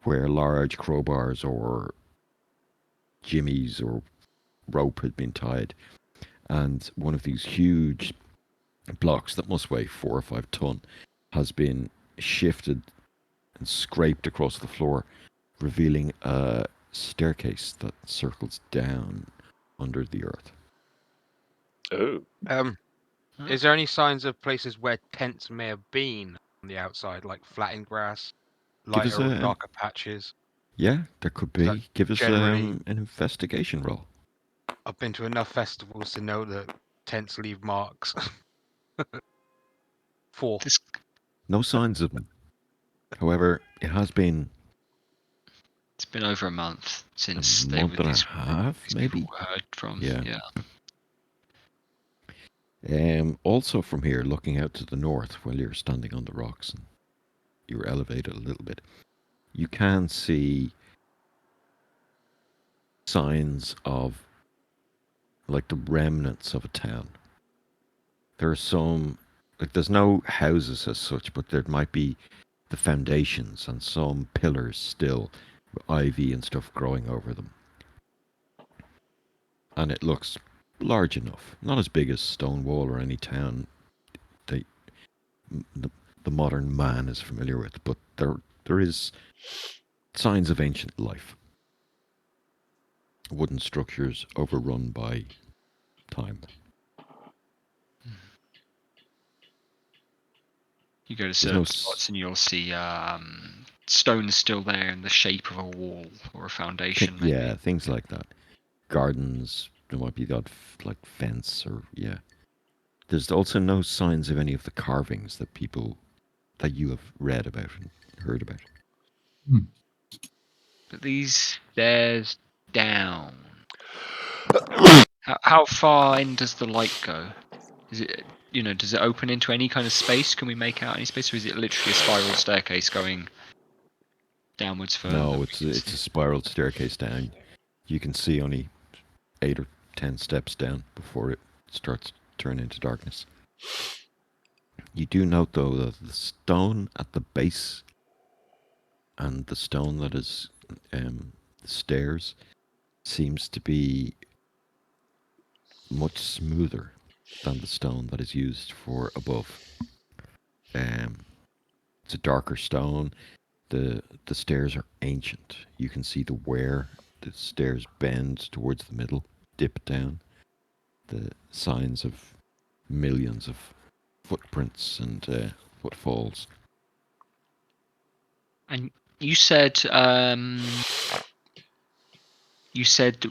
where large crowbars or jimmies or rope had been tied, and one of these huge blocks that must weigh 4 or 5 ton has been shifted and scraped across the floor, revealing a staircase that circles down under the earth. Oh. Is there any signs of places where tents may have been on the outside, like flattened grass, Give us lighter or a darker patches? yeah, there could Is that be. Give us generally? an investigation roll. I've been to enough festivals to know that tents leave marks. 4. This No signs of them. However, it has been It's been over a month a since month and a these half, maybe. people were heard from. Yeah. Yeah. Also from here, looking out to the north while you're standing on the rocks and you're elevated a little bit, you can see signs of like the remnants of a town. There are some, like there's no houses as such, but there might be the foundations and some pillars still with ivy and stuff growing over them. And it looks large enough, not as big as Stonewall or any town that the modern man is familiar with, but there is signs of ancient life. Wooden structures overrun by time. You go to There's certain no spots and you'll see stones still there in the shape of a wall or a foundation. Maybe. Yeah, things like that. Gardens. There might be that like fence or yeah. There's also no signs of any of the carvings that you have read about and heard about. But these stairs down. How far in does the light go? Is it, does it open into any kind of space? Can we make out any space, or is it literally a spiral staircase going downwards further? No, it's a spiral staircase down. You can see only 8 or 10 steps down before it starts to turn into darkness. You do note though that the stone at the base and the stone that is the stairs seems to be much smoother than the stone that is used for above. It's a darker stone. The stairs are ancient. You can see the wear. The stairs bend towards the middle, dip down. The signs of millions of footprints and footfalls. And you said that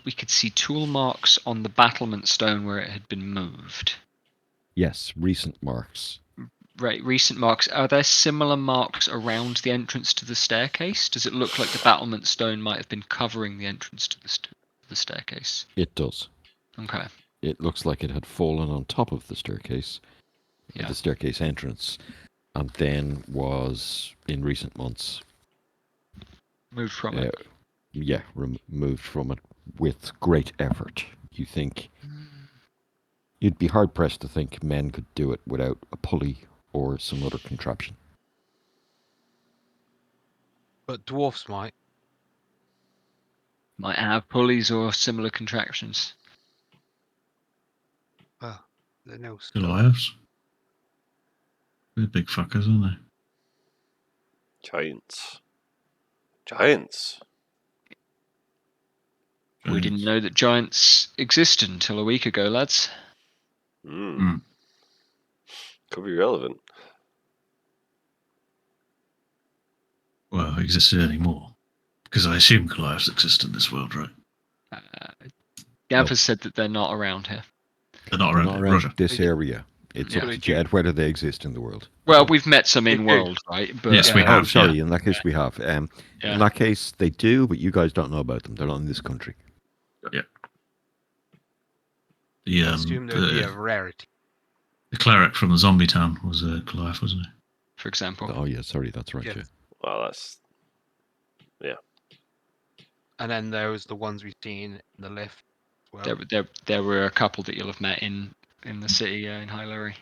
we could see tool marks on the battlement stone where it had been moved. Yes, recent marks. Right, recent marks. Are there similar marks around the entrance to the staircase? Does it look like the battlement stone might have been covering the entrance to the staircase? It does. Okay. It looks like it had fallen on top of the staircase, Yeah. the staircase entrance, and then was, in recent months, Moved from it. removed from it with great effort. You'd be hard pressed to think men could do it without a pulley or some other contraption. But dwarfs might. Might have pulleys or similar contraptions. Well, they're no stone. Goliaths. They're big fuckers, aren't they? Giants. Giants. We didn't know that giants existed until a week ago, lads. Hmm. Could be relevant. Well, existed anymore. Because I assume Goliaths exist in this world, right? Gav No. has said that they're not around here. They're not They're around not here. around Roger. this They do. area. It's Yeah. up They to do. Jed whether they exist in the world. Well, we've met some They in do. world, right? But, Yes, we Oh, have. sorry. Yeah. In that case, we have. Yeah. In that case, they do, but you guys don't know about them. They're not in this country. The, I assume there would be a rarity. the cleric from the zombie town was a Goliath, wasn't he? For example. Oh, yeah, sorry, that's right. Yes. Yeah. Well, that's And then there was the ones we've seen in the lift. Well, There were a couple that you'll have met in the city in High Lurry.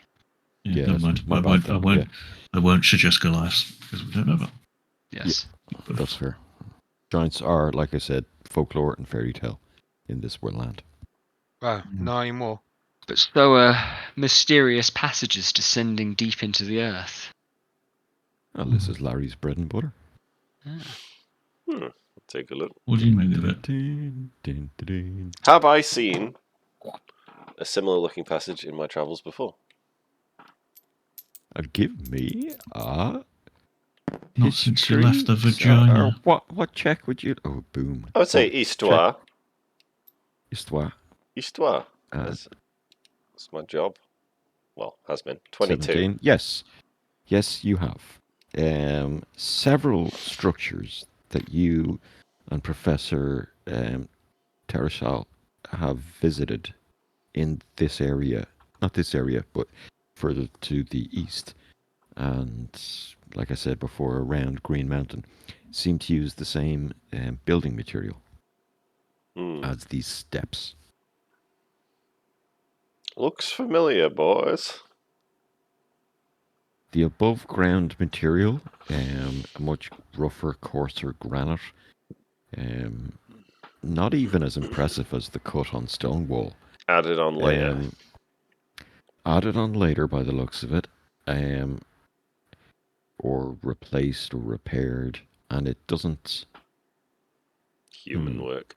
Yeah, never that's mind. my I bad won't. then, I won't. yeah. I won't suggest Goliaths because we don't know about. Yes. That's fair. Giants are, like I said, folklore and fairy tale in this land. well, not anymore. But so are mysterious passages descending deep into the earth. Well, this is Larry's bread and butter. Ah. take a look. What do you make of it? Dun, dun, dun, dun. Have I seen a similar looking passage in my travels before? Give me a Not since you history, left the or vagina. what check would you? Oh, boom. I would say Oh, histoire. Histoire. Histoire. Uh, That's my job. Well, has been. 22. 17. Yes, you have. Several structures that you and Professor Tereshal have visited in this area. Not this area, but further to the east. And like I said before, around Green Mountain, seem to use the same building material Hmm. as these steps. Looks familiar, boys. The above ground material, a much rougher, coarser granite, not even as impressive as the cut on stone wall. Added on later. Added on later by the looks of it, or replaced or repaired, and it doesn't. Human work.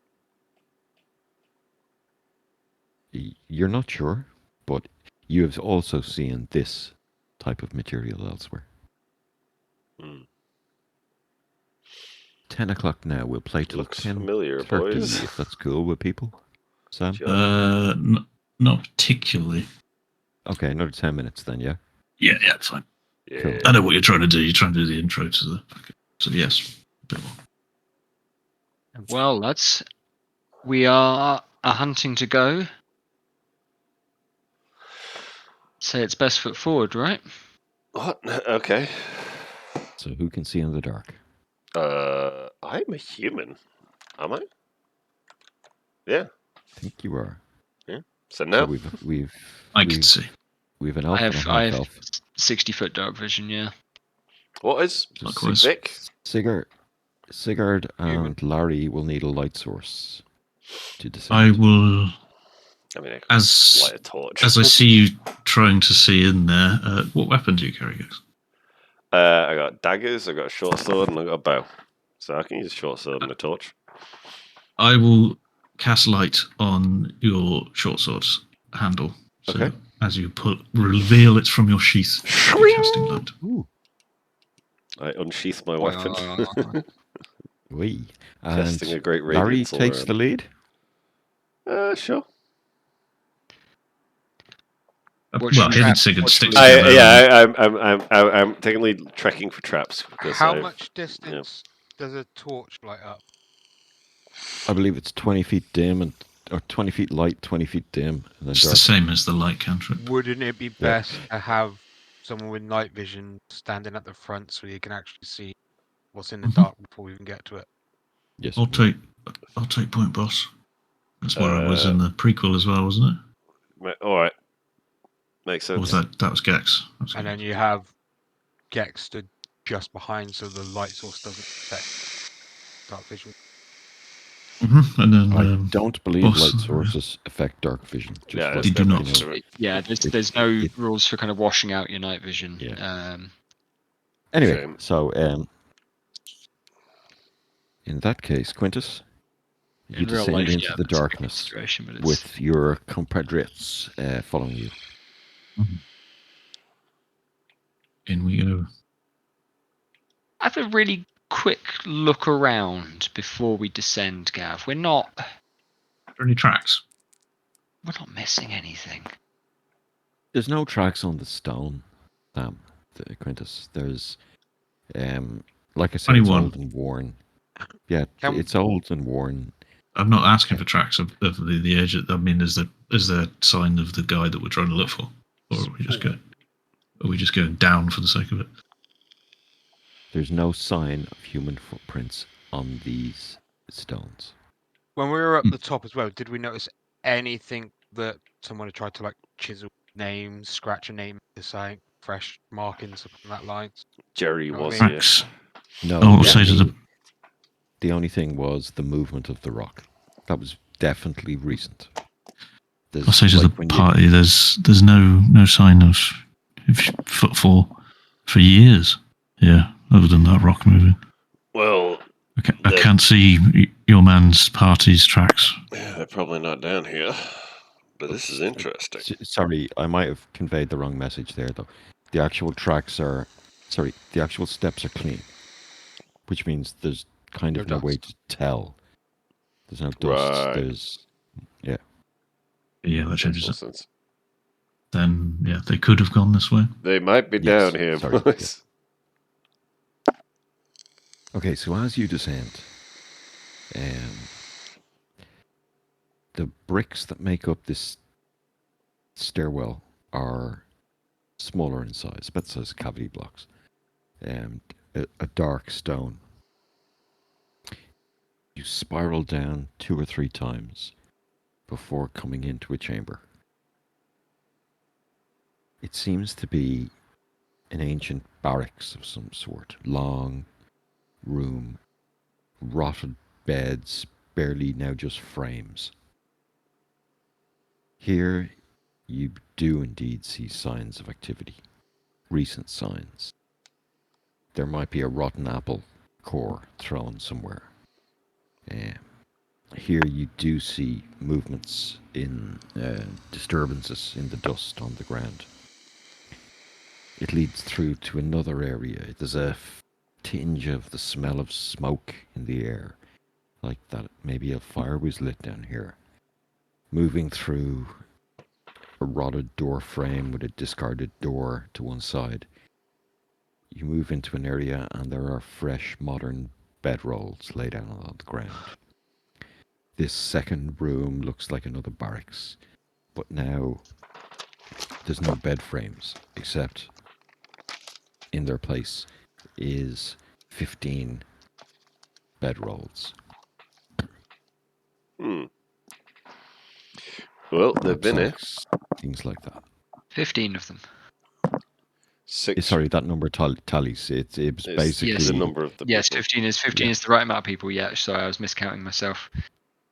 You're not sure, but you have also seen this type of material elsewhere. Hmm. 10 o'clock now. We'll play till Looks 10:30, familiar, boys. if that's cool with people. Sam? Sure. Not particularly. Okay, another 10 minutes then, yeah? Yeah, it's fine. Yeah. I know what you're trying to do. You're trying to do the intro to the. So yes, a bit more. Well, lads, we are hunting to go. Say it's best foot forward, right? What? Okay. So who can see in the dark? I'm a human. Am I? Yeah. I think you are. So now. So we've I can see. we've an elf I and a have half elf. 60-foot dark vision. Yeah. What is Likewise. Vic? Sigurd Human. and Larry will need a light source to descend. I will, I mean, I could as light a torch. as I see you trying to see in there. What weapon do you carry, guys? I got daggers, I got a short sword, and I got a bow. So I can use a short sword and a torch. I will cast light on your short sword's handle. So, Okay. as you reveal it from your sheath. Casting light. Ooh. I unsheath my weapon. Wee. Casting And a great Larry radiance all takes around. the lead. Sure. What's Well, your him and trap? Sigurd What's stick your lead? together. I'm technically trekking for traps because How I've, much distance does a torch light up? I believe it's 20 feet dim or 20 feet light, 20 feet dim, and then It's dark. the same as the light cantrip. Wouldn't it be Yeah. best to have someone with night vision standing at the front so you can actually see what's in the dark before we even get to it? Yes. I'll take point, boss. That's where I was in the prequel as well, wasn't it? all right. Makes Or sense. was that was Gex? And then you have Gex stood just behind so the light source doesn't affect dark vision. And then I don't believe boss, light sources affect dark vision. Just Yeah, let They do you not. know. Yeah, there's no rules for kind of washing out your night vision. Yeah. Anyway, Shame. so in that case, Quintus, you in real descend life, into yeah, the that's a big darkness consideration, but it's with your compatriots following you. In we go. have a really quick look around before we descend, Gav. We're not Are there any tracks? missing anything. There's no tracks on the stone, Quintus. There's, like I said, it's 21. old and worn. Yeah, Can- it's old and worn. I'm not asking for tracks of the edge. I mean, is there sign of the guy that we're trying to look for, or are we just going down for the sake of it? There's no sign of human footprints on these stones. When we were up the top as well, did we notice anything that someone had tried to like chisel names, scratch a name, decide fresh markings upon that lines? Jerry know what I was mean? here. Tracks. No, Oh, the say to only, the the only thing was the movement of the rock. That was definitely recent. I'll say to like the when you- party. There's no sign of footfall for years. Yeah, other than that rock moving. Well, I can't see your man's party's tracks. yeah, they're probably not down here. But this is interesting. Sorry, I might have conveyed the wrong message there, though. The actual the actual steps are clean, which means there's kind of No no way dust. to tell. There's no dust. Right. Yeah. Yeah, that Makes changes more it. sense. Then yeah, they could have gone this way. They might be Yes, down here, sorry, boys. Okay, so as you descend, the bricks that make up this stairwell are smaller in size, about the size of cavity blocks, and a dark stone. You spiral down 2 or 3 times before coming into a chamber. It seems to be an ancient barracks of some sort. Long room, rotted beds, barely now just frames. Here you do indeed see signs of activity. Recent signs. There might be a rotten apple core thrown somewhere. Here you do see movements in disturbances in the dust on the ground. It leads through to another area. There's a tinge of the smell of smoke in the air, like that maybe a fire was lit down here. Moving through a rotted door frame with a discarded door to one side, you move into an area and there are fresh modern bedrolls laid out on the ground. This second room looks like another barracks, but now there's no bed frames, except in their place is 15 bedrolls. Well, they've been here. Rucksacks, things like that. 15 of them. 6. Sorry, that number tallies. It was It's basically the number of the Yes, people. 15 is Yeah. the right amount of people. Yeah, sorry, I was miscounting myself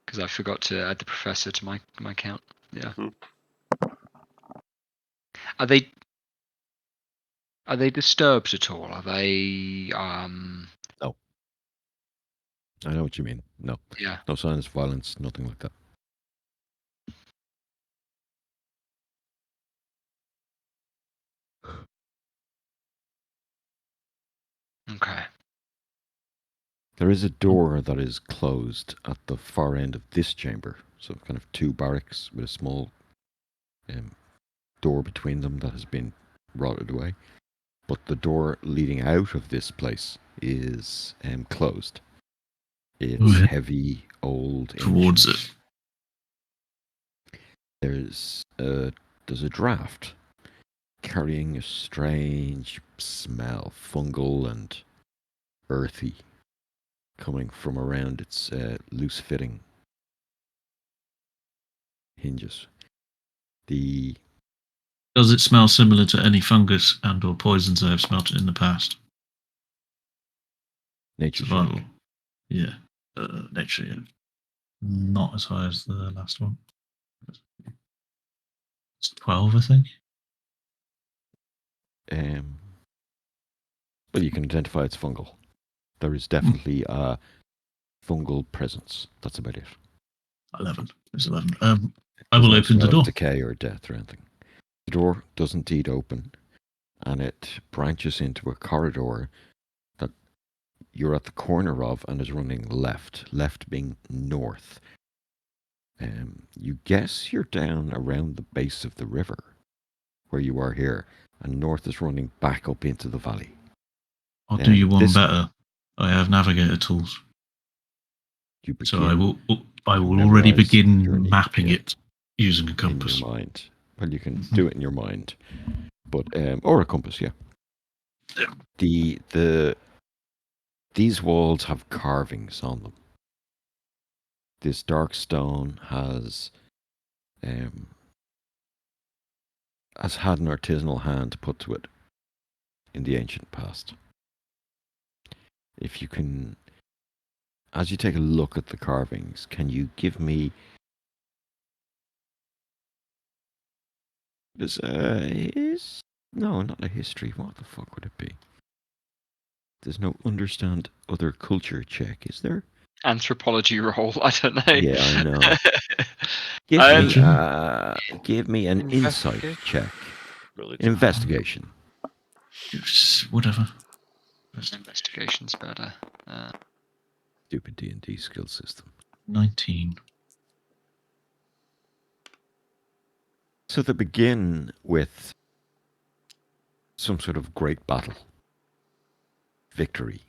because I forgot to add the professor to my count. Yeah. Are they disturbed at all? Are they No. I know what you mean. No. yeah. No signs of violence, nothing like that. Okay. There is a door that is closed at the far end of this chamber. So kind of two barracks with a small door between them that has been rotted away. But the door leading out of this place is closed. It's Okay. heavy, old, Towards ancient. There's a draft carrying a strange smell, fungal and earthy, coming from around its loose-fitting hinges. Does it smell similar to any fungus and or poisons I have smelt in the past? Nature Survival. check. Yeah. Nature, yeah. Not as high as the last one. It's 12, I think. Well, you can identify it's fungal. There is definitely a fungal presence. That's about it. 11. It's 11. I There's will no open the smell door. of decay or death or anything. The door does indeed open, and it branches into a corridor that you're at the corner of and is running left being north. You guess you're down around the base of the river where you are here, and north is running back up into the valley. I'll do you one This better. I have navigator tools. you So begin I to will already memorize begin journey, mapping yeah, it using a in compass. your mind. Well, you can do it in your mind, but or a compass, yeah. Yeah. These walls have carvings on them. This dark stone has had an artisanal hand put to it in the ancient past. If you can, as you take a look at the carvings, can you give me no, not a history. What the fuck would it be? There's no understand other culture check, is there? Anthropology roll. I don't know. Yeah, I know. Give me an insight Investigation? check. Religion. Investigation. Whatever. Investigation's better. Stupid D&D skill system. 19. So they begin with some sort of great battle. Victory.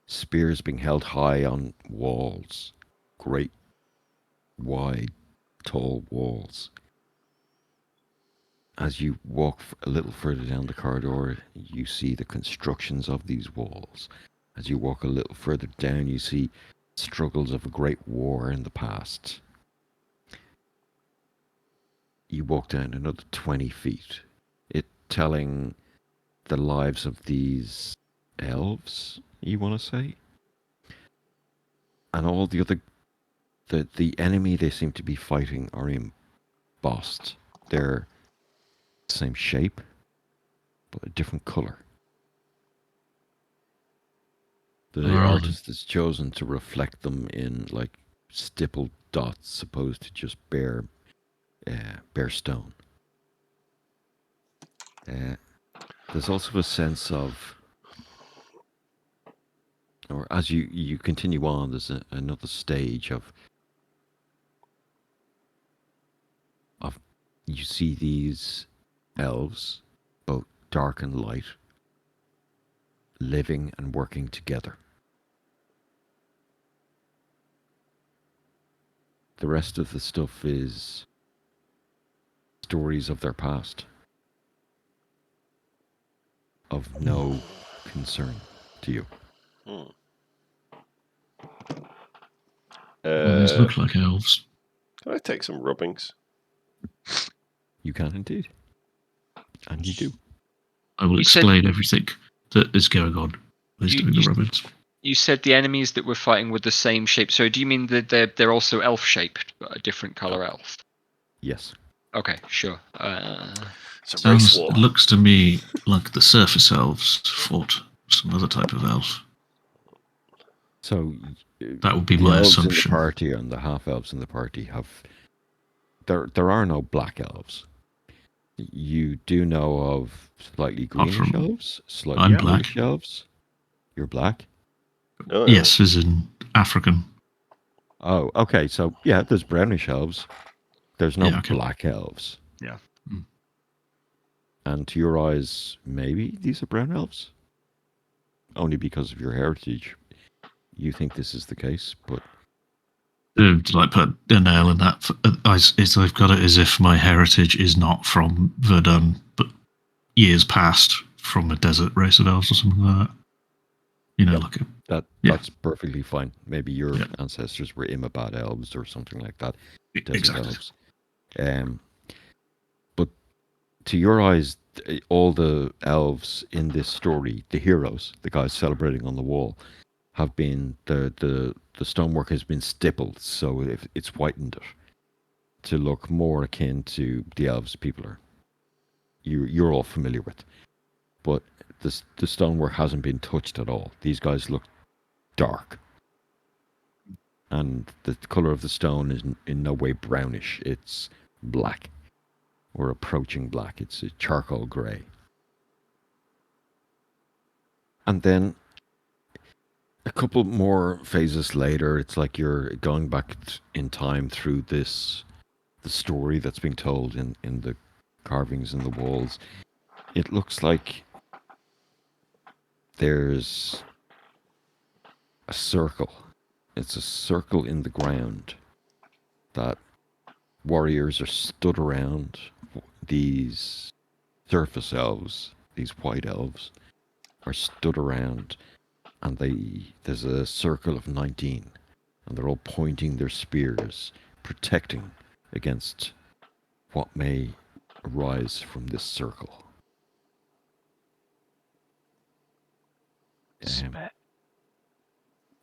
Spears being held high on walls. Great, wide, tall walls. As you walk a little further down the corridor, you see the constructions of these walls. As you walk a little further down, you see struggles of a great war in the past. You walk down another 20 feet, it telling the lives of these elves, you want to say? And all the other... The enemy they seem to be fighting are embossed. They're the same shape, but a different colour. The artist has chosen to reflect them in like stippled dots, opposed to just bare stone. There's also a sense of, or as you continue on, there's another stage of you see these elves, both dark and light, living and working together. The rest of the stuff is stories of their past, of no concern to you. These look like elves. Can I take some rubbings? You can indeed. And you do. I will explain everything that is going on. Please doing the rubbings. You said the enemies that we're fighting were the same shape. So do you mean that they're also elf shaped, but a different color elf? Yes. Okay, sure. It's a race war. It looks to me like the surface elves fought some other type of elf. So that would be the my elves assumption. in the party and the half elves in the party have. There are no black elves. You do know of slightly greenish elves, slightly bluish elves. You're black? Oh, yeah. Yes, as in African. Oh, okay. So, yeah, there's brownish elves. There's no Yeah, okay. black elves. Yeah. And to your eyes, maybe these are brown elves? Only because of your heritage, you think this is the case, but To like put a nail in that, I've got it as if my heritage is not from Verdun, but years past from a desert race of elves or something like that. You know, Yep. like that's perfectly fine. Maybe your Yeah. ancestors were Imabad elves or something like that. Desert exactly. elves. But to your eyes, all the elves in this story, the heroes, the guys celebrating on the wall, have been the stonework has been stippled, so it's whitened it to look more akin to the elves people are you're all familiar with. But the stonework hasn't been touched at all. These guys look dark, and the color of the stone is in no way brownish. It's black, or approaching black. It's a charcoal grey. And then a couple more phases later, it's like you're going back in time through the story that's being told in the carvings in the walls. It looks like there's a circle. It's a circle in the ground that warriors are stood around. These surface elves, these white elves, are stood around, and there's a circle of 19, and they're all pointing their spears, protecting against what may arise from this circle.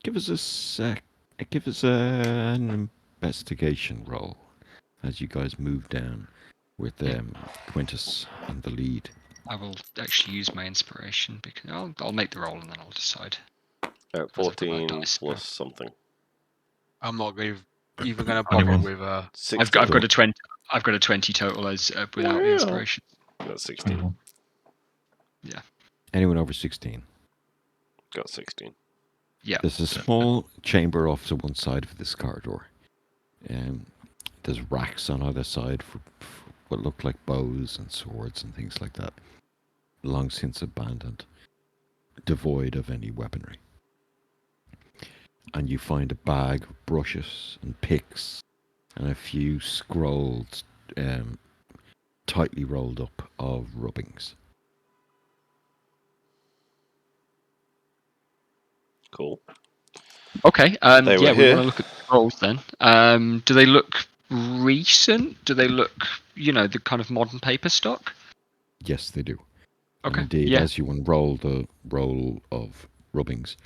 Give us a sec. Give us an investigation roll as you guys move down with Quintus in the lead. I will actually use my inspiration because I'll make the roll and then I'll decide. 14 dice, plus something. I'm not even going to bother 21. with 16. I've got a 20. I've got a 20 total as without the Yeah. inspiration. Got 16. 21. Anyone over 16? Got 16. Yeah. There's a small chamber off to one side of this corridor. There's racks on either side for what look like bows and swords and things like that. Long since abandoned, devoid of any weaponry. And you find a bag of brushes and picks and a few scrolled, tightly rolled up of rubbings. Cool. Okay. They were Yeah, we here. want to look at the rolls then. Do they look recent? Do they look, the kind of modern paper stock? Yes, they do. Okay. And indeed, Yeah. as you unroll the roll of rubbings,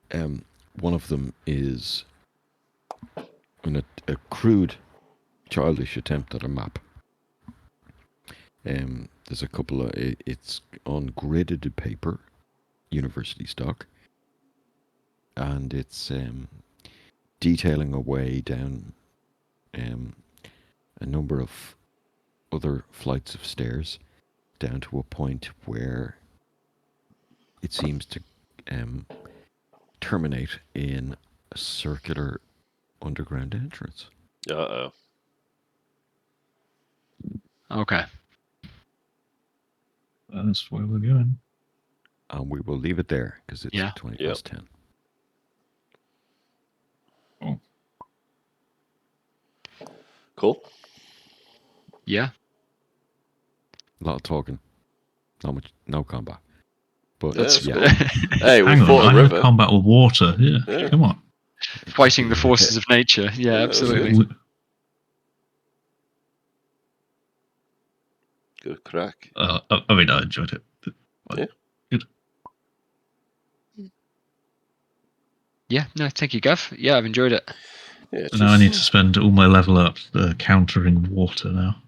one of them is a crude, childish attempt at a map. There's a couple of it's on gridded paper, university stock, and it's detailing a way down a number of other flights of stairs down to a point where it seems to terminate in a circular underground entrance. Uh-oh. Okay. That's where we're going. And we will leave it there because it's Yeah. 20 Yep. past 10. Cool. Yeah. A lot of talking. Not much, no combat. But Yeah, that's yeah. cool. Hey, we Hang fought on, a I had river. combat with water. Yeah, Yeah. come on. Fighting the forces of nature. Yeah, Yeah, absolutely. Good crack. I mean, I enjoyed it. Yeah. Good. Yeah. No, thank you, Gav. Yeah, I've enjoyed it. Yeah, So now I need to spend all my level up countering water now.